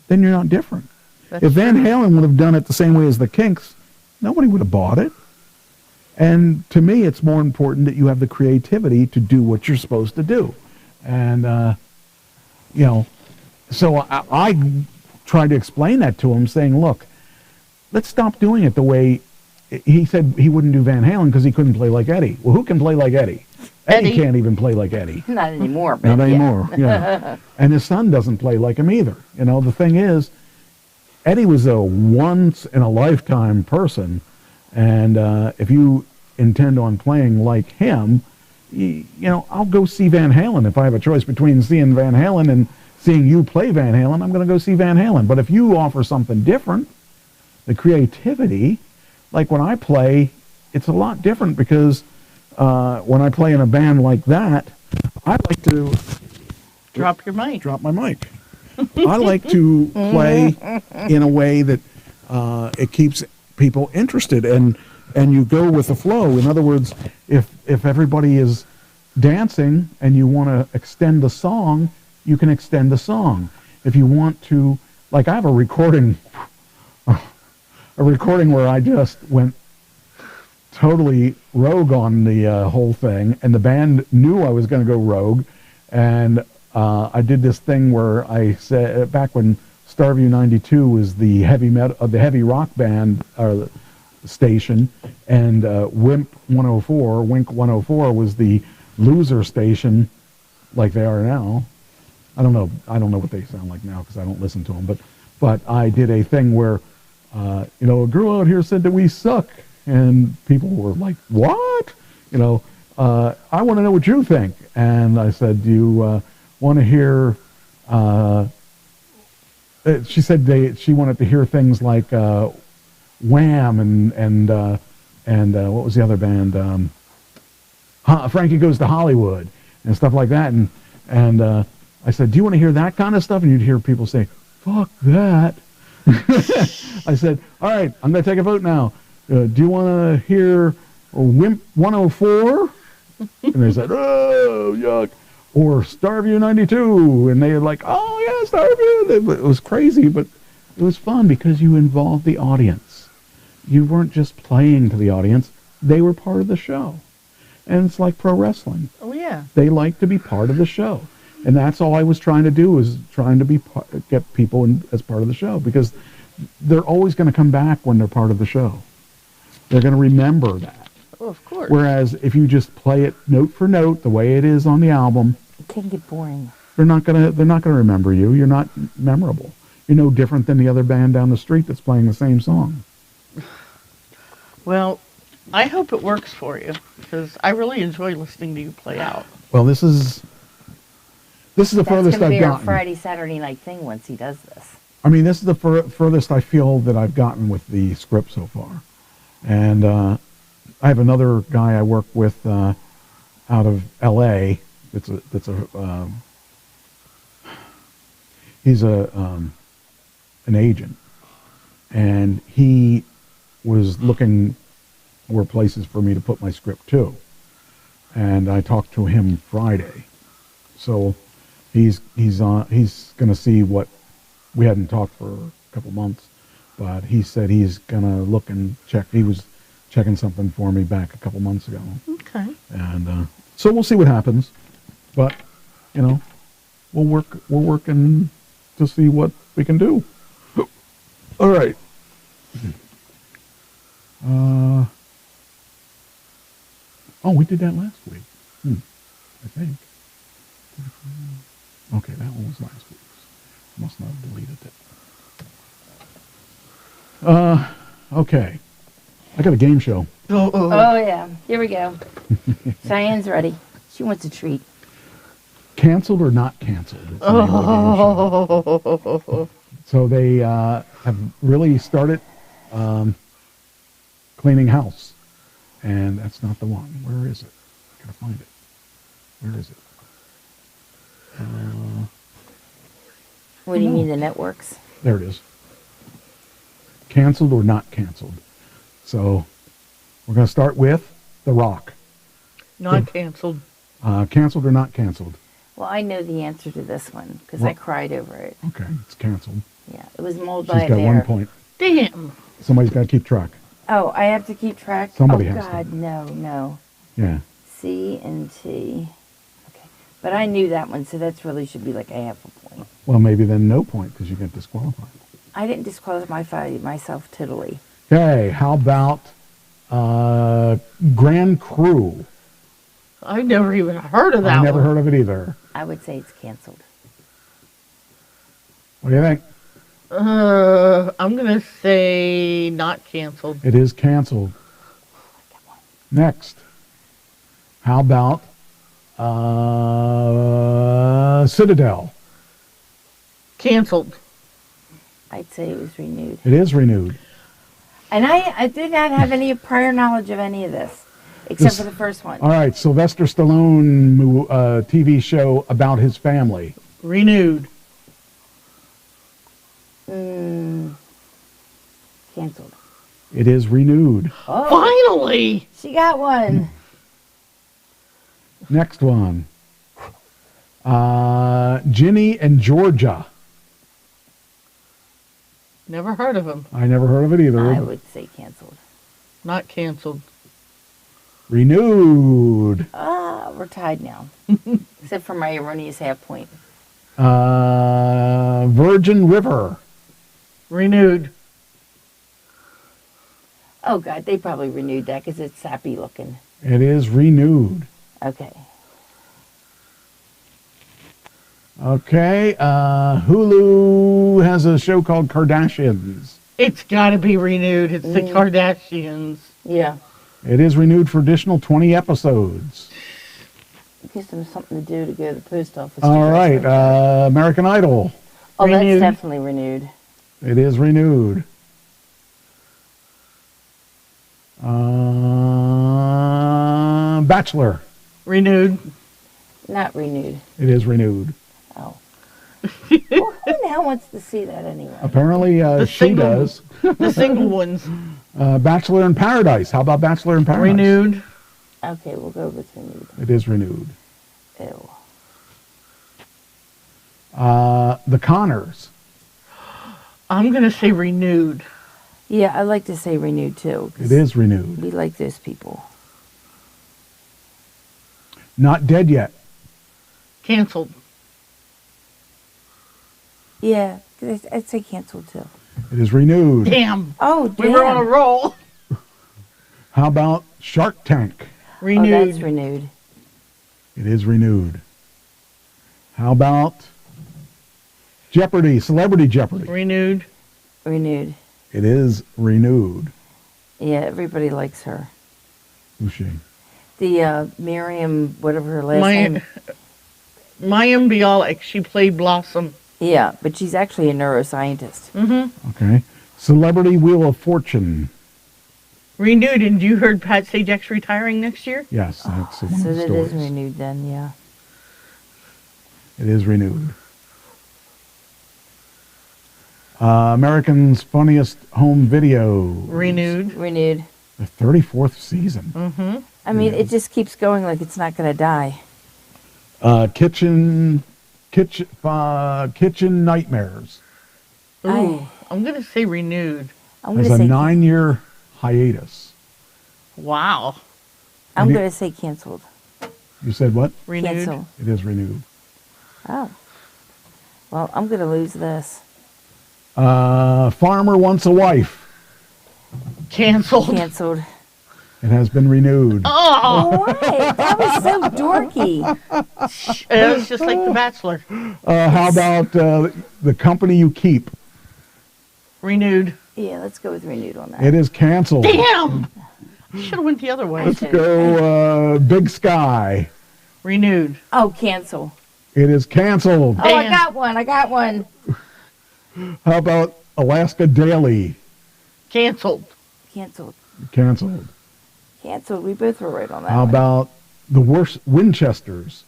then you're not different. If Van Halen would have done it the same way as the Kinks, nobody would have bought it. And to me, it's more important that you have the creativity to do what you're supposed to do. And, so I tried to explain that to him, saying, look, let's stop doing it the way he said he wouldn't do Van Halen because he couldn't play like Eddie. Well, who can play like Eddie? Eddie can't even play like Eddie. Not anymore. Not anymore, yeah. And his son doesn't play like him either. The thing is, Eddie was a once-in-a-lifetime person, and if you intend on playing like him, I'll go see Van Halen. If I have a choice between seeing Van Halen and seeing you play Van Halen, I'm going to go see Van Halen. But if you offer something different, the creativity, like when I play, it's a lot different because when I play in a band like that, I like to... Drop your mic. Drop my mic. I like to play in a way that it keeps people interested, and you go with the flow. In other words, if everybody is dancing and you want to extend the song, you can extend the song. If you want to, like I have a recording where I just went totally rogue on the whole thing, and the band knew I was going to go rogue, and I did this thing where I said, back when Starview 92 was the heavy rock band station, and Wink 104 was the loser station, like they are now. I don't know what they sound like now because I don't listen to them, but I did a thing where a girl out here said that we suck, and people were like, what? I want to know what you think. And I said, do you want to hear, she said she wanted to hear things like Wham and what was the other band? Frankie Goes to Hollywood and stuff like that. And I said, do you want to hear that kind of stuff? And you'd hear people say, fuck that. I said, all right, I'm going to take a vote now. Do you want to hear Wimp 104? And they said, oh, yuck. Or Starview 92. And they were like, oh, yeah, Starview. It was crazy, but it was fun because you involved the audience. You weren't just playing to the audience. They were part of the show. And it's like pro wrestling. Oh, yeah. They like to be part of the show. And that's all I was trying to do, was trying to get people as part of the show, because they're always going to come back when they're part of the show. They're going to remember that. Oh, of course. Whereas if you just play it note for note the way it is on the album, it can get boring. They're not going to remember you. You're not memorable. You're no different than the other band down the street that's playing the same song. Well, I hope it works for you, because I really enjoy listening to you play out. Well, this is the furthest I've gotten. That's going to be our Friday, Saturday night thing once he does this. I mean, this is the furthest I feel that I've gotten with the script so far. And I have another guy I work with out of L.A. He's an agent, and he was looking for places for me to put my script to. And I talked to him Friday, so he's going to see what we hadn't talked for a couple months, but he said he's going to look and check. He was checking something for me back a couple months ago. Okay. And so we'll see what happens, but we're working to see what we can do. All right. Oh, we did that last week. I think. Okay, that one was last week's. Must not have deleted it. Okay. I got a game show. Oh, yeah. Here we go. Cheyenne's ready. She wants a treat. Canceled or not canceled? It's the name of the game show. So they have really started cleaning house. And that's not the one. Where is it? I gotta find it. Where is it? What do you mean, the networks? There it is. Canceled or not canceled. So we're going to start with The Rock. Not canceled. Canceled or not canceled? Well, I know the answer to this one because I cried over it. Okay, it's canceled. Yeah, it was Mold She's by a got Bear. 1 point. Damn. Somebody's got to keep track. Oh, I have to keep track? Somebody oh, has to. God, no. Yeah. C and T. Okay. But I knew that one, so that's really should be like a half a point. Well, maybe then no point because you get disqualified. I didn't disqualify myself totally. Okay, how about Grand Crew? I've never even heard of that I never one. heard of it either. I would say it's canceled. What do you think? I'm going to say not canceled. It is canceled. Next. How about Citadel? Canceled. I'd say it was renewed. It is renewed. And I did not have any prior knowledge of any of this, except for the first one. All right, Sylvester Stallone TV show about his family. Renewed. Canceled. It is renewed. Oh, Finally! she got one. Next one. Ginny and Georgia. Never heard of him. I never heard of it either. I would say canceled. Not canceled. Renewed. We're tied now. Except for my erroneous half point. Virgin River. Renewed. Oh, God, they probably renewed that because it's sappy looking. It is renewed. Okay. Okay. Hulu has a show called Kardashians. It's got to be renewed. It's the Kardashians. Yeah. It is renewed for additional 20 episodes. Gives them something to do to go to the post office. All right. American Idol. Oh, renewed. that's definitely renewed. It is renewed. Bachelor. Renewed. Not renewed. It is renewed. Oh. Well, who the hell wants to see that anyway? Apparently, she single- does. The single ones. Bachelor in Paradise. How about Bachelor in Paradise? Renewed. Okay, we'll go with renewed. It is renewed. Ew. The Connors. I'm going to say renewed. Yeah, I like to say renewed too. 'cause It is renewed. we like those people. Not Dead Yet. Canceled. Yeah, I'd say canceled too. It is renewed. Damn. Oh, damn. We were on a roll. How about Shark Tank? Renewed. Oh, that's renewed. It is renewed. How about Jeopardy, Celebrity Jeopardy? Renewed. Renewed. It is renewed. Yeah, everybody likes her. Who's she? The Miriam, whatever her last name. Mayim Bialik. She played Blossom. Yeah, but she's actually a neuroscientist. Mm-hmm. Okay. Celebrity Wheel of Fortune. Renewed. And you heard Pat Sajak's retiring next year? Yes, that's one So of the that stories. is renewed then, yeah. It is renewed. American's Funniest Home Video. Renewed. Renewed. The 34th season. Mm-hmm. I mean, it just keeps going like it's not going to die. Kitchen Nightmares. Ooh, I'm going to say renewed. I'm There's going to a say 9-year hiatus. Wow. I'm Renew- going to say canceled. You said what? Renewed. Cancel. It is renewed. Oh. Well, I'm going to lose this. Farmer Wants a Wife. Canceled. Canceled. It has been renewed. Oh, What? That was so dorky. it was just like The Bachelor. How about The Company You Keep? Renewed. Yeah, let's go with renewed on that. It is canceled. Damn! I should have went the other way. Let's go Big Sky. Renewed. Oh, cancel. It is canceled. Oh, I got one. How about Alaska Daily? Canceled. Canceled. Canceled. Canceled. We both were right on that How one. about The Worst Winchesters?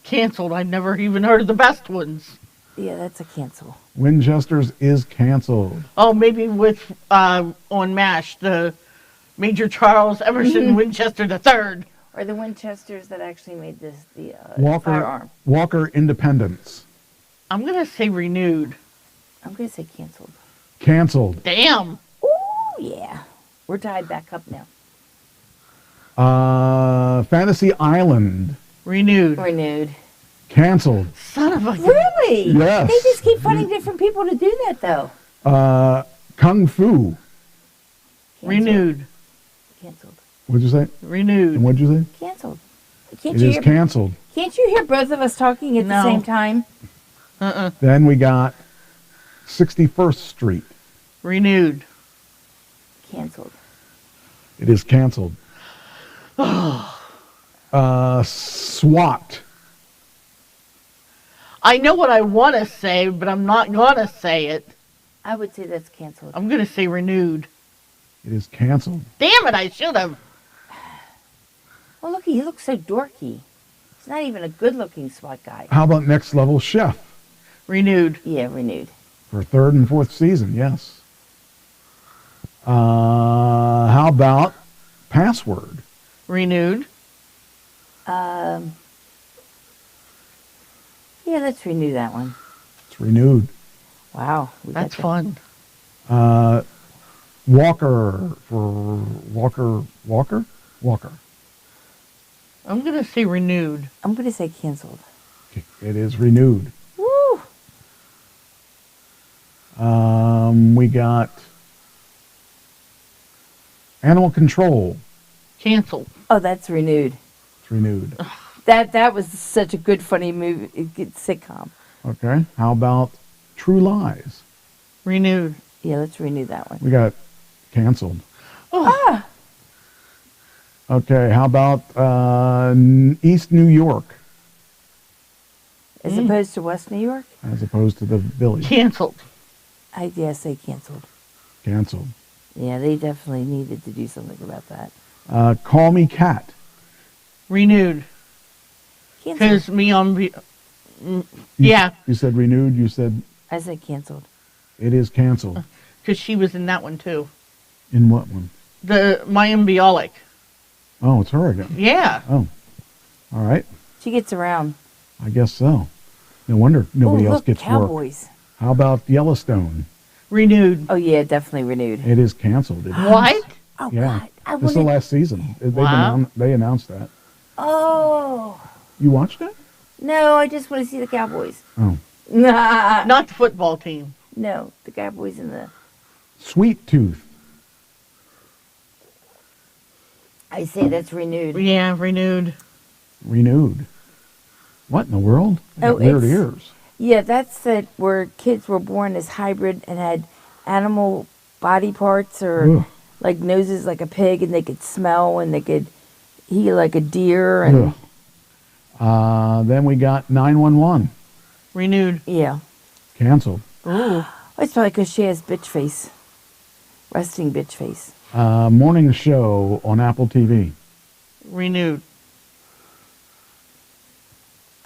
Canceled. I've never even heard of the best ones. Yeah, that's a cancel. Winchesters is canceled. Oh, maybe with on MASH, the Major Charles Emerson Winchester III. Or the Winchesters that actually made the firearm. Walker Independence. I'm going to say renewed. I'm going to say canceled. Canceled. Damn. Ooh, yeah. We're tied back up now. Fantasy Island. Renewed. Renewed. Canceled. Son of a... Really? Yes. They just keep finding different people to do that, though. Kung Fu. Renewed. Canceled. What'd you say? Renewed. And what'd you say? Canceled. It is canceled. Can't you hear both of us talking at the same time? Then we got 61st Street. Renewed. Canceled. It is canceled. SWAT. I know what I want to say, but I'm not going to say it. I would say that's canceled. I'm going to say renewed. It is canceled. Damn it, I should have. Well, look, he looks so dorky. He's not even a good-looking SWAT guy. How about Next Level Chef? Renewed. Yeah, renewed. For third and fourth season, yes. How about Password? Renewed. Yeah, let's renew that one. It's renewed. Wow. That's fun. Walker for Walker. I'm going to say renewed. I'm going to say canceled. It is renewed. Woo! We got Animal Control. Canceled. Oh, that's renewed. It's renewed. That was such a good, funny movie, good sitcom. Okay. How about True Lies? Renewed. Yeah, let's renew that one. We got canceled. Ah! Okay. How about East New York? As opposed to West New York? As opposed to the Village. Canceled. I guess they canceled. Canceled. Yeah, they definitely needed to do something about that. Call Me Cat. Renewed. Because me on... yeah. You said renewed. You said... I said canceled. It is canceled. Because she was in that one, too. In what one? The Mayim Bialik. Oh, it's her again. Yeah. Oh. All right. She gets around. I guess so. No wonder nobody else look, gets Cowboys. work. How about Yellowstone? Renewed. Oh, yeah, definitely renewed. It is canceled. What? Oh, Yeah. God. This is the last season. Wow. They announced that. Oh. You watched it? No, I just want to see the Cowboys. Oh. Nah. Not the football team. No, the Cowboys and the... Sweet Tooth. I say that's renewed. Yeah, renewed. Renewed. What in the world? I got weird ears. Yeah, that's where kids were born as hybrid and had animal body parts or Ugh. like noses like a pig, and they could smell and they could hear like a deer. And Then we got 911. Renewed. yeah, Canceled. Ooh. it's probably because she has bitch face, resting bitch face. Morning Show on Apple TV. Renewed.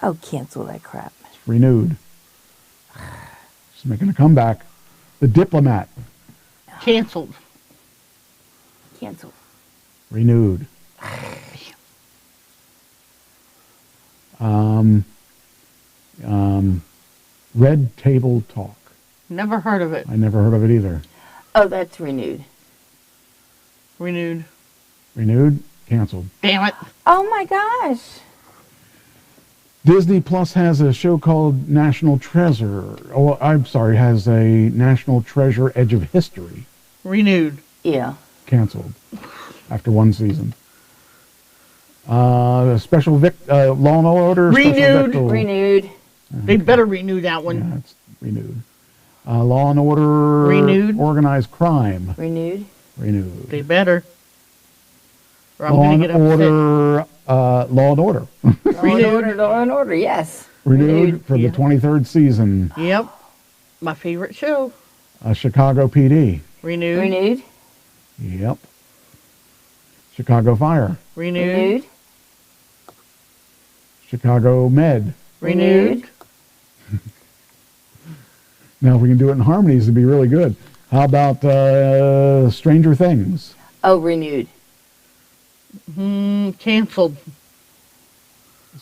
Oh, cancel that crap. Renewed. She's making a comeback. The Diplomat. Canceled. Cancel. Renewed. Red Table Talk. Never heard of it. I never heard of it either. Oh, that's renewed. Renewed. Renewed. Canceled. Damn it. Oh my gosh. Disney Plus has a show called National Treasure. Oh, I'm sorry, has a National Treasure Edge of History. Renewed. Yeah. Canceled. after one season. Law and Order. Renewed. Renewed. They better renew that one. Yeah, it's renewed. Law and Order. Renewed. Organized Crime. Renewed. Renewed. They better. Or I'm Law gonna and get upset. Order. Law and Order. Law and Order, yes. Renewed for the 23rd season. Yep. My favorite show. Chicago PD. Renewed. Renewed. Yep. Chicago Fire. Renewed. Chicago Med. Renewed. Now, if we can do it in harmonies, it'd be really good. How about Stranger Things? Oh, renewed. Canceled.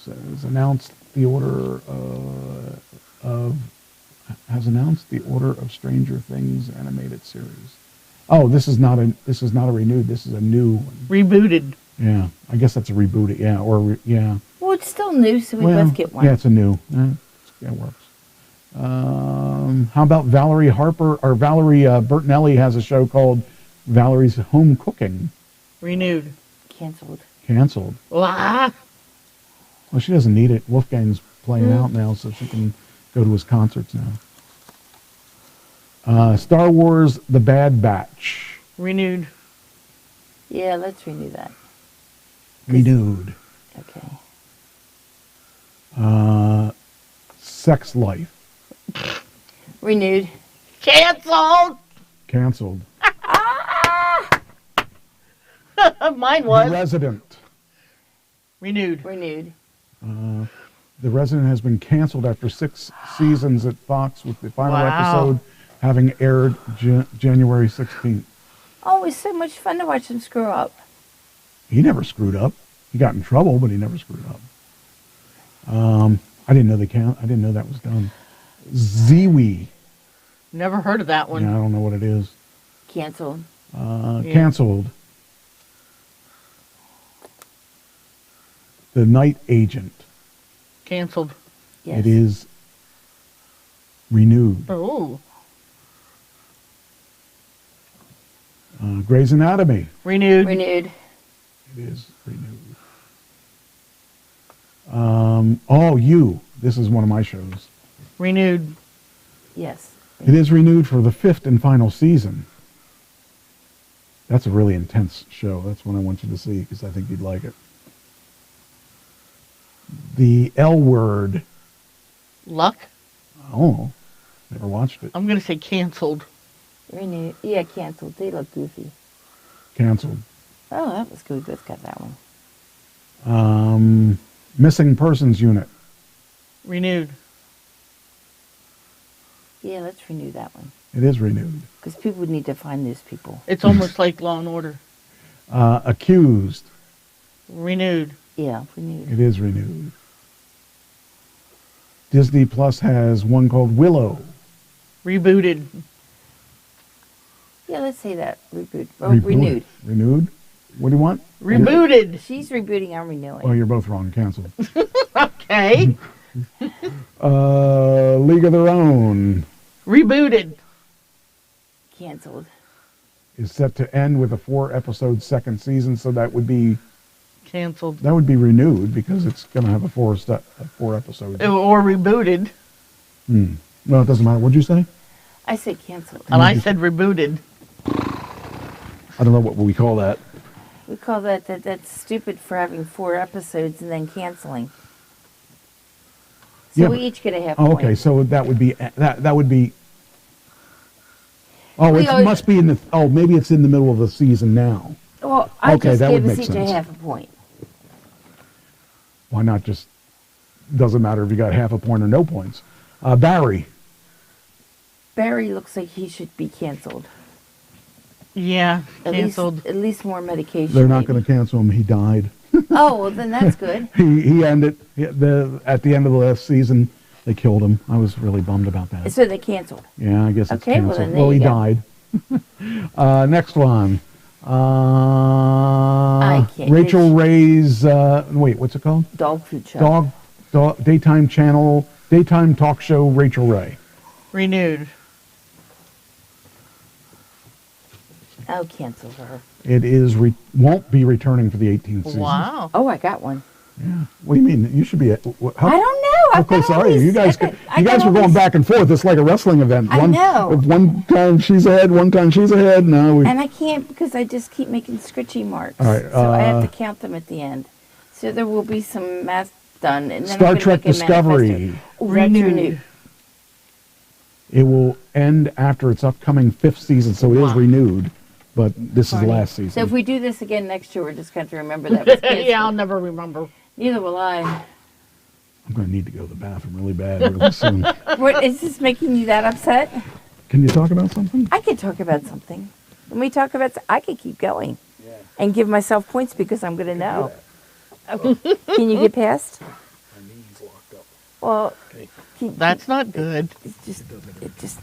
Has announced the order of Stranger Things animated series. Oh, this is not a renewed. This is a new one. Rebooted. Yeah, I guess that's a reboot. Yeah, yeah. Well, it's still new, so we must get one. Yeah, it's a new. Yeah, it works. How about Valerie Bertinelli has a show called Valerie's Home Cooking. Renewed. Canceled. Canceled. Ah. Well, she doesn't need it. Wolfgang's playing out now, so she can go to his concerts now. Star Wars: The Bad Batch. Renewed. Yeah, let's renew that. Renewed. Okay. Sex Life. Renewed. Canceled. Canceled. Mine was. The Resident. Renewed. Renewed. The Resident has been canceled after 6 seasons at Fox, with the final Wow. episode having aired January 16th. Oh, it's so much fun to watch him screw up. He never screwed up. He got in trouble, but he never screwed up. I didn't know I didn't know that was done. Ziwi. Never heard of that one. Yeah, I don't know what it is. Canceled. Canceled. The Night Agent. Canceled. Yes. It is renewed. Oh. Grey's Anatomy. Renewed. Renewed. It is renewed. You. This is one of my shows. Renewed. Yes. It is renewed for the 5th and final season. That's a really intense show. That's one I want you to see because I think you'd like it. The L Word. Luck. Oh, never watched it. I'm going to say canceled. Renewed. Yeah, canceled. They look goofy. Canceled. Oh, that was good. Let's got that one. Missing Persons Unit. Renewed. Yeah, let's renew that one. It is renewed. Because people need to find those people. It's almost like Law and Order. Accused. Renewed. Yeah, renewed. It is renewed. Disney Plus has one called Willow. Rebooted. Yeah, let's say that. Reboot. Oh, Rebooted. renewed. Renewed? What do you want? Rebooted. She's rebooting, I'm renewing. Oh, you're both wrong. Canceled. Okay. League of Their Own. Rebooted. Canceled. Is set to end with a 4-episode second season, so that would be Canceled. That would be renewed because it's going to have a 4 episode. Or rebooted. Well, it doesn't matter. What'd you say? I said canceled. And I said rebooted. I don't know what we call that. We call that's stupid for having 4 episodes and then canceling. So Yeah, we but- each get a half Oh, point. okay, so that would be that would be. Oh, We it always- must be in the. Oh, maybe it's in the middle of the season now. Well, I Okay, just that gave would us make each sense. a half a point. Why not just? Doesn't matter if you got half a point or no points. Barry. Barry looks like he should be canceled. Yeah, canceled. At least more medication. They're not going to cancel him. He died. Oh, well, then that's good. He ended at the end of the last season. They killed him. I was really bummed about that. So they canceled. Yeah, I guess it's Okay, well, canceled. then there He you go. died. Next one. I can't- Rachel Ray's. Wait, what's it called? Dog food show. Dog daytime channel, daytime talk show. Rachel Ray. Renewed. Oh, cancel her. It is won't be returning for the 18th season. Wow. Oh, I got one. Yeah. What do you mean? You should be at. I don't know. How close are you? You guys were going back and forth. It's like a wrestling event. I know. One time she's ahead, one time she's ahead. No. And I can't because I just keep making scritchy marks. All right. So I have to count them at the end. So there will be some math done. And then Star Trek Discovery. Renewed. It will end after its upcoming 5th season, so it is renewed. But this is the last season. So if we do this again next year, we're just going to remember that was canceled. Yeah, I'll never remember. Neither will I. I'm going to need to go to the bathroom really bad really soon. What, is this making you that upset? Can you talk about something? I can talk about something. When we talk about, I can keep going and give myself points because I'm going to know. Okay. Can you get past? My knee's locked up. Well, that's not good. It just.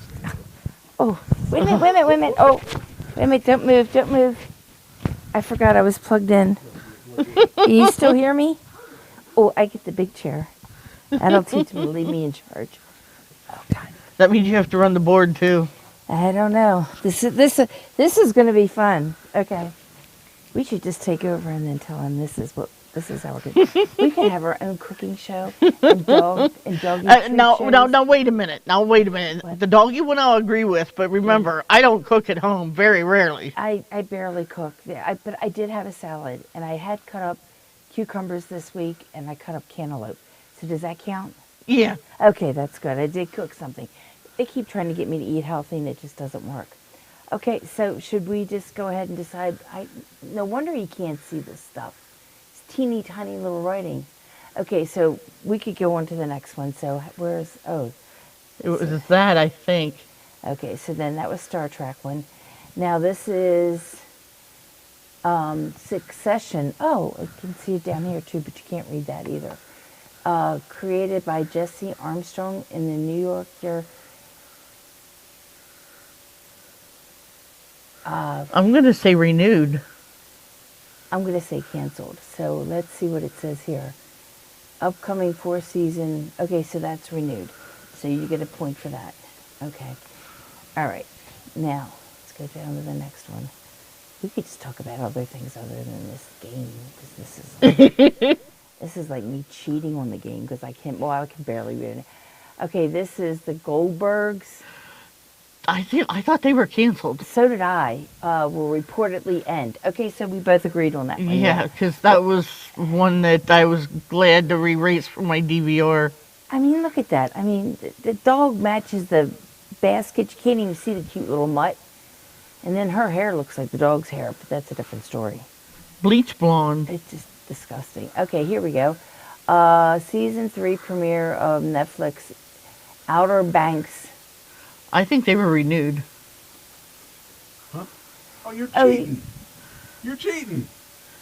Oh, wait a minute. Oh, wait a minute. Don't move. I forgot I was plugged in. Can you still hear me? Oh, I get the big chair. That'll teach me to leave me in charge. Oh God. That means you have to run the board too. I don't know. This is going to be fun. Okay. We should just take over and then tell him this is how we're going to. We can have our own cooking show and doggy No, wait a minute. What? The doggy one I'll agree with, but remember, I don't cook at home very rarely. I barely cook. But I did have a salad, and I had cut up cucumbers this week, and I cut up cantaloupe. So does that count? Yeah. Okay, that's good. I did cook something. They keep trying to get me to eat healthy, and it just doesn't work. Okay, so should we just go ahead and decide? No wonder you can't see this stuff. It's teeny tiny little writing. Okay, so we could go on to the next one. So it was that, I think. Okay, so then that was Star Trek one. Now this is Succession. Oh, I can see it down here too, but you can't read that either. Created by Jesse Armstrong in the New Yorker. I'm going to say renewed. I'm going to say canceled. So let's see what it says here. Upcoming 4th season. Okay, so that's renewed. So you get a point for that. Okay. All right. Now, let's go down to the next one. We could just talk about other things other than this game. Because this is like me cheating on the game because I can barely read it. Okay, this is the Goldbergs. I thought they were canceled. So did I. Will reportedly end. Okay, so we both agreed on that one. Yeah, because that was one that I was glad to erase from my DVR. I mean, look at that. I mean, the dog matches the basket. You can't even see the cute little mutt. And then her hair looks like the dog's hair, but that's a different story. Bleach blonde. It's just disgusting. Okay, here we go. Season 3 premiere of Netflix, Outer Banks. I think they were renewed. Huh? Oh, you're cheating. You're cheating.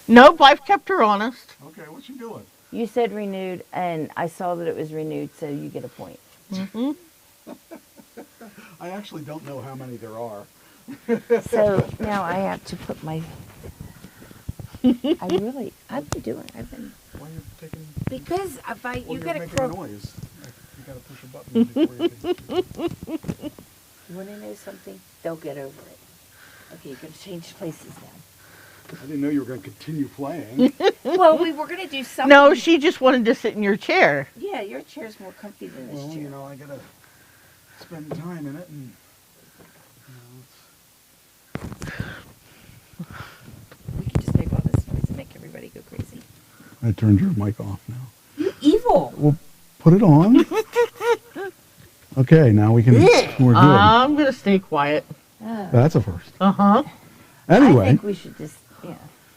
Nope, I've kept her honest. Okay, what's she doing? You said renewed, and I saw that it was renewed, so you get a point. Mm-hmm. I actually don't know how many there are. So now I have to put my... I've been... Why are you taking... Because if you gotta making a noise. You gotta push a button before you can... You want to know something? They'll get over it. Okay, you're going to change places now. I didn't know you were going to continue playing. Well, we were going to do something. No, she just wanted to sit in your chair. Yeah, your chair's more comfy than this chair. Well, you know, I got to spend time in it and... We can just make all this noise and make everybody go crazy. I turned your mic off now. You evil! Well, put it on. Okay, now we can. We're good. I'm going to stay quiet. That's a first. Uh-huh. Anyway. I think we should just,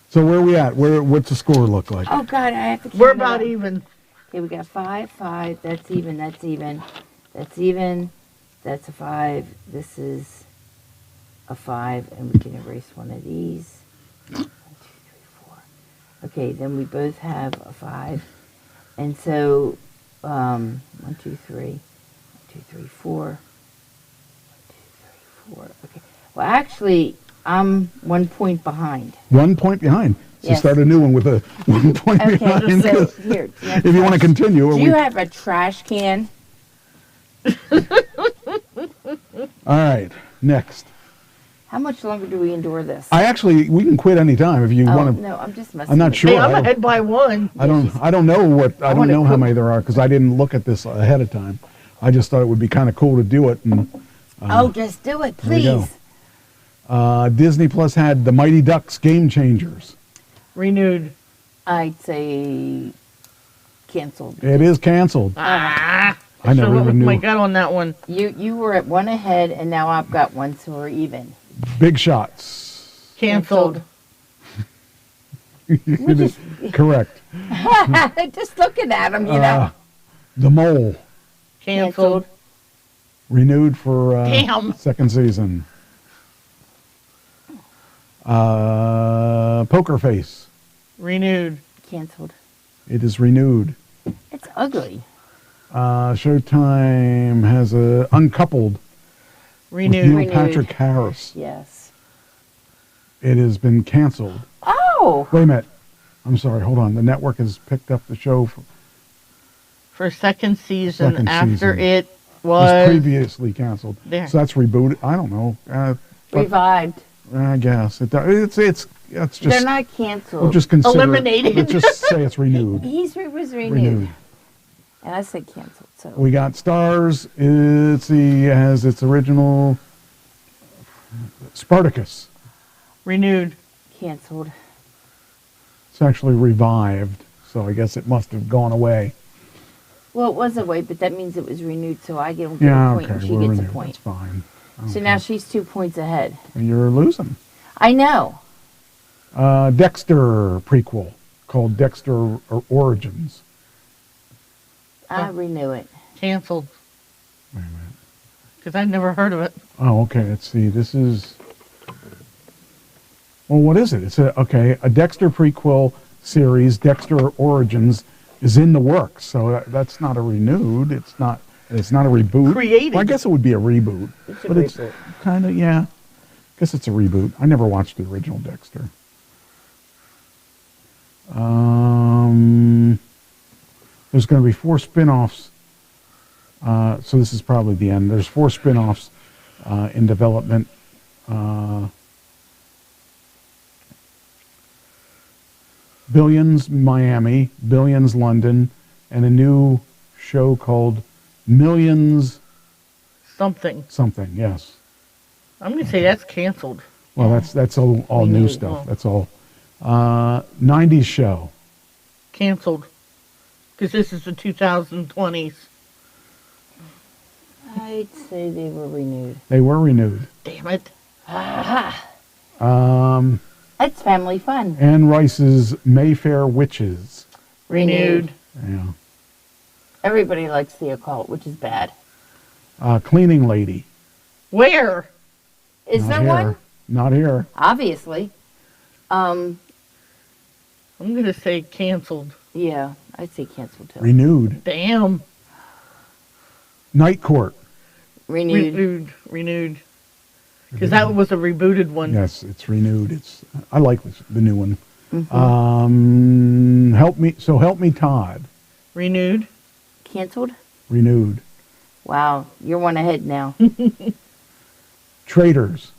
So where are we at? What's the score look like? Oh, God, I have to count. We're about even. Okay, we got 5, 5. That's even, that's even. That's even. That's a 5. This is a 5, and we can erase one of these. 1, 2, 3, 4. Okay, then we both have a 5. And so, 1, 2, 3. 1, 2, 3, 4. 1, 2, 3, 4. Okay. Well, actually, I'm 1 point behind. 1 point behind. So Yes. start a new one with a 1 point behind. Okay, so here. If you want to continue. Do you have a trash can? All right, next. How much longer do we endure this? We can quit anytime if you want to. No, I'm just messing. I'm not with sure. Hey, I'm ahead by one. I don't know how many there are because I didn't look at this ahead of time. I just thought it would be kind of cool to do it. And just do it, there we go. please. Disney Plus had The Mighty Ducks Game Changers. Renewed. I'd say canceled. It is canceled. I I never went with even knew. my gut on that one. You were at one ahead, and now I've got one, so we're even. Big Shots. Canceled. It is correct. Just looking at them, you know. The Mole. Canceled. Renewed for Damn. second season. Poker Face. Renewed. Canceled. It is renewed. It's ugly. Showtime has Uncoupled. Renewed. With Neil Patrick Harris. Yes. It has been canceled. Oh. Wait a minute. I'm sorry. Hold on. The network has picked up the show For second season Second after season. it was was previously canceled. There. So that's rebooted. I don't know. But Revived. I guess it's just. They're not canceled. We'll just consider Eliminated. Let's just say it's renewed. Was renewed. Renewed. And I said canceled. So We got Stars. It has its original Spartacus. renewed. canceled. It's actually revived, so I guess it must have gone away. Well, it was away, but that means it was renewed, so I get a point and she we're gets a renewed. point. That's fine. So now she's 2 points ahead. You're losing. I know. Dexter prequel called Dexter Origins. I renew it. Canceled. Wait a minute. Because I've never heard of it. Oh, okay. Let's see. This is. Well, what is it? It's a Dexter prequel series, Dexter Origins, is in the works. So that's not a renewed. It's not a reboot. Created. Well, I guess it would be a reboot. It's a but reboot. it's kind of, yeah. I guess it's a reboot. I never watched the original Dexter. There's going to be 4 spin-offs. So this is probably the end. There's 4 spin-offs in development. Billions Miami, Billions London, and a new show called Millions Something. something. Yes. I'm going to say that's canceled. Well, that's all new stuff. That's all. 90s show. Canceled. Because this is the 2020s. I'd say they were renewed. They were renewed. Damn it. That's family fun. Anne Rice's Mayfair Witches. Renewed. Yeah. Everybody likes the occult, which is bad. Cleaning Lady. Where? Is Not there here. one? Not here. Obviously. I'm going to say canceled. Yeah, I'd say canceled too. Renewed. Damn. Night Court. Renewed. Renewed. Because that was a rebooted one. Yes, it's renewed. I like the new one. Mm-hmm. Help Me Todd. Renewed. Canceled? Renewed. Wow, you're one ahead now. Traitors.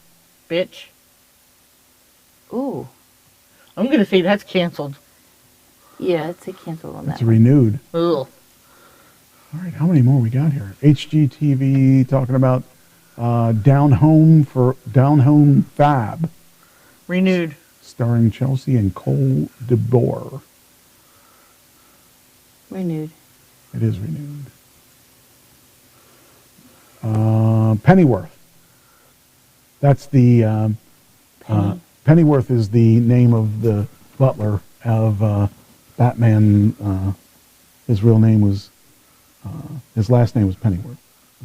Bitch. Ooh. I'm going to say that's canceled. Yeah, I'd say canceled on that. It's renewed. Ugh. All right, how many more we got here? HGTV talking about Down Home Fab. Renewed. Starring Chelsea and Cole DeBoer. Renewed. It is renewed. Pennyworth. That's the Pennyworth is the name of the butler of Batman. His real name was his last name was Pennyworth.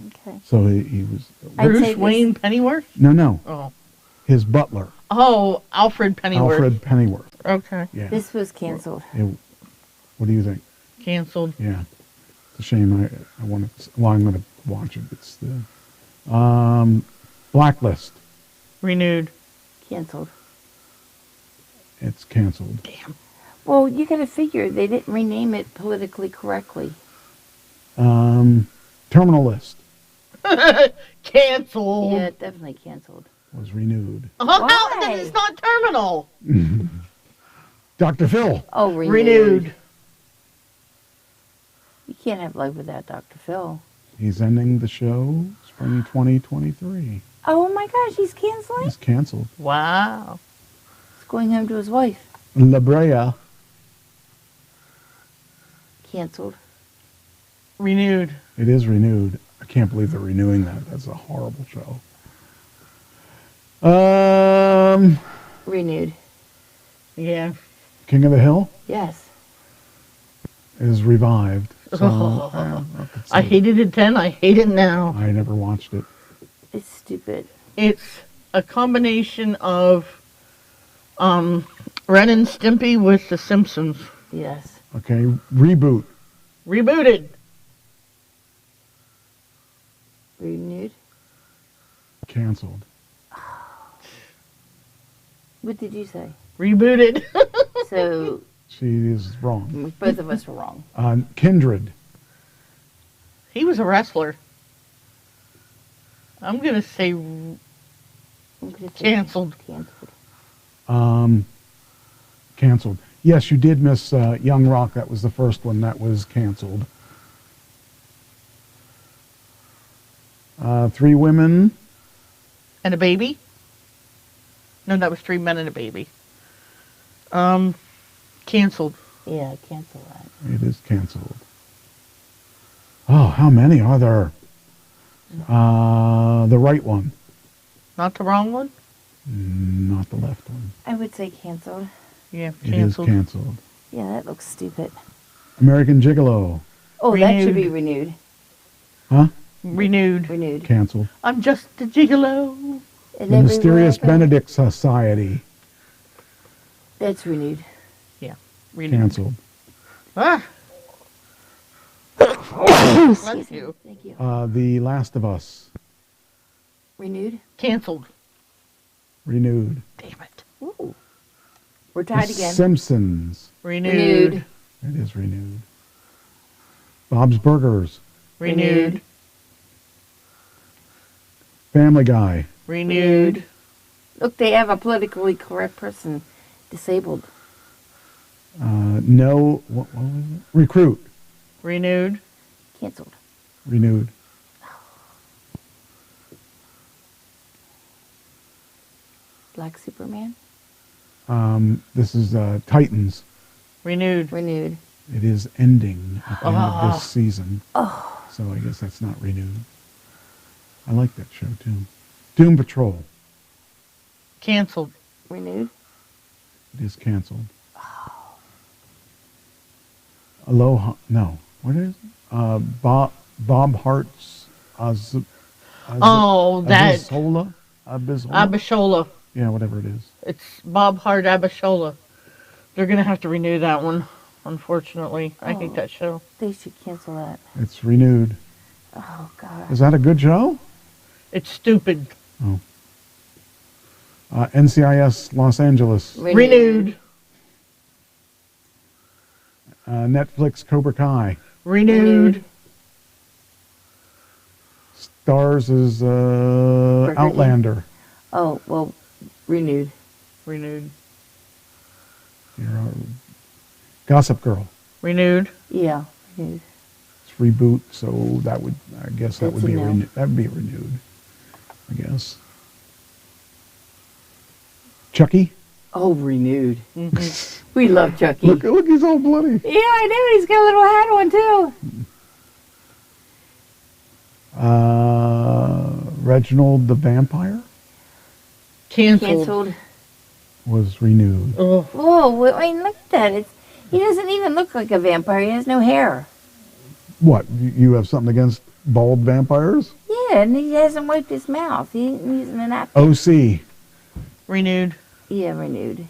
Okay. So he was Bruce Wayne Pennyworth? No. Oh. His butler. Oh, Alfred Pennyworth. Alfred Pennyworth. Okay. Yeah. This was canceled. What do you think? Canceled. Yeah. It's a shame. I want to. Well, I'm going to watch it. It's the Blacklist. Renewed. Canceled. It's canceled. Damn. Well, you got to figure they didn't rename it politically correctly. Terminal List. Canceled. Yeah, definitely canceled. was renewed. Oh, then it's not terminal. Dr. Phil. Oh, renewed. You can't have life without Dr. Phil. He's ending the show spring 2023. Oh my gosh, he's canceling? He's canceled. Wow. He's going home to his wife. La Brea. Canceled. Renewed. It is renewed. I can't believe they're renewing that. That's a horrible show. Renewed. Yeah. King of the Hill Yes. is revived. So, I hated it then. I hate it now. I never watched it. It's stupid. It's a combination of Ren and Stimpy with The Simpsons. Yes. Okay, reboot. Rebooted. Renewed. Canceled. What did you say? Rebooted. So She is wrong. both of us were wrong. Kindred. He was a wrestler. I'm going to say canceled. Canceled. Yes, you did miss Young Rock. That was the first one that was canceled. 3 women. And a baby? No, that was 3 men and a baby. Canceled. Yeah, cancel that. It is canceled. Oh, how many are there? The right one. Not the wrong one? Not the left one. I would say canceled. Yeah, It is canceled. canceled. Yeah, that looks stupid. American Gigolo. Oh, that should be renewed. Huh? Renewed. Renewed. Canceled. I'm just a gigolo. And The Mysterious everywhere I go. Benedict Society. That's renewed. Yeah, renewed. Canceled. Ah. Excuse Bless me. you. Thank you. The Last of Us. Renewed. Canceled. Renewed. Damn it. Ooh. We're tied The again. Simpsons. Renewed. It is renewed. Bob's Burgers. Renewed. Family Guy. Renewed. Look, they have a politically correct person disabled. No. What was it? Recruit. Renewed. Canceled. Renewed. Black Superman. This is Titans. Renewed. Renewed. It is ending at the end of Oh. this season. Oh. So I guess that's not renewed. I like that show too. Doom Patrol. Canceled. Renewed. It is canceled. Aloha. No. What is it? Bob Hart's Oh, that. Abishola? Abishola? Abishola. Yeah, whatever it is. It's Bob Hart Abishola. They're going to have to renew that one, unfortunately. I hate that show. They should cancel that. It's renewed. Oh, God. Is that a good show? It's stupid. Oh. NCIS Los Angeles. Renewed. Netflix Cobra Kai. Renewed. Stars is Outlander. Oh, well, renewed. Renewed. Gossip Girl. Renewed. Yeah, renewed. It's reboot, so that would, I guess, that That's would be a no. renewed. That would be renewed, I guess. Chucky. Oh, renewed. We love Chucky. Look, he's all bloody. Yeah, I know. He's got a little hat on, too. Reginald the Vampire Canceled. was renewed. Oh. Whoa, I mean, look at that. He doesn't even look like a vampire. He has no hair. What? You have something against bald vampires? Yeah, and he hasn't wiped his mouth. He ain't using a napkin. OC. Renewed. Yeah, renewed.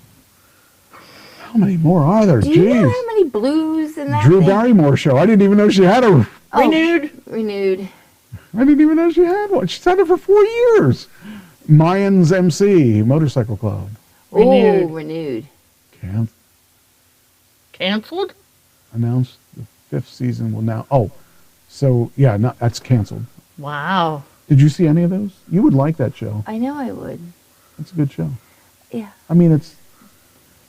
How many more are there? Do you know Jeez. how many blues in that Drew thing? Barrymore show. I didn't even know she had a. Oh, Renewed. Renewed. I didn't even know she had one. She's had it for 4 years. Mayans MC Motorcycle Club. Renewed. Oh, renewed. Canceled? Announced the 5th season will now. Oh, so yeah, that's canceled. Wow. Did you see any of those? You would like that show. I know I would. It's a good show. Yeah. I mean, it's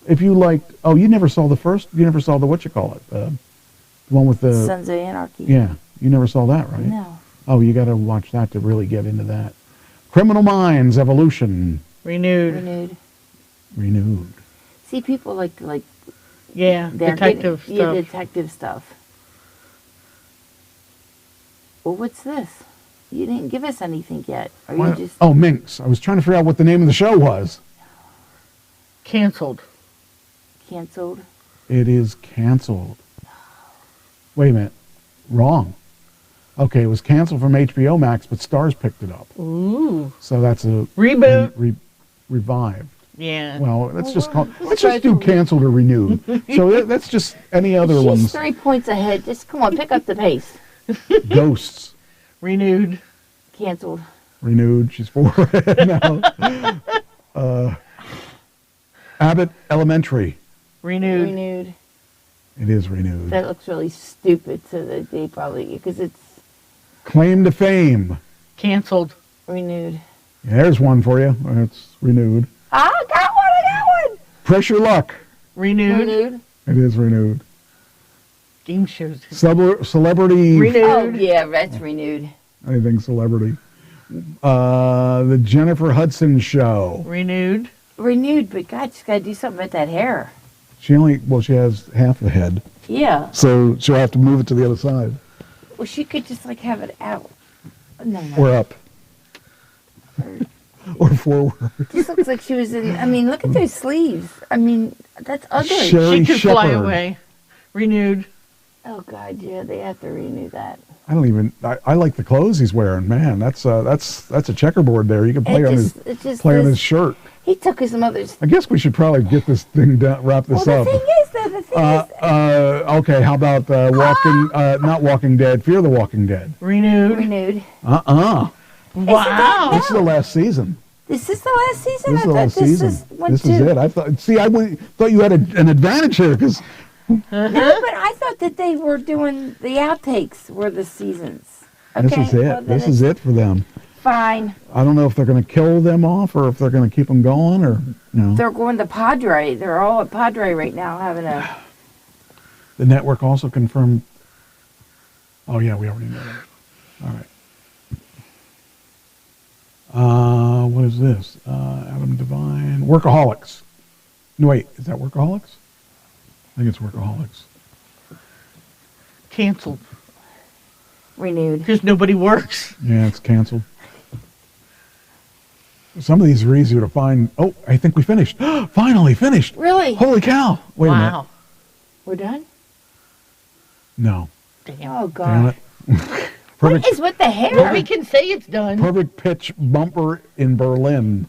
if you liked. Oh, you never saw the first. You never saw the the one with the Sons of Anarchy. Yeah, you never saw that, right? No. Oh, you got to watch that to really get into that. Criminal Minds Evolution. Renewed. See, people like Yeah, they're detective getting, stuff. Yeah, detective stuff. Well, what's this? You didn't give us anything yet. Or you just Oh, Minx. I was trying to figure out what the name of the show was. Canceled. canceled? It is canceled. Wait a minute. Wrong. Okay, it was canceled from HBO Max, but Starz picked it up. Ooh. So that's a reboot. Revived. Yeah. Well, let's just do canceled or renewed. So that's just any other She's ones. 3 points ahead. Just come on, pick up the pace. Ghosts. Renewed. Canceled. Renewed. She's 4 now. Abbott Elementary. Renewed. It is renewed. That looks really stupid, so that they probably, because it's Claim to Fame. Canceled. renewed. There's one for you. It's renewed. I got one. Pressure Luck. Renewed. It is renewed. Game shows. Celebrity. Renewed. Oh, yeah, that's renewed. Anything celebrity. The Jennifer Hudson Show. Renewed. Renewed, but God, she's got to do something with that hair. She has half the head. Yeah. So she'll have to move it to the other side. Well, she could just, like, have it out. No. Or up. Or forward. This looks like she was in, I mean, look at those sleeves. I mean, that's ugly. Sherry She could fly Shepherd. away. Renewed. Oh, God, yeah, they have to renew that. I don't even. I like the clothes he's wearing. Man, that's a checkerboard there. You can play It on just- his it just play on is- his shirt. He took his mother's. I guess we should probably get this thing down, wrap this Well, up. the thing is, Okay, how about not Walking Dead, Fear the Walking Dead. renewed. Wow. This is the last season. This is the last season? This is the last this season. This is it. I thought you had an advantage here because No, but I thought that they were doing the outtakes were the seasons. Okay, this is it. well, then This is it for them. Fine. I don't know if they're going to kill them off or if they're going to keep them going or They're going to Padre. They're all at Padre right now having a... The network also confirmed. Oh yeah, we already know that. All right. What is this? Adam Devine. Workaholics. No, wait. Is that Workaholics? I think it's Workaholics. Canceled. Renewed. Because nobody works. Yeah, it's canceled. Some of these are easier to find. Oh, I think we finished. Finally finished. Really? Holy cow. Wait a minute. We're done? No. Oh, God. Damn it. What Perfect, is with the hair? Well, we can say it's done. perfect pitch bumper in Berlin.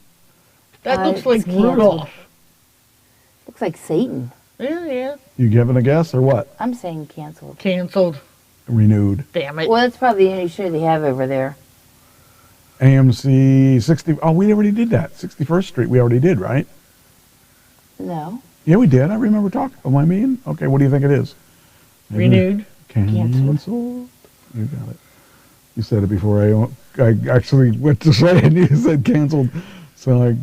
That looks like it's canceled. Rudolph. Looks like Satan. Yeah. You giving a guess or what? I'm saying canceled. Canceled. Renewed. Damn it. Well, that's probably the only show they have over there. AMC 60. Oh, we already did that. 61st Street. We already did, right? No. Yeah, we did. I remember talking. Am I mean? Okay, what do you think it is? Renewed. Canceled. You got it. You said it before I actually went to say it, and you said canceled. So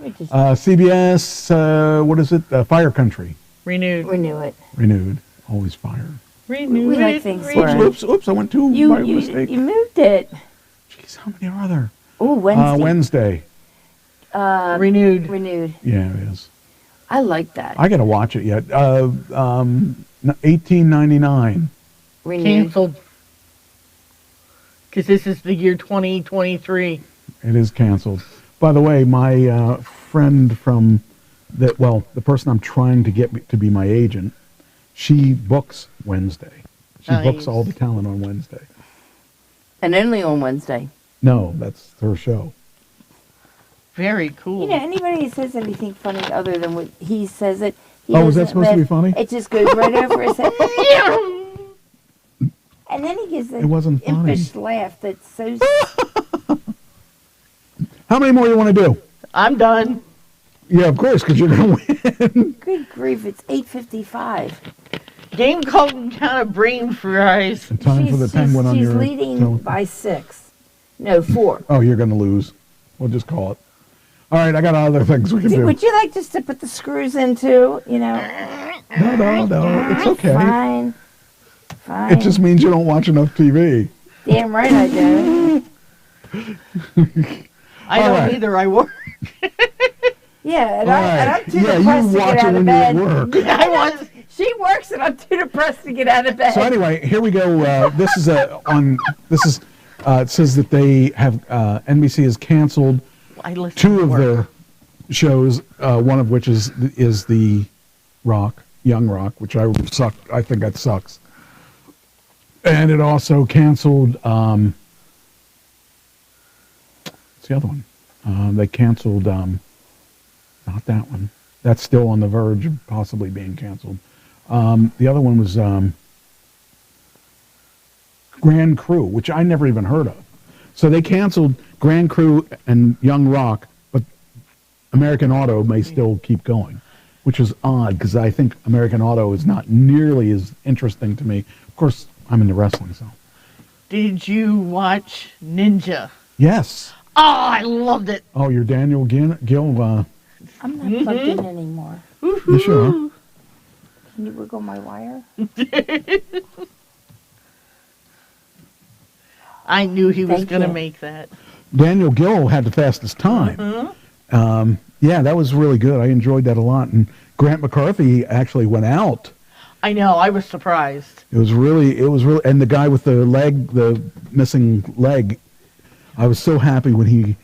CBS, what is it? Fire Country. Renewed. Renew it. Renewed. Always fire. Renewed. We like things Oops, I went too by mistake. You moved it. Jeez, how many are there? Oh, Wednesday. Wednesday. Renewed. Renewed. Yeah, it is. I like that. I got to watch it yet. 1899. Renewed. Canceled. Because this is the year 2023. It is canceled. By the way, my friend from the person I'm trying to get to be my agent, she books Wednesday. She books all the talent on Wednesday. And only on Wednesday. No, that's her show. Very cool. You know, anybody that says anything funny other than what he says it. He Oh, is that doesn't supposed to be laugh. funny? It just goes right over his head. And then he gives It wasn't the funny. impish laugh that's so... How many more you want to do? I'm done. Yeah, of course, because you're going to win. Good grief, it's 8:55. Game called kind of brain fries. Time for the penguin on she's your... leading by 6. No, 4. Oh, you're going to lose. We'll just call it. All right, I got other things we can do. Would you like just to put the screws into, you know? No. It's okay. Fine. It just means you don't watch enough TV. Damn right I do. I don't either. I work. Yeah, and Right. I'm too Yeah, depressed you to watch get it out of when bed. you're at work. I want. She works, and I'm too depressed to get out of bed. So anyway, here we go. This is it says that they have NBC has canceled two of their shows. One of which is the Young Rock, which I think that sucks. And it also canceled. What's the other one? They canceled. Not that one. That's still on the verge of possibly being canceled. The other one was Grand Crew, which I never even heard of. So they canceled Grand Crew and Young Rock, but American Auto may still keep going, which is odd because I think American Auto is not nearly as interesting to me. Of course, I'm into wrestling, so. Did you watch Ninja? Yes. Oh, I loved it. Oh, you're Daniel Gill. I'm not plugged in anymore. Yes, you are. Can you wiggle my wire? I knew he was Thank going to you. make that. Daniel Gill had the fastest time. Yeah, that was really good. I enjoyed that a lot. And Grant McCarthy actually went out. I know. I was surprised. It was really, and the guy with the missing leg, I was so happy when he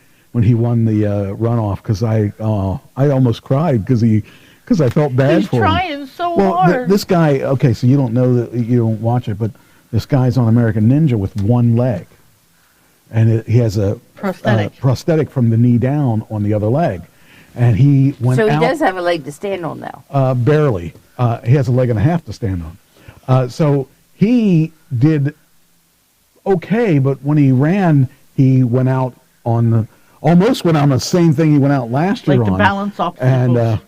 won the runoff because I almost cried because I felt bad He's for him. trying so Well, hard. this guy, okay, so you don't know that, you don't watch it, but this guy's on American Ninja with one leg, and he has a prosthetic from the knee down on the other leg, and he went So he out. does have a leg to stand on now. Barely. He has a leg and a half to stand on. So he did okay, but when he ran, he went out on almost went on the same thing he went out last year Like to on. balance obstacles. And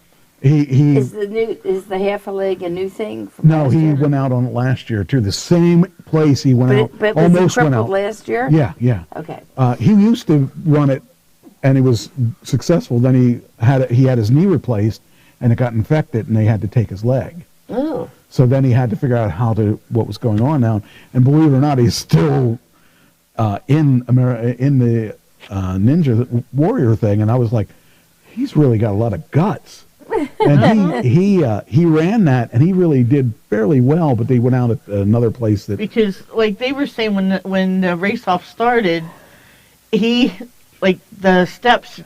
he Is the half a leg a new thing? From no, last he year? went out on it last year too. The same place he went out. But was almost he went crippled out last year? Yeah. Okay. He used to run it, and he was successful. Then he had his knee replaced, and it got infected, and they had to take his leg. Oh. So then he had to figure out what was going on now. And believe it or not, he's still in the Ninja Warrior thing. And I was like, he's really got a lot of guts. And he ran that, and he really did fairly well. But they went out at another place that Because, like they were saying when the race-off started, the steps,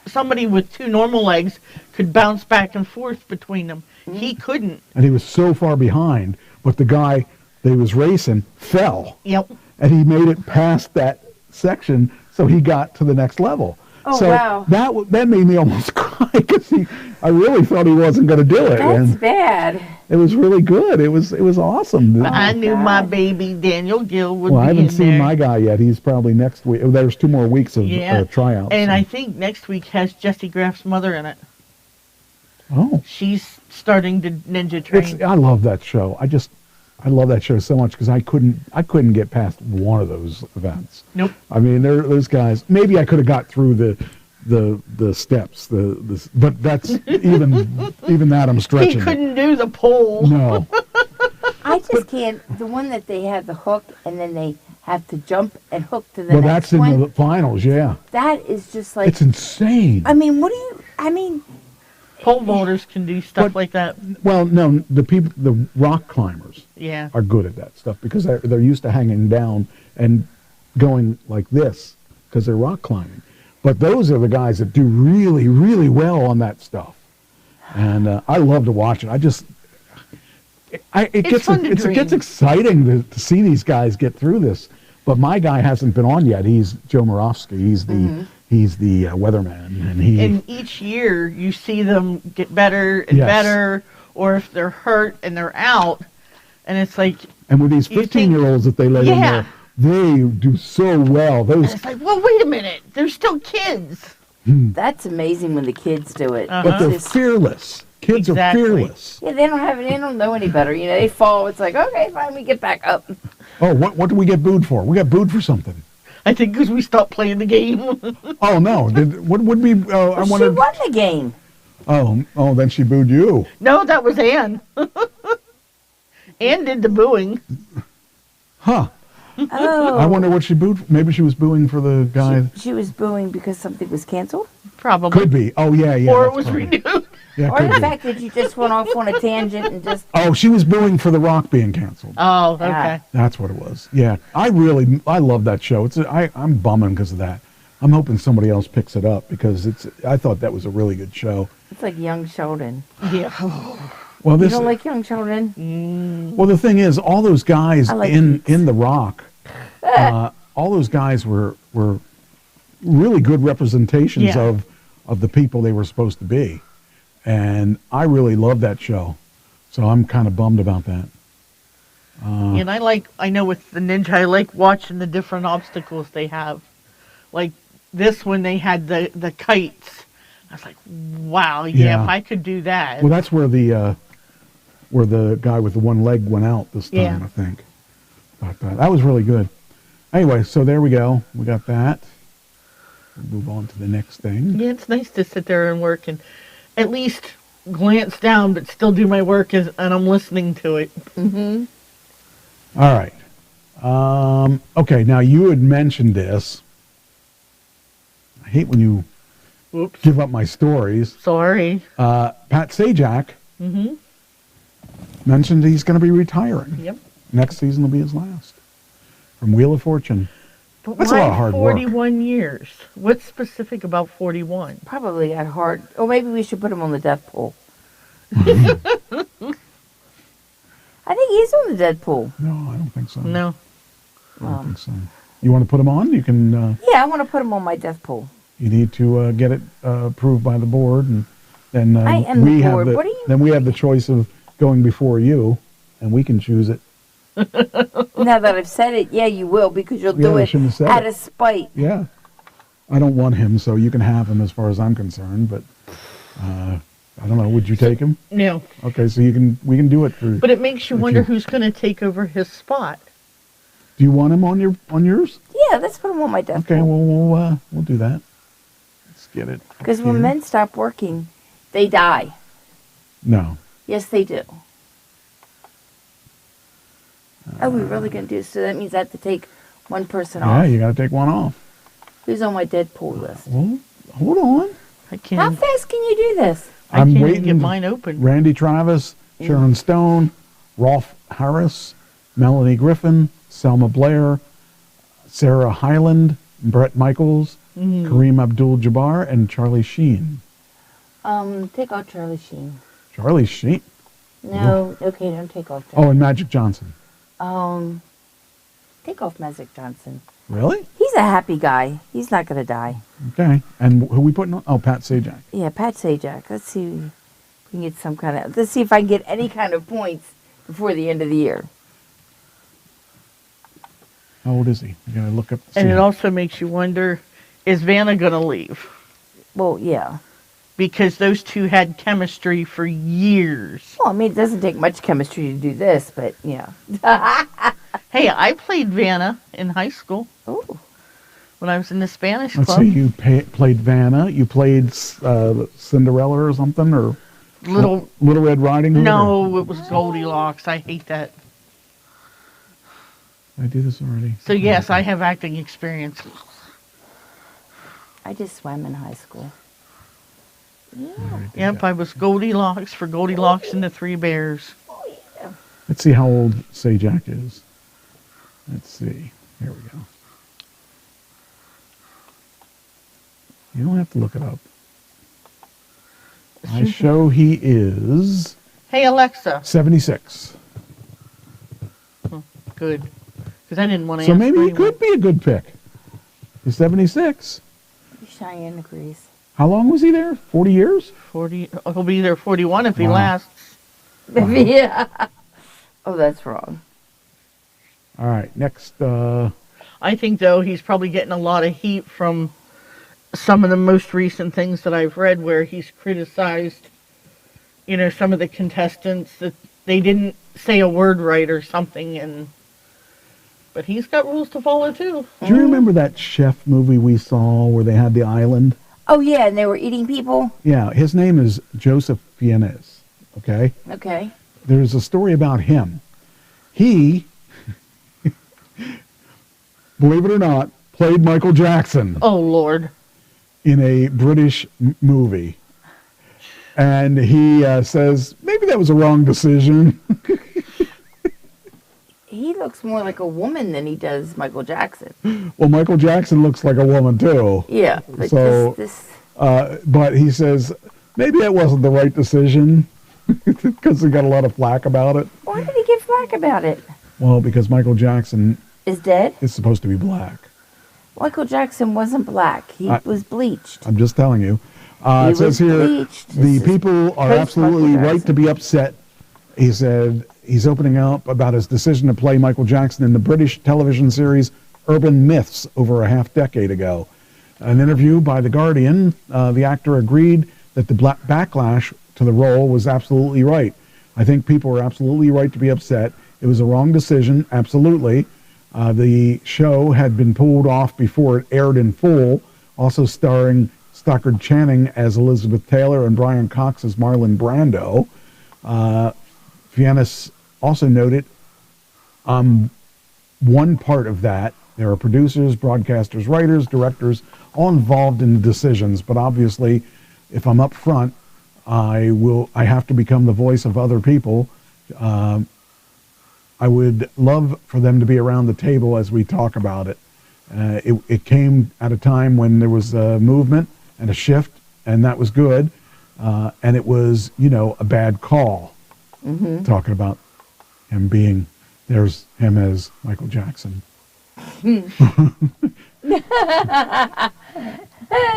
somebody with two normal legs could bounce back and forth between them. He couldn't. and he was so far behind. But the guy that he was racing fell. Yep. And he made it past that section, so he got to the next level. Oh, so wow. that made me almost cry because I really thought he wasn't going to do it. That's and bad. it was really good. It was awesome. But I knew my baby Daniel Gill would Well, be I haven't in seen there. my guy yet. He's probably next week. There's 2 more weeks of tryouts. And so. I think next week has Jesse Graff's mother in it. Oh. She's starting to ninja train. I love that show. I love that show so much because I couldn't get past one of those events. Nope. I mean, those guys. Maybe I could have got through the steps. But that's even that I'm He stretching. couldn't do the pole. No. I just can't. The one that they have the hook and then they have to jump and hook to the Well, next that's in one. the finals. Yeah. That is just like. It's insane. I mean, I mean. Pole vaulters can do stuff like that. Well, no, the rock climbers Yeah. are good at that stuff because they're used to hanging down and going like this because they're rock climbing. But those are the guys that do really, really well on that stuff. And I love to watch it. It gets exciting to see these guys get through this. But my guy hasn't been on yet. He's Joe Moravsky. He's the weatherman, And each year you see them get better and Yes. better, or if they're hurt and they're out, and it's like, And with these 15-year-olds that they let in Yeah. there, they do so well. Those, it's like, well, wait a minute, they're still kids. That's amazing when the kids do it. but they're It's just- fearless. Kids Exactly. are fearless. yeah, they don't know any better. You know, they fall. It's like, okay, fine, we get back up. Oh, what do we get booed for? We got booed for something. I think because we stopped playing the game. Oh no! What would be? I She wanted. won the game. Oh, then she booed you. No, that was Ann. Ann did the booing. Huh. Oh. I wonder what she booed. Maybe she was booing for the guy. She was booing because something was canceled? Probably. Could be. Oh yeah. Or it that's was probably- renewed. Yeah, Or could the be. fact that you just went off on a tangent and just... Oh, she was booing for The Rock being canceled. Oh, okay. That's what it was. Yeah, I love that show. I'm bumming because of that. I'm hoping somebody else picks it up because I thought that was a really good show. It's like Young Sheldon. Yeah. Well, You this. don't like Young Sheldon? Well, the thing is, all those guys I like in The Rock, all those guys were really good representations Yeah. of the people they were supposed to be, and I really love that show. So I'm kind of bummed about that. And I know with the ninja, I like watching the different obstacles they have. Like this one, they had the kites. I was like, wow, Yeah. if I could do that. Well, that's where the guy with the one leg went out this time, Yeah. I think. But that was really good. Anyway, so there we go. We got that. We'll move on to the next thing. Yeah, it's nice to sit there and work and at least glance down, but still do my work and I'm listening to it. Mm-hmm. All right. Okay, now you had mentioned this. I hate when you Whoops. give up my stories. Sorry. Pat Sajak Mm-hmm. mentioned he's going to be retiring. Yep. Next season will be his last. From Wheel of Fortune. But That's a why lot of hard work. 41 years? What's specific about 41? Probably got hard. Or maybe we should put him on the death pool. I think he's on the death pool. No, I don't think so. No. I don't think so. You want to put him on? You can. Yeah, I want to put him on my death pool. You need to get it approved by the board, and then I am we the have board. the What do you then we have the choice of going before you, and we can choose it. Now that I've said it, yeah, you will, because you'll Yeah, do I it shouldn't have said out it. of spite. Yeah, I don't want him, so you can have him as far as I'm concerned. But I don't know. Would you take him? No. Okay, so we can do it for. But it makes you if wonder you- who's going to take over his spot. Do you want him on yours? Yeah, let's put him on my death Okay, pool. well we'll do that. Let's get it. up Because when here. men stop working, they die. No. Yes, they do. Are we really going to do this? So that means I have to take one person Yeah, off. you got to take one off. Who's on my Deadpool list? Well, hold on. I How can't. fast can you do this? I I'm can't even waiting. get mine open. Randy Travis, Sharon Stone, Rolf Harris, Melanie Griffin, Selma Blair, Sarah Hyland, Brett Michaels, Mhm. Kareem Abdul-Jabbar, and Charlie Sheen. Take off Charlie Sheen. Charlie Sheen? No, okay, don't take off Oh, Charlie. and Magic Johnson. Take off Magic Johnson. Really? He's a happy guy. He's not going to die. Okay. And who we putting on? Oh, Pat Sajak. Yeah, Pat Sajak. Let's see if we can get some kind of... Let's see if I can get any kind of points before the end of the year. How old is he? You gotta look up. And see. it also makes you wonder, is Vanna going to leave? Well, yeah. Because those two had chemistry for years. Well, I mean, it doesn't take much chemistry to do this, but yeah. Hey, I played Vanna in high school. Oh. When I was in the Spanish Let's club. see. You played Vanna. You played Cinderella or something, or Little Red Riding Hood. No, it was Goldilocks. I hate that. Did I do this already? So yes, I have acting experience. I just swam in high school. Yep, I was Goldilocks for Goldilocks and the Three Bears. Let's see how old Sajak is. Let's see. Here we go. You don't have to look it up. I show he is Hey Alexa. 76. Good. Because I didn't want to So ask maybe he anyway. could be a good pick. He's 76. Cheyenne agrees. How long was he there? 40 years? 40. He'll be there 41 if he Wow. lasts. Yeah. Oh, that's wrong. All right, next. I think though he's probably getting a lot of heat from some of the most recent things that I've read where he's criticized, some of the contestants that they didn't say a word right or something, and But he's got rules to follow, too. Do you remember that chef movie we saw where they had the island? Oh, yeah, and they were eating people? Yeah, his name is Joseph Fiennes, okay? Okay. There's a story about him. He, believe it or not, played Michael Jackson. Oh, Lord. In a British movie. And he says, maybe that was a wrong decision. He looks more like a woman than he does Michael Jackson. Well, Michael Jackson looks like a woman, too. Yeah, but so, but he says, maybe that wasn't the right decision because he got a lot of flack about it. Why did he get flack about it? Well, because Michael Jackson is dead. Is supposed to be black. Michael Jackson wasn't black. He was bleached. I'm just telling you. It says here, the people are absolutely right to be upset. He said he's opening up about his decision to play Michael Jackson in the British television series Urban Myths over a half-decade ago. An interview by The Guardian, the actor agreed that the backlash to the role was absolutely right. I think people were absolutely right to be upset. It was a wrong decision, absolutely. The show had been pulled off before it aired in full, also starring Stockard Channing as Elizabeth Taylor and Brian Cox as Marlon Brando. Fiennes also noted one part of that. There are producers, broadcasters, writers, directors, all involved in the decisions. But obviously, if I'm up front, I have to become the voice of other people. I would love for them to be around the table as we talk about it. It came at a time when there was a movement and a shift, and that was good. And it was, a bad call. Mm-hmm. Talking about him being, there's him as Michael Jackson.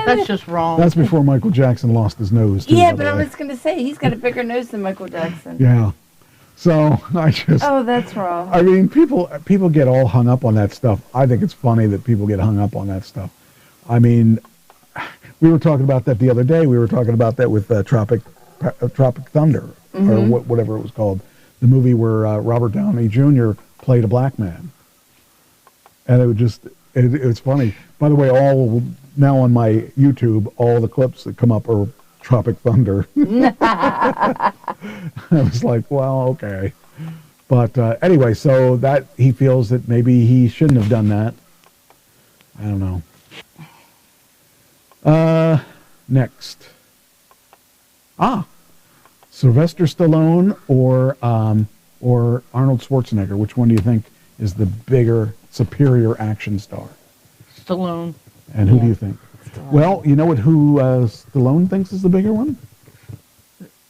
That's just wrong. That's before Michael Jackson lost his nose, too, yeah, but I was going to say, he's got a bigger nose than Michael Jackson. Yeah. So, I just... Oh, that's wrong. I mean, people get all hung up on that stuff. I think it's funny that people get hung up on that stuff. I mean, we were talking about that the other day. We were talking about that with Tropic Thunder, mm-hmm. or whatever it was called. The movie where Robert Downey Jr. played a black man. And it was funny. By the way, now on my YouTube, all the clips that come up are Tropic Thunder. I was like, well, okay. But anyway, so that he feels that maybe he shouldn't have done that. I don't know. Next. Sylvester Stallone or Arnold Schwarzenegger. Which one do you think is the bigger, superior action star? Stallone. And who do you think? Stallone. Well, you know who Stallone thinks is the bigger one?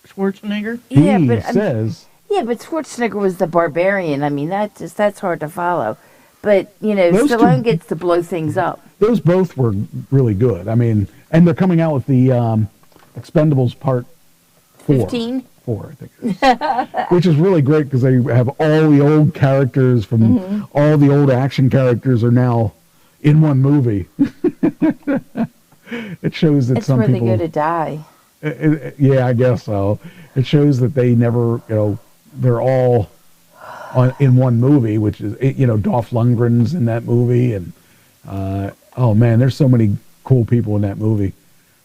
Schwarzenegger? He says... Yeah, but Schwarzenegger was the barbarian. I mean, that's hard to follow. But, Stallone gets to blow things up. Those both were really good. I mean, and they're coming out with the Expendables Part 4. 15? 4, I think it is. Which is really great because they have all the old characters from mm-hmm. all the old action characters are now in one movie. It shows that some people... It's where they go to die. Yeah, I guess so. It shows that they never, they're all in one movie, which is, Dolph Lundgren's in that movie. And, oh man, there's so many cool people in that movie.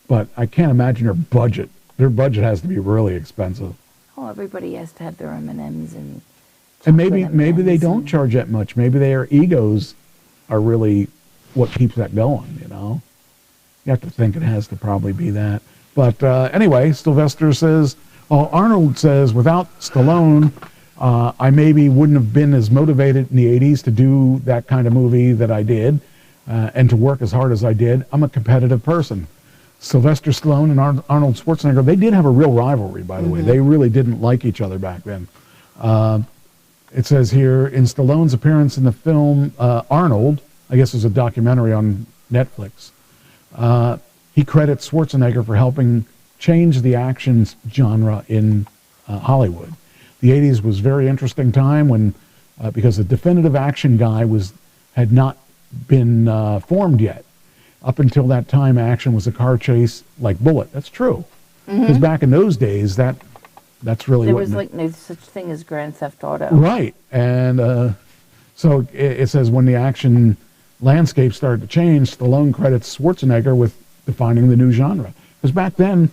But I can't imagine their budget. Their budget has to be really expensive. Oh, everybody has to have their M&Ms and maybe they don't charge that much. Maybe their egos are really what keeps that going, You have to think it has to probably be that. But anyway, Sylvester says, Arnold says, without Stallone, I maybe wouldn't have been as motivated in the 80s to do that kind of movie that I did and to work as hard as I did. I'm a competitive person. Sylvester Stallone and Arnold Schwarzenegger, they did have a real rivalry, by the way. They really didn't like each other back then. It says here, in Stallone's appearance in the film Arnold, I guess there's a documentary on Netflix, he credits Schwarzenegger for helping change the action genre in Hollywood. The 80s was a very interesting time when, because the definitive action guy had not been formed yet. Up until that time, action was a car chase like Bullet. That's true. Because back in those days, that's really there was no such thing as Grand Theft Auto. Right. And So it says when the action landscape started to change, Stallone credits Schwarzenegger with defining the new genre. Because back then,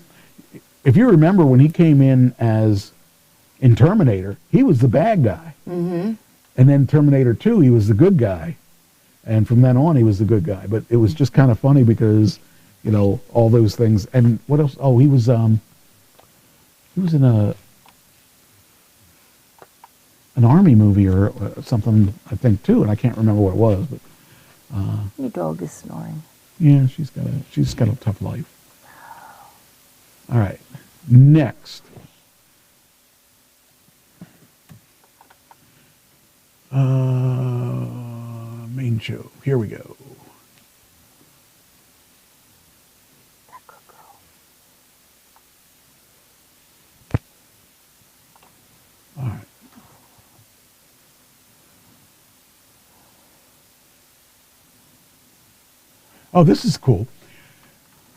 if you remember when he came in Terminator, he was the bad guy. Mm-hmm. And then Terminator 2, he was the good guy. And from then on, he was the good guy. But it was just kind of funny because, you know, all those things. And what else? Oh, he was in an army movie or something, I think, too. And I can't remember what it was. But your dog is snoring. yeah, she's got a tough life. All right, next. Main show. Here we go. All right. Oh, this is cool.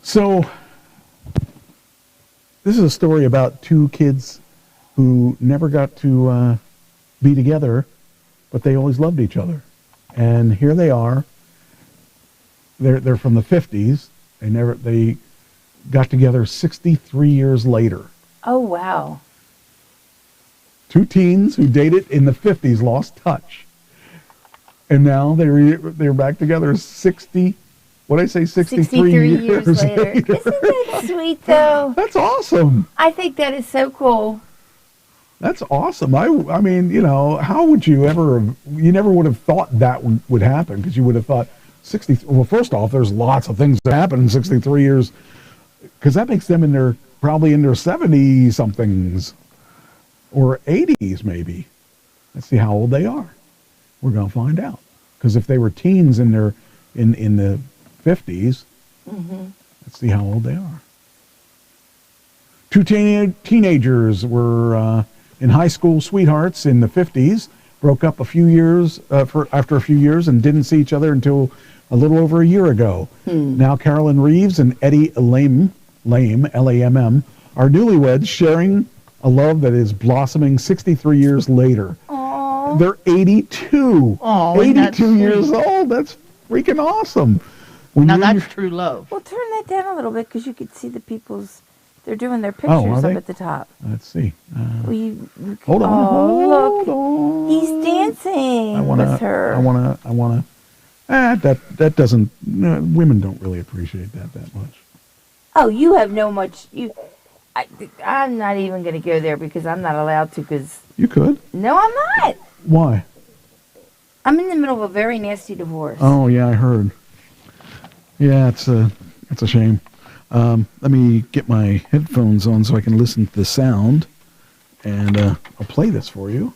So, this is a story about two kids who never got to be together, but they always loved each other. And here they are. They're from the 50s. They got together 63 years later. Oh, wow. Two teens who dated in the 50s lost touch. And now they're back together 63 years later. Isn't that sweet, though? That's awesome. I think that is so cool. That's awesome. I mean, you know, how would you you never would have thought that would happen, because you would have thought well, first off, there's lots of things that happen in 63 years, because that makes them probably in their 70-somethings or 80s maybe. Let's see how old they are. We're going to find out. Because if they were teens in the 50s, let's see how old they are. Two teenagers were in high school sweethearts in the 50s, broke up after a few years and didn't see each other until a little over a year ago. Now Carolyn Reeves and Eddie Lame, L-A-M-M, are newlyweds sharing a love that is blossoming 63 years later. Aww. They're 82. Oh, 82 years old. That's freaking awesome. Now that's true love. Well, turn that down a little bit because you could see the people's. They're doing their pictures up at the top. Let's see. Hold on. Hold on. He's dancing with her. That doesn't. Women don't really appreciate that much. Oh, you have no much. I'm not even going to go there because I'm not allowed to. Because you could. No, I'm not. Why? I'm in the middle of a very nasty divorce. Oh yeah, I heard. Yeah, it's a shame. Let me get my headphones on so I can listen to the sound, and I'll play this for you.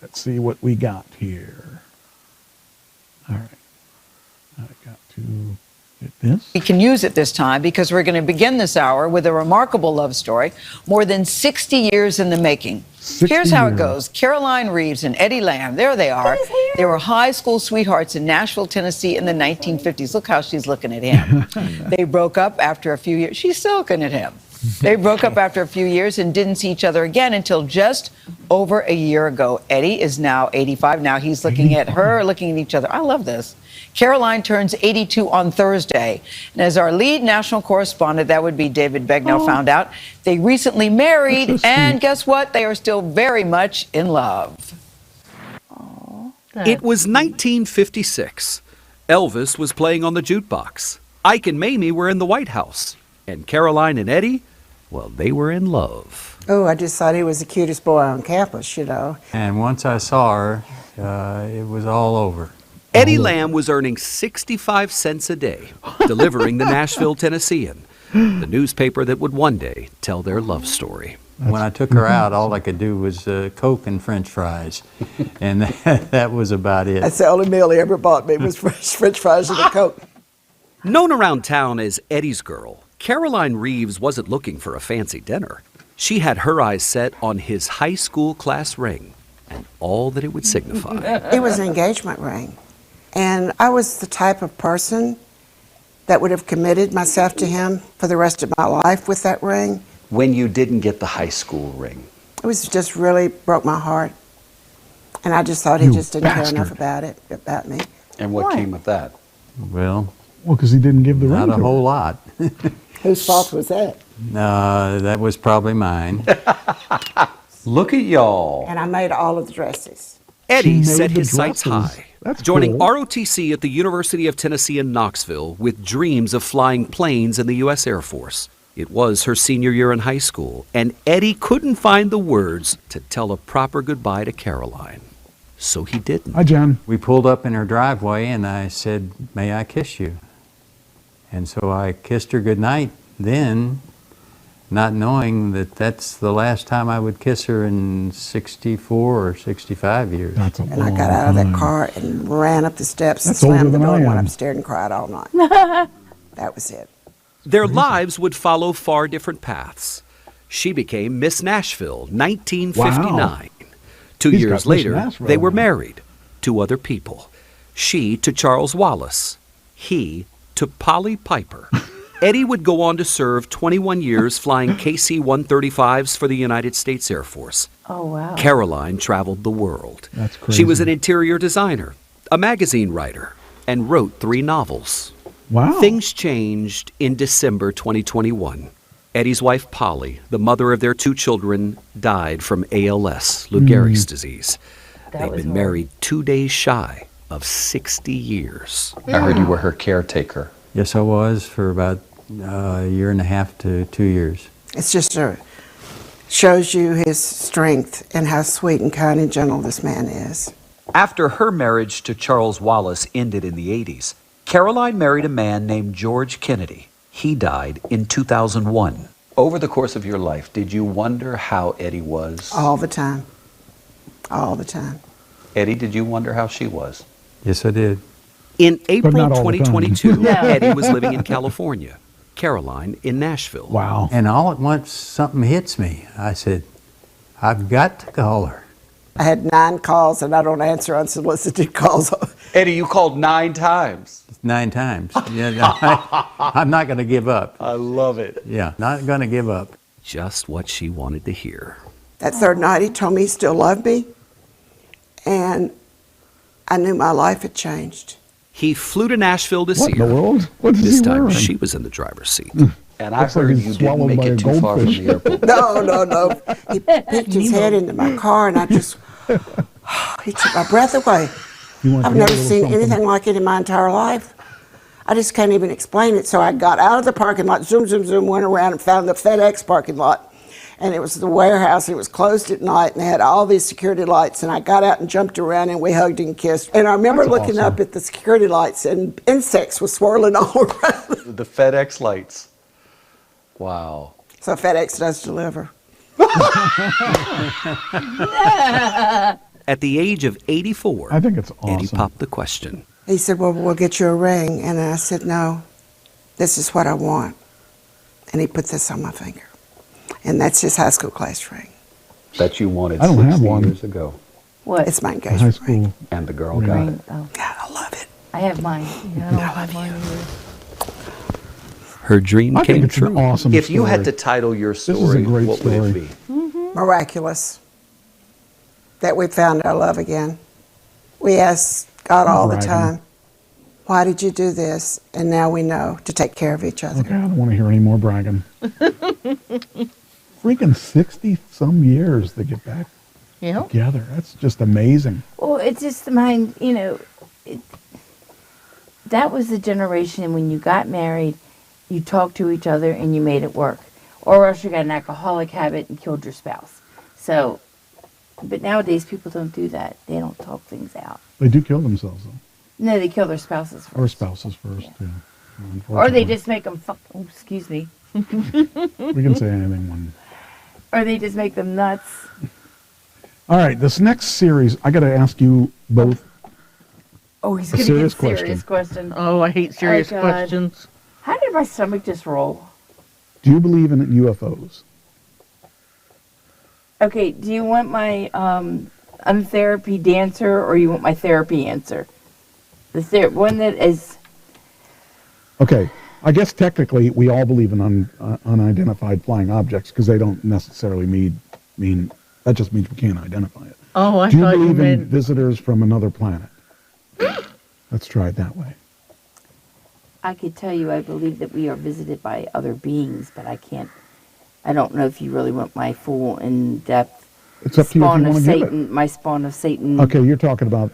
Let's see what we got here. All right. I got to get this. We can use it this time because we're going to begin this hour with a remarkable love story, more than 60 years in the making. Here's how it goes. Caroline Reeves and Eddie Lamb, there they are. They were high school sweethearts in Nashville, Tennessee in the 1950s. Look how she's looking at him. They broke up after a few years. She's still looking at him. They broke up after a few years and didn't see each other again until just over a year ago. Eddie is now 85. Now he's looking at her, looking at each other. I love this. Caroline turns 82 on Thursday. And as our lead national correspondent, that would be David Begnell, found out, they recently married, and guess what? They are still very much in love. It was 1956. Elvis was playing on the jukebox. Ike and Mamie were in the White House. And Caroline and Eddie, well, they were in love. Oh, I just thought he was the cutest boy on campus, you know. And once I saw her, it was all over. Eddie Lamb was earning 65 cents a day, delivering the Nashville Tennessean, the newspaper that would one day tell their love story. When I took her out, all I could do was Coke and French fries, and that was about it. That's the only meal he ever bought me was French fries and a Coke. Known around town as Eddie's girl, Caroline Reeves wasn't looking for a fancy dinner. She had her eyes set on his high school class ring and all that it would signify. It was an engagement ring. And I was the type of person that would have committed myself to him for the rest of my life with that ring. When you didn't get the high school ring? It was just really broke my heart. And I just thought he You just didn't care bastard. enough about me. And what came of that? Well, because he didn't give the ring not to a her. whole lot. Whose fault was that? That was probably mine. Look at y'all. And I made all of the dresses. Eddie She set made the his sights dresses. high, That's joining cool. ROTC at the University of Tennessee in Knoxville with dreams of flying planes in the U.S. Air Force. It was her senior year in high school, and Eddie couldn't find the words to tell a proper goodbye to Caroline. So he didn't. Hi, John. We pulled up in her driveway, and I said, "May I kiss you?" And so I kissed her goodnight then, not knowing that that's the last time I would kiss her in 64 or 65 years. That's a And I got out of that car and ran up the steps and That's older slammed the than door I and went am. upstairs and cried all night. That was it. Their lives would follow far different paths. She became Miss Nashville, 1959. Wow. 2 He's years got Miss later, Nashville they were now. married to other people. She to Charles Wallace, he to Polly Piper. Eddie would go on to serve 21 years flying KC-135s for the United States Air Force. Oh, wow. Caroline traveled the world. That's She was crazy. an interior designer, a magazine writer, and wrote 3 novels. Wow. Things changed in December 2021. Eddie's wife, Polly, the mother of their 2 children, died from ALS, Lou Gehrig's disease. They've been married 2 days shy of 60 years. I heard you were her caretaker. Yes, I was for about a year and a half to 2 years. It's just shows you his strength and how sweet and kind and gentle this man is. After her marriage to Charles Wallace ended in the 80s, Caroline married a man named George Kennedy. He died in 2001. Over the course of your life, did you wonder how Eddie was? All the time. All the time. Eddie, did you wonder how she was? Yes, I did. In April not all the time. 2022, No. Eddie was living in California, Caroline in Nashville. Wow. And all at once, something hits me. I said, I've got to call her. I had 9 calls and I don't answer unsolicited calls. Eddie, you called 9 times. 9 times. Yeah, I'm not going to give up. I love it. Yeah, not going to give up. Just what she wanted to hear. That third night he told me he still loved me. And I knew my life had changed. He flew to Nashville to What see in the her. world? What is This he time wearing? she was in the driver's seat. And I Looks like heard he's you didn't swallowed make by a it too far from goldfish. the airport. No. He picked his head into my car and I just, he took my breath away. You want I've to hear a never little seen something? anything like it in my entire life. I just can't even explain it. So I got out of the parking lot, zoom, went around and found the FedEx parking lot. And it was the warehouse. It was closed at night and they had all these security lights. And I got out and jumped around and we hugged and kissed. And I remember That's looking awesome. up at the security lights and insects were swirling all around. The FedEx lights. Wow. So FedEx does deliver. At the age of 84, I think it's Eddie awesome. popped the question. He said, well, we'll get you a ring. And I said, no, this is what I want. And he put this on my finger. And that's his high school class ring. That you wanted I don't 60 have one. years ago. What? It's my High engagement ring. school. And the girl Ring. got Ring? it. Oh, Yeah, I love it. I have mine. Yeah, I don't have mine either. Her dream I think came it's an true. awesome If you had to story. title your is a story, great what would story. it be? Miraculous that we found our love again. We ask God all the bragging. time, why did you do this? And now we know to take care of each other. Okay, I don't want to hear any more bragging. Freaking 60-some years to get back Yeah. together. That's just amazing. Well, it's just the mind, that was the generation when you got married, you talked to each other and you made it work. Or else you got an alcoholic habit and killed your spouse. So, but nowadays people don't do that. They don't talk things out. They do kill themselves, though. No, they kill their spouses first. Or spouses first, yeah. Or they just make them fuck, oh, excuse me. We can say anything when... Or they just make them nuts. All right, this next series, I got to ask you both. Oh, he's A going to serious get a serious question. Oh, I hate serious God. questions. How did my stomach just roll? Do you believe in UFOs? Okay, do you want my untherapy answer or you want my therapy answer? The one that is... Okay, I guess technically we all believe in unidentified flying objects because they don't necessarily mean that just means we can't identify it. Oh, I Do you thought you believe in meant... visitors from another planet? Let's try it that way. I could tell you I believe that we are visited by other beings, but I don't know if you really want my full in-depth It's up to you if spawn you of want to give it. Satan, my spawn of Satan. Okay, you're talking about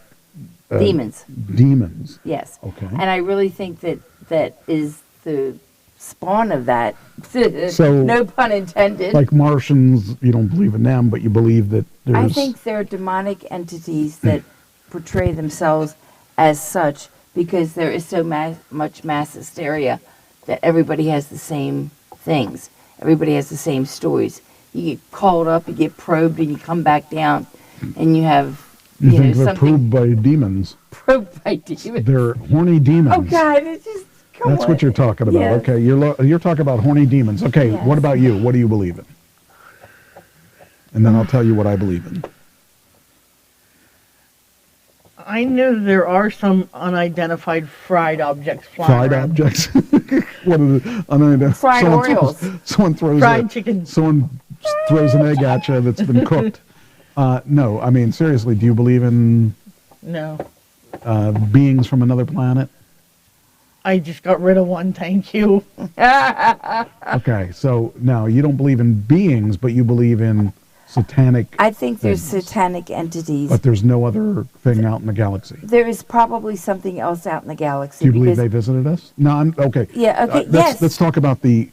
Demons. Demons. Yes. Okay. And I really think that is the spawn of that. So, no pun intended. Like Martians, you don't believe in them, but you believe that there's... I think they're demonic entities that portray themselves as such because there is so much mass hysteria that everybody has the same things. Everybody has the same stories. You get called up, you get probed, and you come back down, and you have, You know, think they're something probed by demons. probed by demons. They're horny demons. Oh God, it's just come That's on. what you're talking about. Yes. Okay, you're talking about horny demons. Okay, Yes. what about you? What do you believe in? And then I'll tell you what I believe in. I know there are some unidentified fried objects flying Fried around. objects. What is it? I mean, Fried Oreos. Someone throws Fried chicken. Someone throws an egg at you that's been cooked. No, I mean seriously. Do you believe in No. beings from another planet? I just got rid of one, thank you. Okay, so now you don't believe in beings, but you believe in satanic. I think there's things. satanic entities. But there's no other thing out in the galaxy. There is probably something else out in the galaxy. Do you believe because they visited us? No, I'm okay. Yeah, okay, Let's, yes. Let's talk about the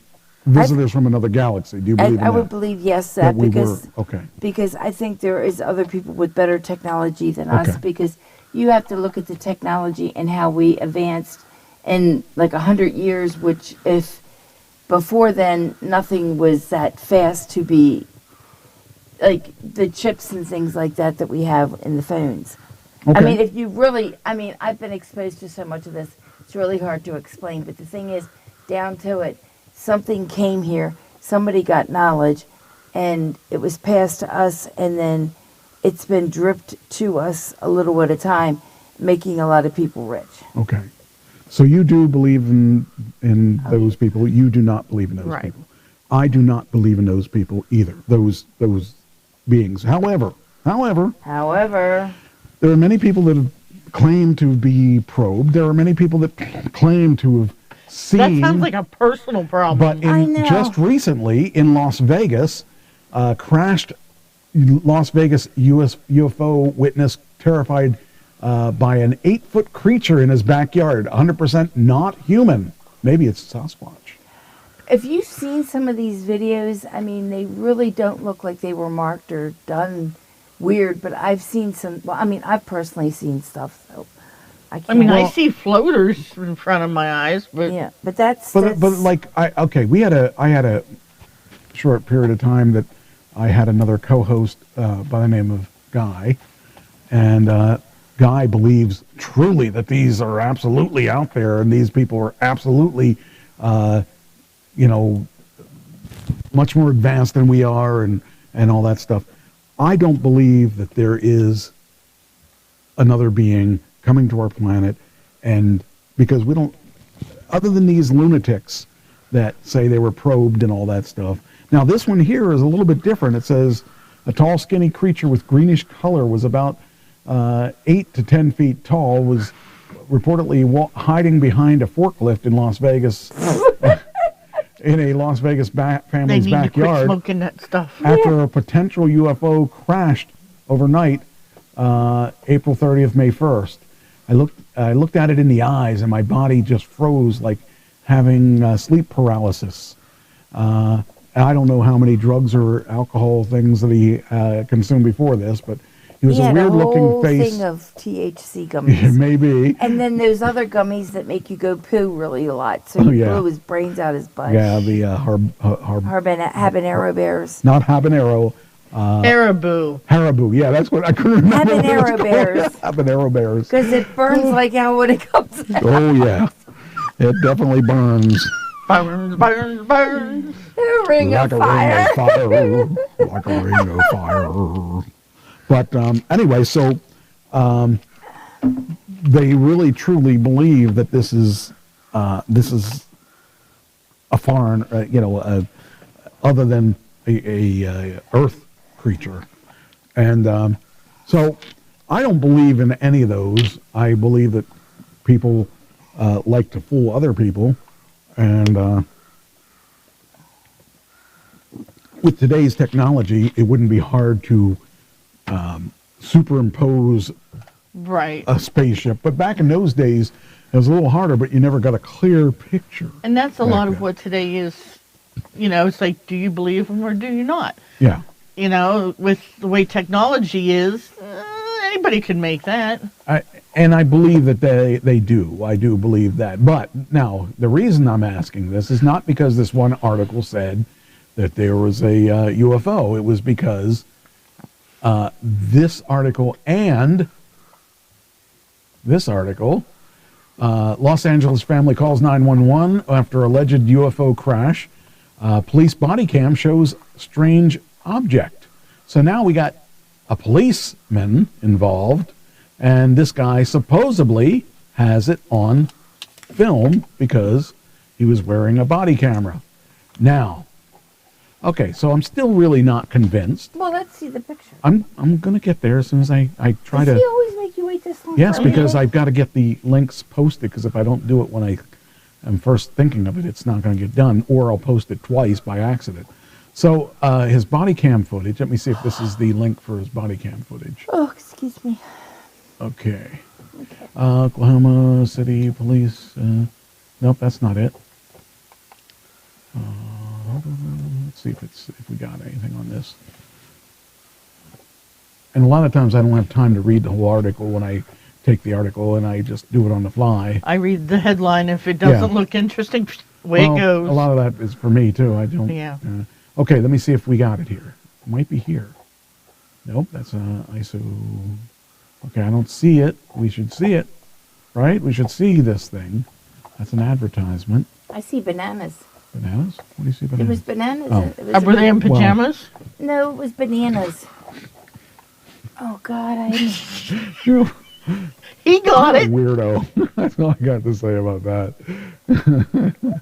visitors from another galaxy. Do you believe in I that? would believe yes That we because were, okay. because I think there is other people with better technology than us Okay. because you have to look at the technology and how we advanced in like 100 years, which if before then nothing was that fast to be like the chips and things like that we have in the phones. I Okay. mean, if you really, I mean, I've been exposed to so much of this, it's really hard to explain. But the thing is, down to it, something came here, somebody got knowledge, and it was passed to us, and then it's been dripped to us a little at a time, making a lot of people rich. Okay. So you do believe in those people. You do not believe in those Right. people. I do not believe in those people either. Those beings. However, However, there are many people that have claimed to be probed. There are many people that claim to have seen. That sounds like a personal problem. But just recently in Las Vegas, crashed Las Vegas UFO witness terrified by an 8-foot creature in his backyard, 100% not human. Maybe it's Sasquatch. if you've seen some of these videos, I mean, they really don't look like they were marked or done weird, but I've seen some, well, I mean, I've personally seen stuff, so I can't. I mean, I see floaters in front of my eyes, but yeah, but that's But like I had a short period of time that I had another co-host by the name of Guy, and Guy believes truly that these are absolutely out there, and these people are absolutely, much more advanced than we are, and all that stuff. I don't believe that there is another being coming to our planet, and because we don't, other than these lunatics that say they were probed and all that stuff. Now this one here is a little bit different. It says a tall, skinny creature with greenish color was about 8 to 10 feet tall, was reportedly hiding behind a forklift in Las Vegas, in a Las Vegas family's they need to quit backyard. smoking that stuff. After a potential UFO crashed overnight, April 30th, May 1st. I looked at it in the eyes, and my body just froze like having sleep paralysis. I don't know how many drugs or alcohol things that he consumed before this, but he was a weird-looking face. Thing of THC gummies. Maybe. And then those other gummies that make you go poo really a lot, so Oh, he yeah. blew his brains out his butt. Yeah, the habanero bears. not habanero. Haribo. Haribo. Yeah, that's what I couldn't remember. what it was Habanero called. bears. Habanero bears. Because it burns like hell when it comes out. Oh yeah, it definitely burns. Burns, burns, burns. A ring of fire. Like a ring of fire. But anyway, so they really truly believe that this is a foreign, other than a Earth creature, and So I don't believe in any of those. I believe that people like to fool other people. And with today's technology, it wouldn't be hard to superimpose Right. a spaceship. But back in those days, it was a little harder, but you never got a clear picture. And that's a back lot of then. what today is. It's like, do you believe them or do you not? Yeah. With the way technology is, anybody could make that. And I believe that they do. I do believe that. But now, the reason I'm asking this is not because this one article said that there was a UFO. It was because this article and this article, Los Angeles family calls 911 after alleged UFO crash. Police body cam shows strange object. So now we got a policeman involved, and this guy supposedly has it on film because he was wearing a body camera. Now, okay, so I'm still really not convinced. Well, let's see the picture. I'm going to get there as soon as I try Does to... he always make you wait this long? Yes, for a because minute? I've got to get the links posted, because if I don't do it when I am first thinking of it, it's not going to get done, or I'll post it twice by accident. So his body cam footage, let me see if this is the link for his body cam footage. Oh, excuse me. Okay. Oklahoma City Police, nope, that's not it. Let's see if we got anything on this. And a lot of times I don't have time to read the whole article when I take the article, and I just do it on the fly. I read the headline. If it doesn't look interesting, away it goes. A lot of that is for me too. I don't. Yeah. Okay, let me see if we got it here. It might be here. Nope, that's ISO. Okay, I don't see it. We should see it, right? We should see this thing. That's an advertisement. I see bananas. Bananas? What do you see? Bananas? It was bananas. Oh. It was Were they in pajamas? No, it was bananas. Oh God, He got What a it. weirdo. That's all I got to say about that.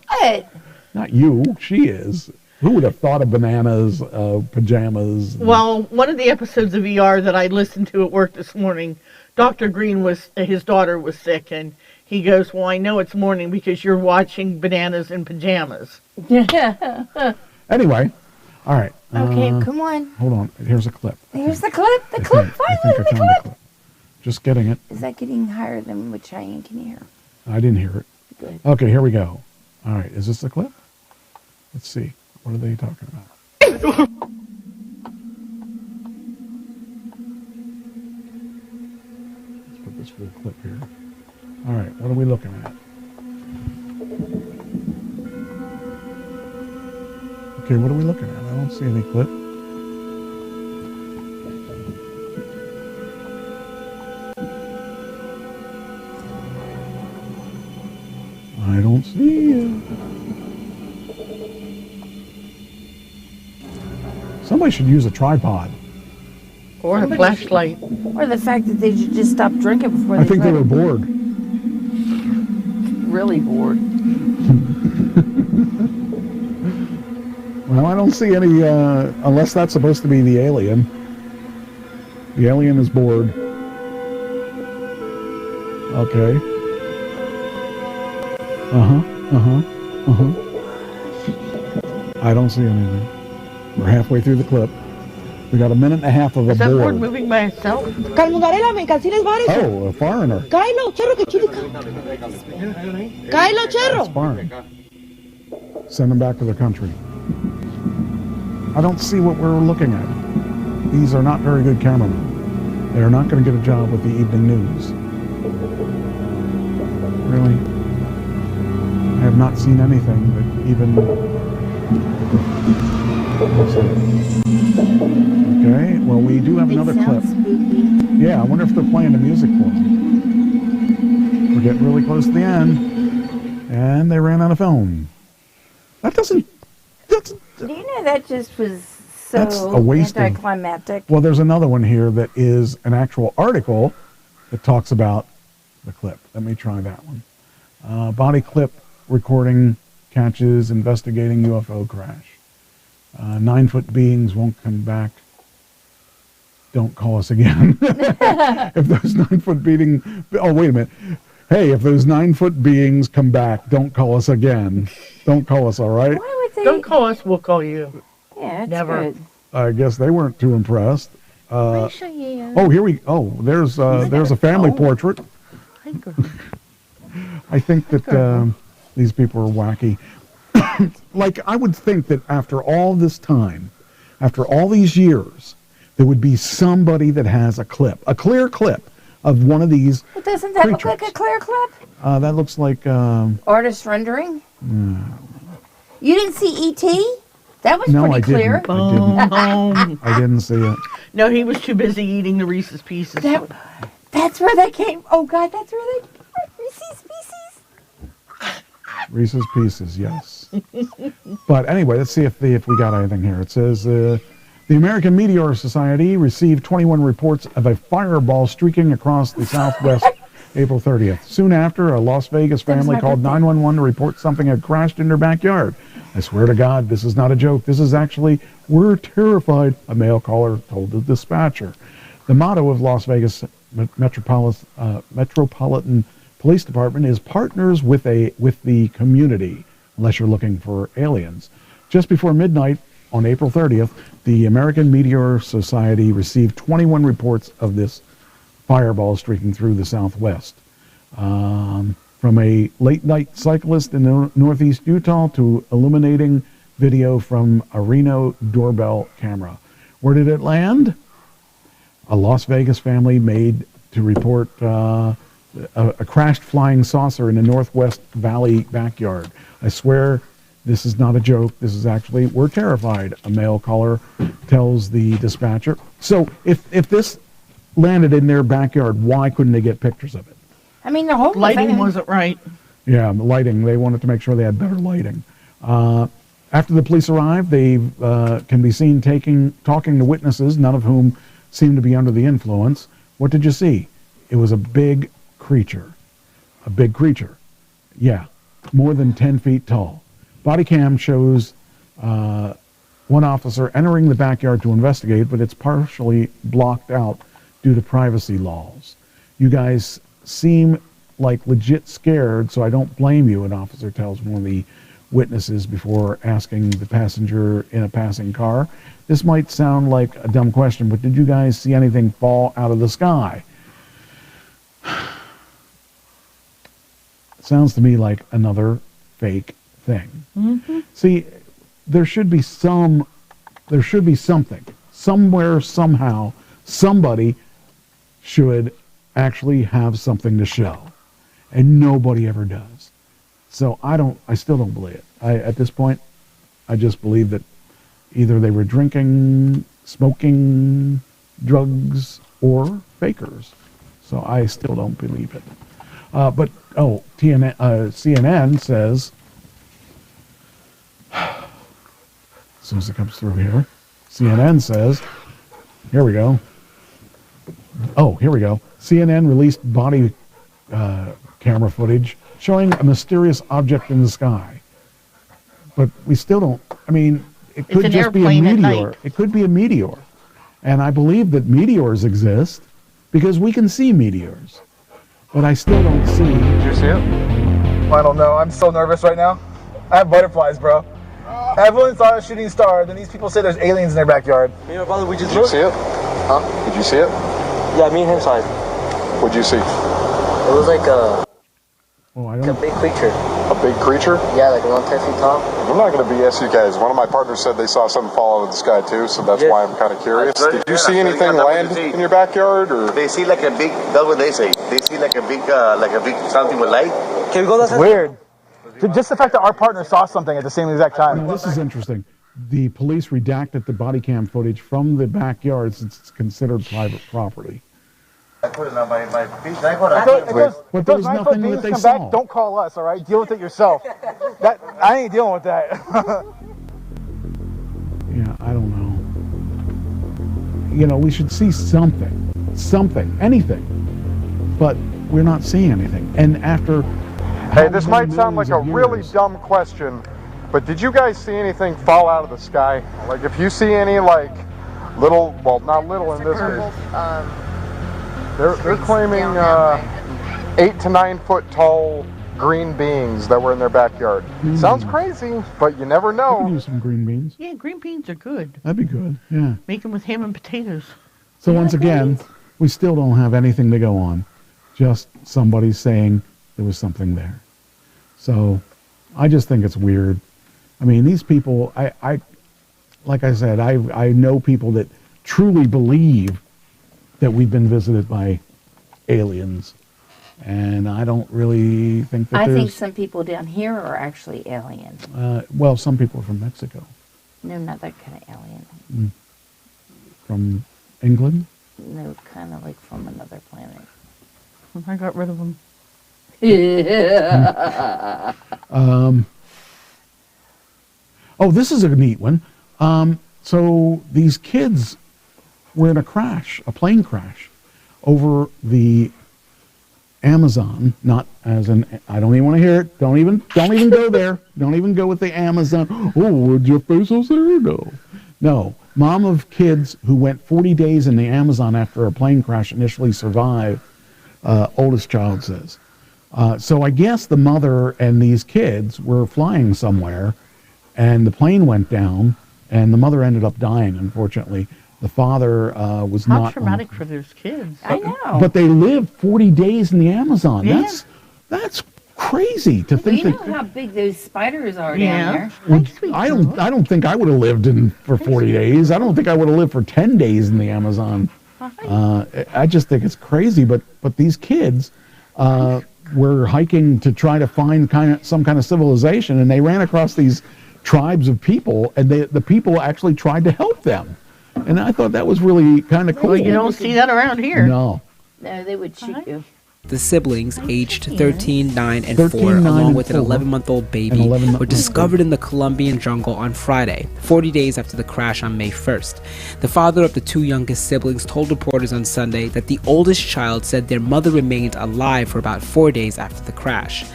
What? Not you. She is. Who would have thought of bananas, pajamas? Well, one of the episodes of ER that I listened to at work this morning, Dr. Green his daughter was sick, and he goes, "Well, I know it's morning because you're watching bananas in pajamas." Anyway, all right. Okay, come on. Hold on. Here's a clip. Here's the clip. I think I found the clip. Just getting it. Is that getting higher than what Cheyenne can hear? I didn't hear it. Good. Okay, here we go. All right. Is this the clip? Let's see. What are they talking about? Let's put this full clip here. All right. What are we looking at? Okay, what are we looking at? I don't see any clip. I don't see it. Somebody should use a tripod. Or a flashlight. Or the fact that they should just stop drinking before I think they were bored. really bored. Well, I don't see any, unless that's supposed to be the alien. The alien is bored. Okay. I don't see anything. We're halfway through the clip. We got a minute and a half of a Is that board board. moving by itself? Calmugarela, me cancines varios. Oh, a foreigner. Kylo, chorro, que chulica. Kylo, chorro. That's foreign. Send them back to their country. I don't see what we're looking at. These are not very good cameramen. They are not going to get a job with the evening news. Really? I have not seen anything that even... Okay, well, we do have another clip. Yeah, I wonder if they're playing the music for them. We're getting really close to the end. And they ran out of film. That doesn't... Do you know that just was That's a so waste of- anticlimactic? Well, there's another one here that is an actual article that talks about the clip. Let me try that one. Body clip recording catches investigating UFO crash. 9-foot beings won't come back. don't call us again. If those 9-foot being, oh, wait a minute. Hey, if those 9-foot beings come back, don't call us again. Don't call us, all right? Why would they? Don't call us, we'll call you. Yeah, that's Never. good. I guess they weren't too impressed. Yeah. There's a family portrait. I think that these people are wacky. Like, I would think that after all this time, after all these years, there would be somebody that has a clear clip of one of these But doesn't that look creatures. like a clear clip? That looks like... Artist rendering? You didn't see E.T.? That was No, pretty I clear. didn't. I didn't see it. No, he was too busy eating the Reese's Pieces. That's where they came. Oh, God, that's where they Reese's Pieces. Reese's Pieces, yes. But anyway, let's see if we got anything here. It says, the American Meteor Society received 21 reports of a fireball streaking across the southwest April 30th. Soon after, a Las Vegas family called 911 to report something had crashed in their backyard. I swear to God, this is not a joke. This is actually, we're terrified, a male caller told the dispatcher. The motto of Las Vegas Metropolitan Police Department is partners with the community, unless you're looking for aliens. Just before midnight on April 30th, the American Meteor Society received 21 reports of this fireball streaking through the southwest. From a late-night cyclist in northeast Utah to illuminating video from a Reno doorbell camera. Where did it land? A Las Vegas family made to report a crashed flying saucer in the Northwest Valley backyard. I swear this is not a joke. This is actually, we're terrified, a male caller tells the dispatcher. So if this landed in their backyard, why couldn't they get pictures of it? I mean, the whole lighting wasn't right. Yeah, the lighting. They wanted to make sure they had better lighting. After the police arrived, they can be seen talking to witnesses, none of whom seemed to be under the influence. What did you see? It was a big creature. A big creature. Yeah, more than 10 feet tall. Body cam shows one officer entering the backyard to investigate, but it's partially blocked out due to privacy laws. You guys seem like legit scared, so I don't blame you, an officer tells one of the witnesses before asking the passenger in a passing car. This might sound like a dumb question, but did you guys see anything fall out of the sky? It sounds to me like another fake thing. Mm-hmm. See, there should be something, somewhere, somehow, somebody should actually have something to show, and nobody ever does. So I still don't believe it. At this point, I just believe that either they were drinking, smoking, drugs, or fakers. So I still don't believe it. CNN says, as soon as it comes through here, CNN says, here we go. Oh, here we go. CNN released body camera footage showing a mysterious object in the sky. But we still don't, I mean, it could just be a meteor. It could be a meteor. And I believe that meteors exist because we can see meteors. But I still don't see. Did you see it? I don't know. I'm so nervous right now. I have butterflies, bro. Everyone saw a shooting star, then these people say there's aliens in their backyard. Me and my brother, we just Did you see it? Huh? Did you see it? Yeah, me and him saw it. What'd you see? It was like a big creature. A big creature? Yeah, like around 10 feet tall. I'm not going to BS you guys. One of my partners said they saw something fall out of the sky too, so that's why I'm kind of curious. Did you see anything land in your backyard, or? They see like a big, that's what they say. They see like a big something with light. Can we go that weird. Just the fact that our partner saw something at the same exact time. Now, this is interesting. The police redacted the body cam footage from the backyard since it's considered private property. I put it on my feet. But there was nothing that they saw. Don't call us, all right? Deal with it yourself. I ain't dealing with that. Yeah, I don't know. You know, we should see something, anything. But we're not seeing anything. And after... Hey, this might sound like a really dumb question, but did you guys see anything fall out of the sky? Like, if you see any, like Little, well, not little in this case. They're claiming 8 to 9 foot tall green beans that were in their backyard. Sounds crazy, but you never I know. could use some green beans. Yeah, green beans are good. That'd be good. Yeah. Make them with ham and potatoes. So once again, we still don't have anything to go on. Just somebody saying there was something there. So I just think it's weird. I mean, these people, I like I said, I know people that truly believe that we've been visited by aliens. And I don't really think that I there's... think some people down here are actually alien. Well, some people are from Mexico. No, not that kind of alien. From England? No, kind of like from another planet. I got rid of them. Oh, this is a neat one. So these kids were in a crash, a plane crash, over the Amazon, not as an, I don't even want to hear it. Don't even go there. Don't even go with the Amazon. Oh, would Jeff Bezos there? No. No. Mom of kids who went 40 days in the Amazon after a plane crash initially survived, oldest child says. So I guess the mother and these kids were flying somewhere, and the plane went down, and the mother ended up dying, unfortunately. The father was How not... traumatic for those kids. I know. But they lived 40 days in the Amazon. Yeah. That's crazy to think You that... know how big those spiders are Yeah. down Well, I don't think I would have lived for 40 days. I don't think I would have lived for 10 days in the Amazon. I just think it's crazy. But these kids were hiking to try to find some kind of civilization, and they ran across these tribes of people, and the people actually tried to help them. And I thought that was really kind of cool. Well, you don't see that around here. No. there. No, they would shoot you. The siblings, aged 13, 9, and 13, 4, 9, along and with an 4, 11-month-old baby, an 11-month-old were discovered in the Colombian jungle on Friday, 40 days after the crash on May 1st. The father of the two youngest siblings told reporters on Sunday that the oldest child said their mother remained alive for about 4 days after the crash.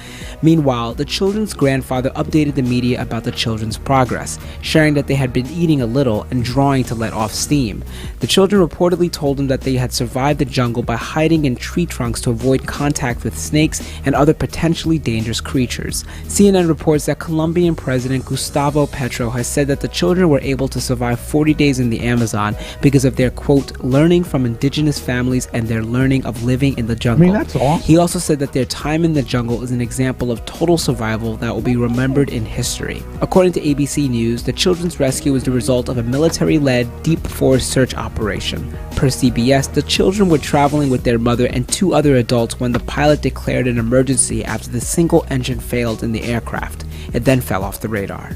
Meanwhile, the children's grandfather updated the media about the children's progress, sharing that they had been eating a little and drawing to let off steam. The children reportedly told him that they had survived the jungle by hiding in tree trunks to avoid contact with snakes and other potentially dangerous creatures. CNN reports that Colombian President Gustavo Petro has said that the children were able to survive 40 days in the Amazon because of their, quote, learning from indigenous families and their learning of living in the jungle. I mean, that's awesome. He also said that their time in the jungle is an example of total survival that will be remembered in history. According to ABC News, the children's rescue was the result of a military-led deep forest search operation. Per CBS, the children were traveling with their mother and two other adults when the pilot declared an emergency after the single engine failed in the aircraft. It then fell off the radar.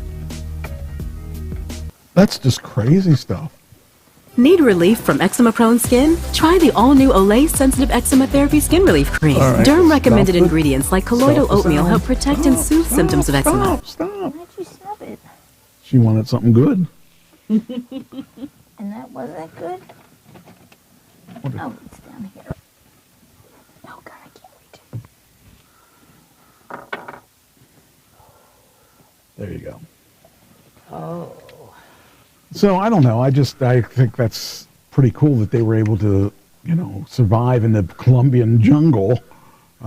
That's just crazy stuff. Need relief from eczema-prone skin? Try the all-new Olay Sensitive Eczema Therapy Skin Relief Cream. All right. Derm-recommended Stop it. ingredients like colloidal Stop the oatmeal sound. help protect and soothe symptoms of eczema. Stop. Why'd you snub it? She wanted something good. And that wasn't good? Oh, it's down here. Oh, God, I can't reach it. There you go. Oh. So I don't know. I think that's pretty cool that they were able to, survive in the Colombian jungle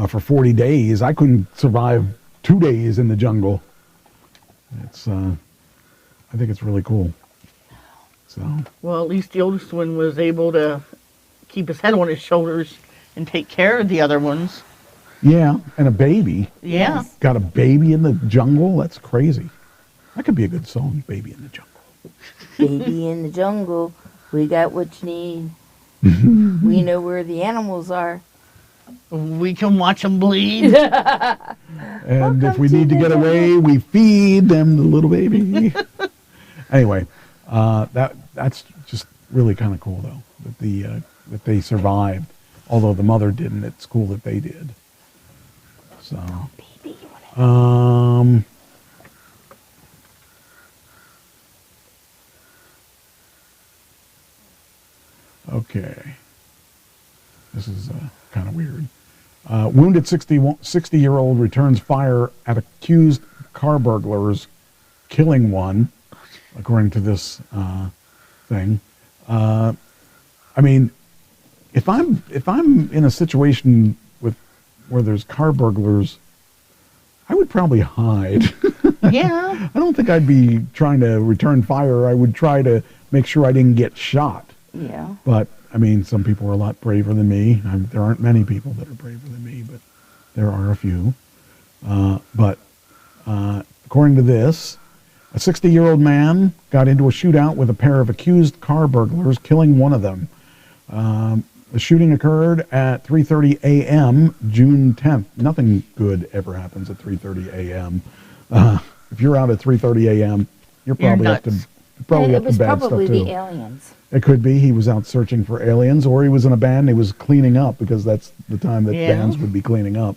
for 40 days. I couldn't survive 2 days in the jungle. It's, I think it's really cool. So. Well, at least the oldest one was able to keep his head on his shoulders and take care of the other ones. Yeah, and a baby. Yeah. Got a baby in the jungle? That's crazy. That could be a good song, Baby in the Jungle. Baby in the jungle, we got what you need. We know where the animals are. We can watch them bleed. And if we need to get away, we feed them the little baby. Anyway, that's just really kind of cool, though, that they survived. Although the mother didn't, it's cool that they did. So, okay. This is kind of weird. Wounded 60-year-old returns fire at accused car burglars, killing one, according to this thing. I mean, if I'm in a situation where there's car burglars, I would probably hide. Yeah. I don't think I'd be trying to return fire. I would try to make sure I didn't get shot. Yeah. But I mean, some people are a lot braver than me. There aren't many people that are braver than me, but there are a few. But according to this, a 60-year-old man got into a shootout with a pair of accused car burglars, killing one of them. The shooting occurred at 3:30 a.m. June 10th. Nothing good ever happens at 3:30 a.m. If you're out at 3:30 a.m., you're probably up to It bad was stuff probably too. the aliens. It could be he was out searching for aliens, or he was in a band. He was cleaning up because that's the time that bands would be cleaning up.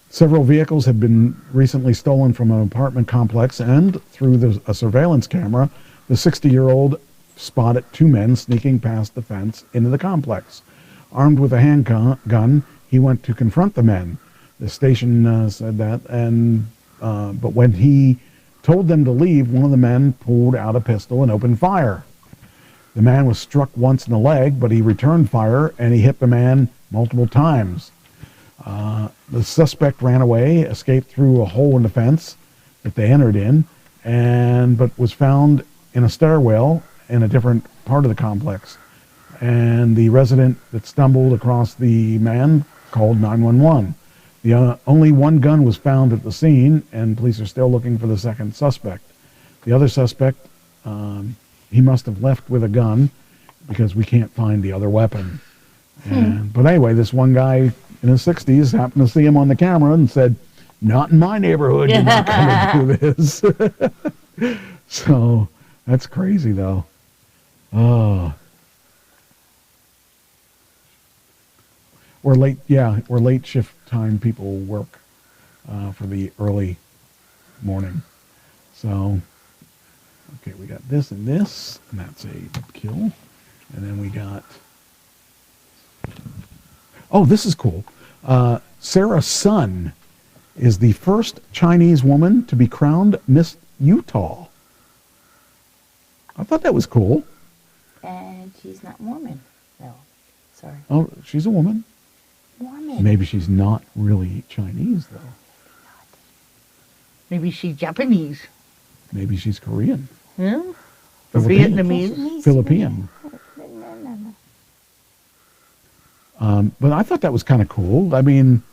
Several vehicles had been recently stolen from an apartment complex, and through a surveillance camera, the 60-year-old spotted two men sneaking past the fence into the complex. Armed with a handgun, he went to confront the men. The station said that, but when he told them to leave, one of the men pulled out a pistol and opened fire. The man was struck once in the leg, but he returned fire and he hit the man multiple times. The suspect ran away, escaped through a hole in the fence that they entered in, but was found in a stairwell in a different part of the complex. And the resident that stumbled across the man called 911. Only one gun was found at the scene, and police are still looking for the second suspect. The other suspect, he must have left with a gun because we can't find the other weapon. But anyway, this one guy in his 60s happened to see him on the camera and said, "Not in my neighborhood, you're not going to do this." So that's crazy, though. Oh. Or late shift time people work for the early morning. So, okay, we got this, and that's a kill. And then we got, oh, this is cool. Sarah Sun is the first Chinese woman to be crowned Miss Utah. I thought that was cool. And she's not Mormon. No, sorry. Oh, she's a woman. Mormon. Maybe she's not really Chinese, though. Maybe she's Japanese. Maybe she's Korean. Yeah. Or Vietnamese. Philippine. But I thought that was kind of cool. I mean,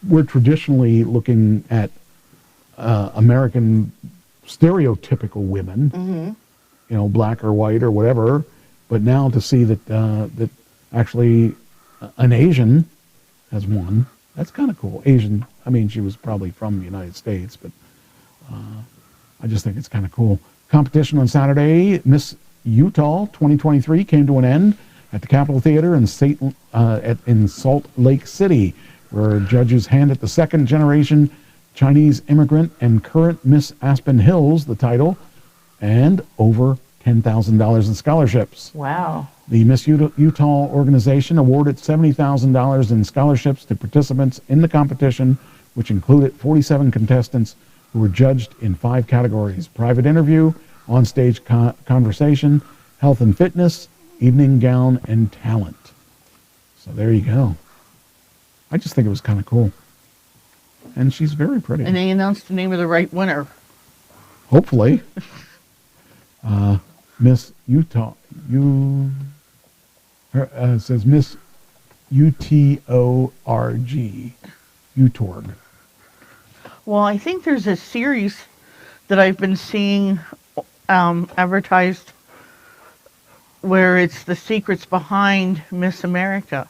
we're traditionally looking at American stereotypical women, you know, black or white or whatever. But now to see that actually an Asian has won, that's kind of cool. Asian, I mean, she was probably from the United States, but I just think it's kind of cool. Competition on Saturday, Miss Utah 2023 came to an end at the Capitol Theater in Salt Lake City, where judges handed the second-generation Chinese immigrant and current Miss Aspen Hills the title and over $10,000 in scholarships. Wow. The Miss Utah organization awarded $70,000 in scholarships to participants in the competition, which included 47 contestants who were judged in 5 categories: private interview, on-stage conversation, health and fitness, evening gown, and talent. So there you go. I just think it was kind of cool. And she's very pretty. And they announced the name of the right winner. Hopefully. Miss Utah. It says Miss UTORG. UTORG. Well, I think there's a series that I've been seeing advertised where it's the secrets behind Miss America.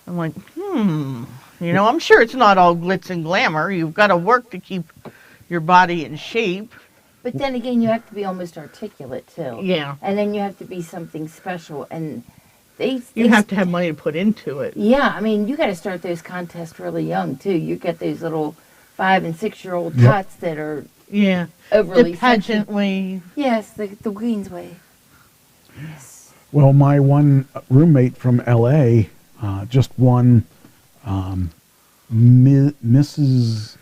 I'm like, you know, I'm sure it's not all glitz and glamour. You've got to work to keep your body in shape. But then again, you have to be almost articulate too. Yeah. And then you have to be something special, and you have to have money to put into it. Yeah, I mean, you got to start those contests really young too. You get those little 5- and 6-year-old tots that are overly the pageant way. Yes, the Queen's way. Yes. Well, my one roommate from L.A. Just won Mrs.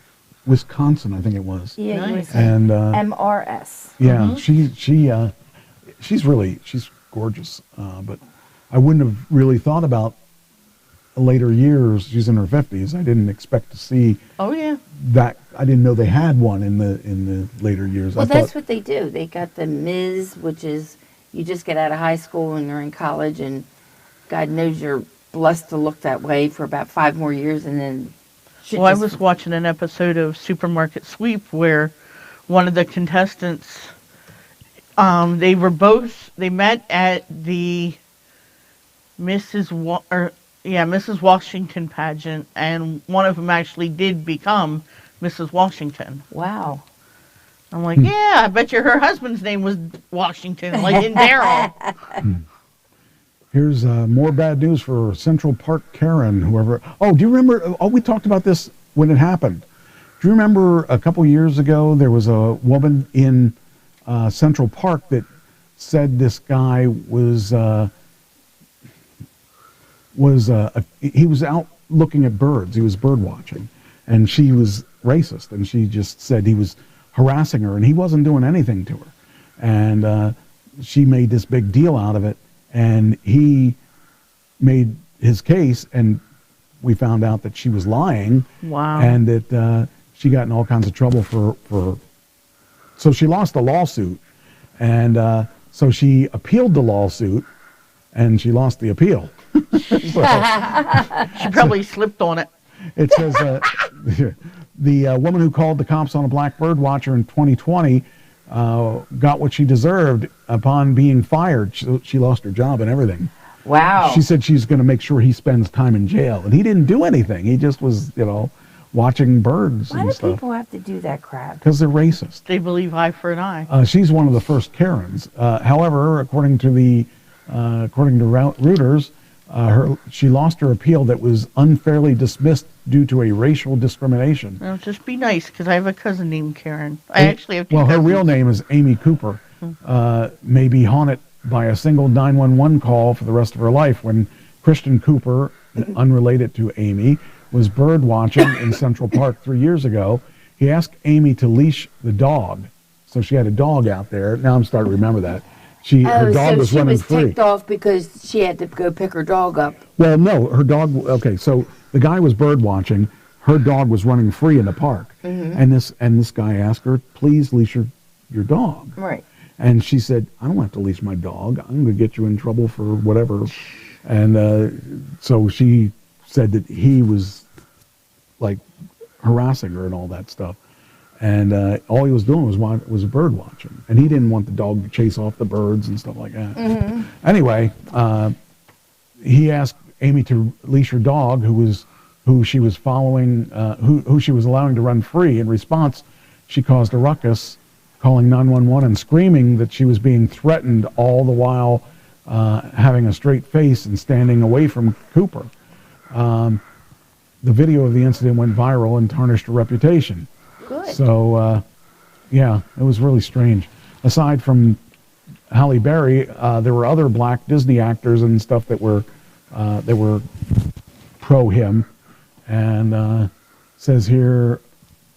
Wisconsin, I think it was. Yeah, nice. And MRS. Yeah, she she's gorgeous. But I wouldn't have really thought about later years. She's in her 50s. I didn't expect to see. Oh yeah. That I didn't know they had one in the later years. Well, I that's thought, what they do. They got the Ms., which is you just get out of high school and you're in college, and God knows you're blessed to look that way for about 5 more years, and then. Well, I was watching an episode of Supermarket Sweep where one of the contestants, they met at the Mrs. Washington pageant, and one of them actually did become Mrs. Washington. Wow. I'm like, yeah, I bet you her husband's name was Washington, like in Daryl. Here's more bad news for Central Park Karen, whoever. Oh, do you remember? Oh, we talked about this when it happened. Do you remember a couple years ago there was a woman in Central Park that said this guy was he was out looking at birds. He was bird watching, and she was racist, and she just said he was harassing her, and he wasn't doing anything to her, and she made this big deal out of it, and he made his case, and we found out that she was lying. Wow. And that she got in all kinds of trouble for so she lost the lawsuit, and so she appealed the lawsuit, and she lost the appeal. She probably slipped on it. It says the woman who called the cops on a black bird watcher in 2020 got what she deserved upon being fired. She lost her job and everything. Wow. She said she's going to make sure he spends time in jail, and he didn't do anything. He just was, watching birds Why and do stuff. people have to do that crap? Because they're racist. They believe eye for an eye. She's one of the first Karens. However, according to Reuters, she lost her appeal that was unfairly dismissed due to a racial discrimination. Well, just be nice, because I have a cousin named Karen. I actually have two Well, her cousins. real name is Amy Cooper. May be haunted by a single 911 call for the rest of her life when Christian Cooper, unrelated to Amy, was bird watching in Central Park 3 years ago. He asked Amy to leash the dog. So she had a dog out there. Now I'm starting to remember that. Her dog was running free. She was ticked off because she had to go pick her dog up. Well, no, her dog. Okay, so the guy was bird watching. Her dog was running free in the park, and this guy asked her, "Please leash your dog." Right. And she said, "I don't have to leash my dog. I'm going to get you in trouble for whatever." And so she said that he was like harassing her and all that stuff. And all he was doing was bird watching, and he didn't want the dog to chase off the birds and stuff like that. Anyway, he asked Amy to leash her dog, who she was following, who she was allowing to run free. In response, she caused a ruckus, calling 911 and screaming that she was being threatened, all the while having a straight face and standing away from Cooper. The video of the incident went viral and tarnished her reputation. Good. So, yeah, it was really strange. Aside from Halle Berry, there were other black Disney actors and stuff that were pro him. And says here,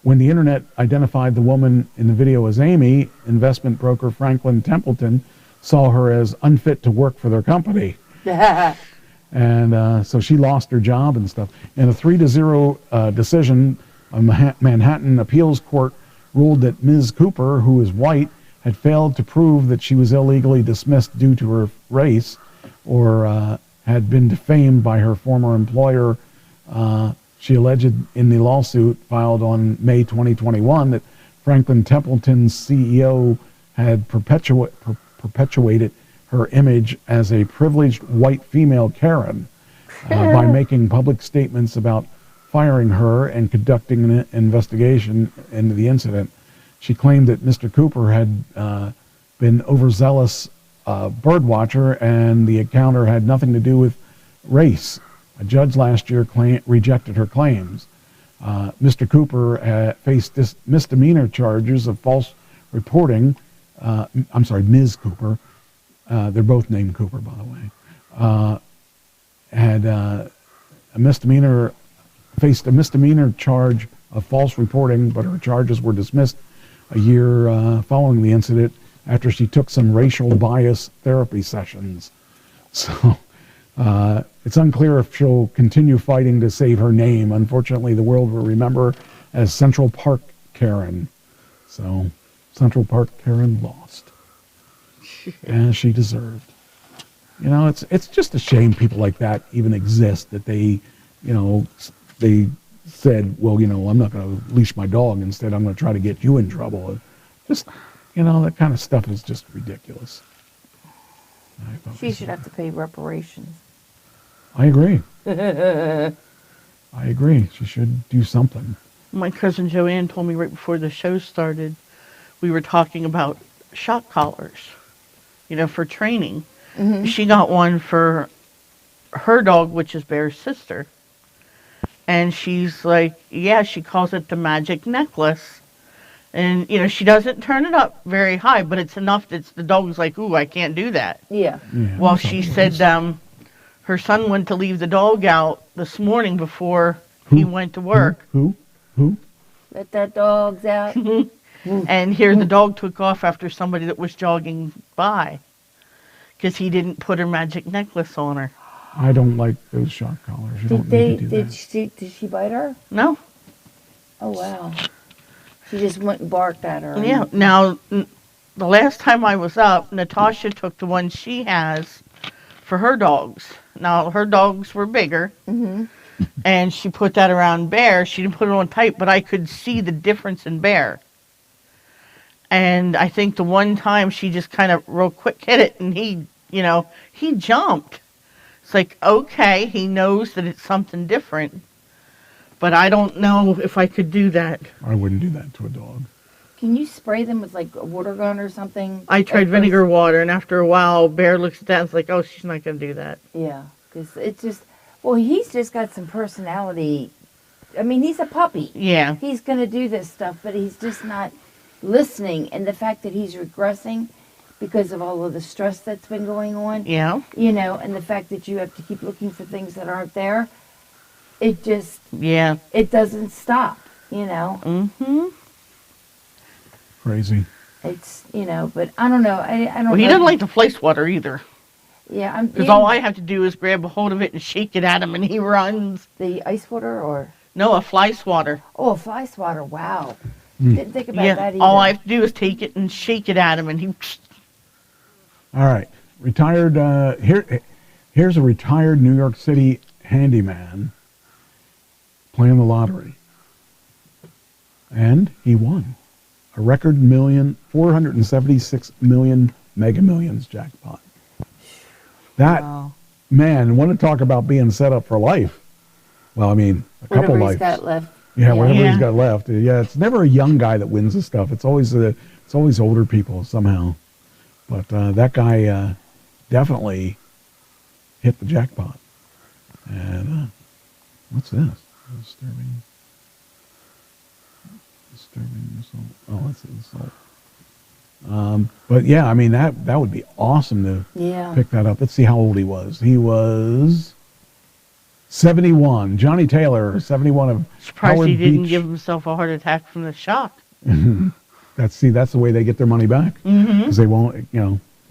when the internet identified the woman in the video as Amy, investment broker Franklin Templeton saw her as unfit to work for their company. And so she lost her job and stuff. In a 3-0 decision, a Manhattan appeals court ruled that Ms. Cooper, who is white, had failed to prove that she was illegally dismissed due to her race or had been defamed by her former employer. She alleged in the lawsuit filed on May 2021 that Franklin Templeton's CEO had perpetuated her image as a privileged white female Karen by making public statements about firing her and conducting an investigation into the incident. She claimed that Mr. Cooper had been overzealous bird watcher and the encounter had nothing to do with race. A judge last year rejected her claims. Mr. Cooper faced misdemeanor charges of false reporting. I'm sorry, Ms. Cooper. They're both named Cooper, by the way. Had a misdemeanor. Faced a misdemeanor charge of false reporting, but her charges were dismissed a year following the incident after she took some racial bias therapy sessions. So it's unclear if she'll continue fighting to save her name. Unfortunately, the world will remember her as Central Park Karen. So Central Park Karen lost. As she deserved. You know, it's just a shame people like that even exist, that they, you know, they said, well, you know, I'm not going to leash my dog. Instead, I'm going to try to get you in trouble. Just, you know, that kind of stuff is just ridiculous. She should have to pay reparations. I agree. I agree. She should do something. My cousin Joanne told me right before the show started, we were talking about shock collars, you know, for training. Mm-hmm. She got one for her dog, which is Bear's sister. And she's like, yeah, she calls it the magic necklace. And, you know, she doesn't turn it up very high, but it's enough that the dog's like, ooh, I can't do that. Yeah. Well, she said her son went to leave the dog out this morning before he went to work. Who? Let that dog's out. And here the dog took off after somebody that was jogging by because he didn't put her magic necklace on her. I don't like those shock collars. You don't need to do that. Did she bite her? No. Oh, wow. She just went and barked at her. Yeah. Now, the last time I was up, Natasha took the one she has for her dogs. Now, her dogs were bigger. Mm-hmm. And she put that around Bear. She didn't put it on tight, but I could see the difference in Bear. And I think the one time she just kind of real quick hit it, and he, you know, he jumped. It's like, okay, he knows that it's something different. But I don't know if I could do that. I wouldn't do that to a dog. Can you spray them with like a water gun or something? I tried vinegar water, and after a while, Bear looks at that and is like, oh, she's not going to do that. Yeah, because it's just, well, he's just got some personality. I mean, he's a puppy. Yeah. He's going to do this stuff, but he's just not listening. And the fact that he's regressing because of all of the stress that's been going on. Yeah. You know, and the fact that you have to keep looking for things that aren't there. It just, yeah, it doesn't stop, you know. Mm-hmm. Crazy. It's, you know, but I don't know. I don't know. Well, he doesn't like the fly swatter either. Yeah, because all I have to do is grab a hold of it and shake it at him, and he runs. The ice water, or no, a fly swatter. Oh, a fly swatter! Wow, didn't think about that either. All I have to do is take it and shake it at him, and he. All right, retired. Here's a retired New York City handyman playing the lottery, and he won a record $476 million Mega Millions jackpot. That man, want to talk about being set up for life. Well, I mean, a couple lives. Whatever he's got left. Yeah, whatever he's got left. Yeah, it's never a young guy that wins this stuff. It's always older people somehow. But that guy definitely hit the jackpot. And what's this? Disturbing result. Oh, that's an assault. But yeah, I mean that would be awesome to pick that up. Let's see how old he was. He was 71. Johnny Taylor, 71 of Surprised Howard he didn't Beach. give himself a heart attack from the shock. That's the way they get their money back, because they won't,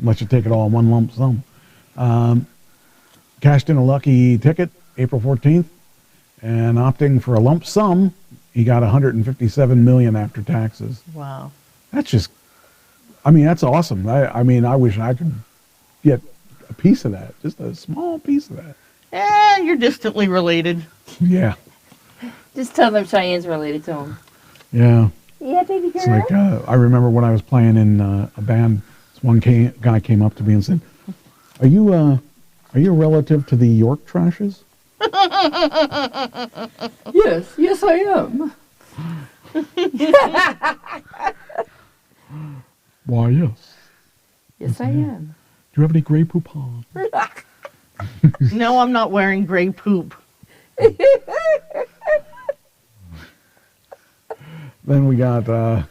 let you take it all in one lump sum. Cashed in a lucky ticket April 14th, and opting for a lump sum, he got $157 million after taxes. Wow. That's just, that's awesome. I wish I could get a piece of that, just a small piece of that. You're distantly related. Yeah. Just tell them Cheyenne's related to him. Yeah. Yeah, baby girl. It's like, I remember when I was playing in a band, this one guy came up to me and said, are you a relative to the York Trashes? Yes, I am. Why, yes. Yes, I am. Do you have any Grey Poupon? No, I'm not wearing gray poop. Then we got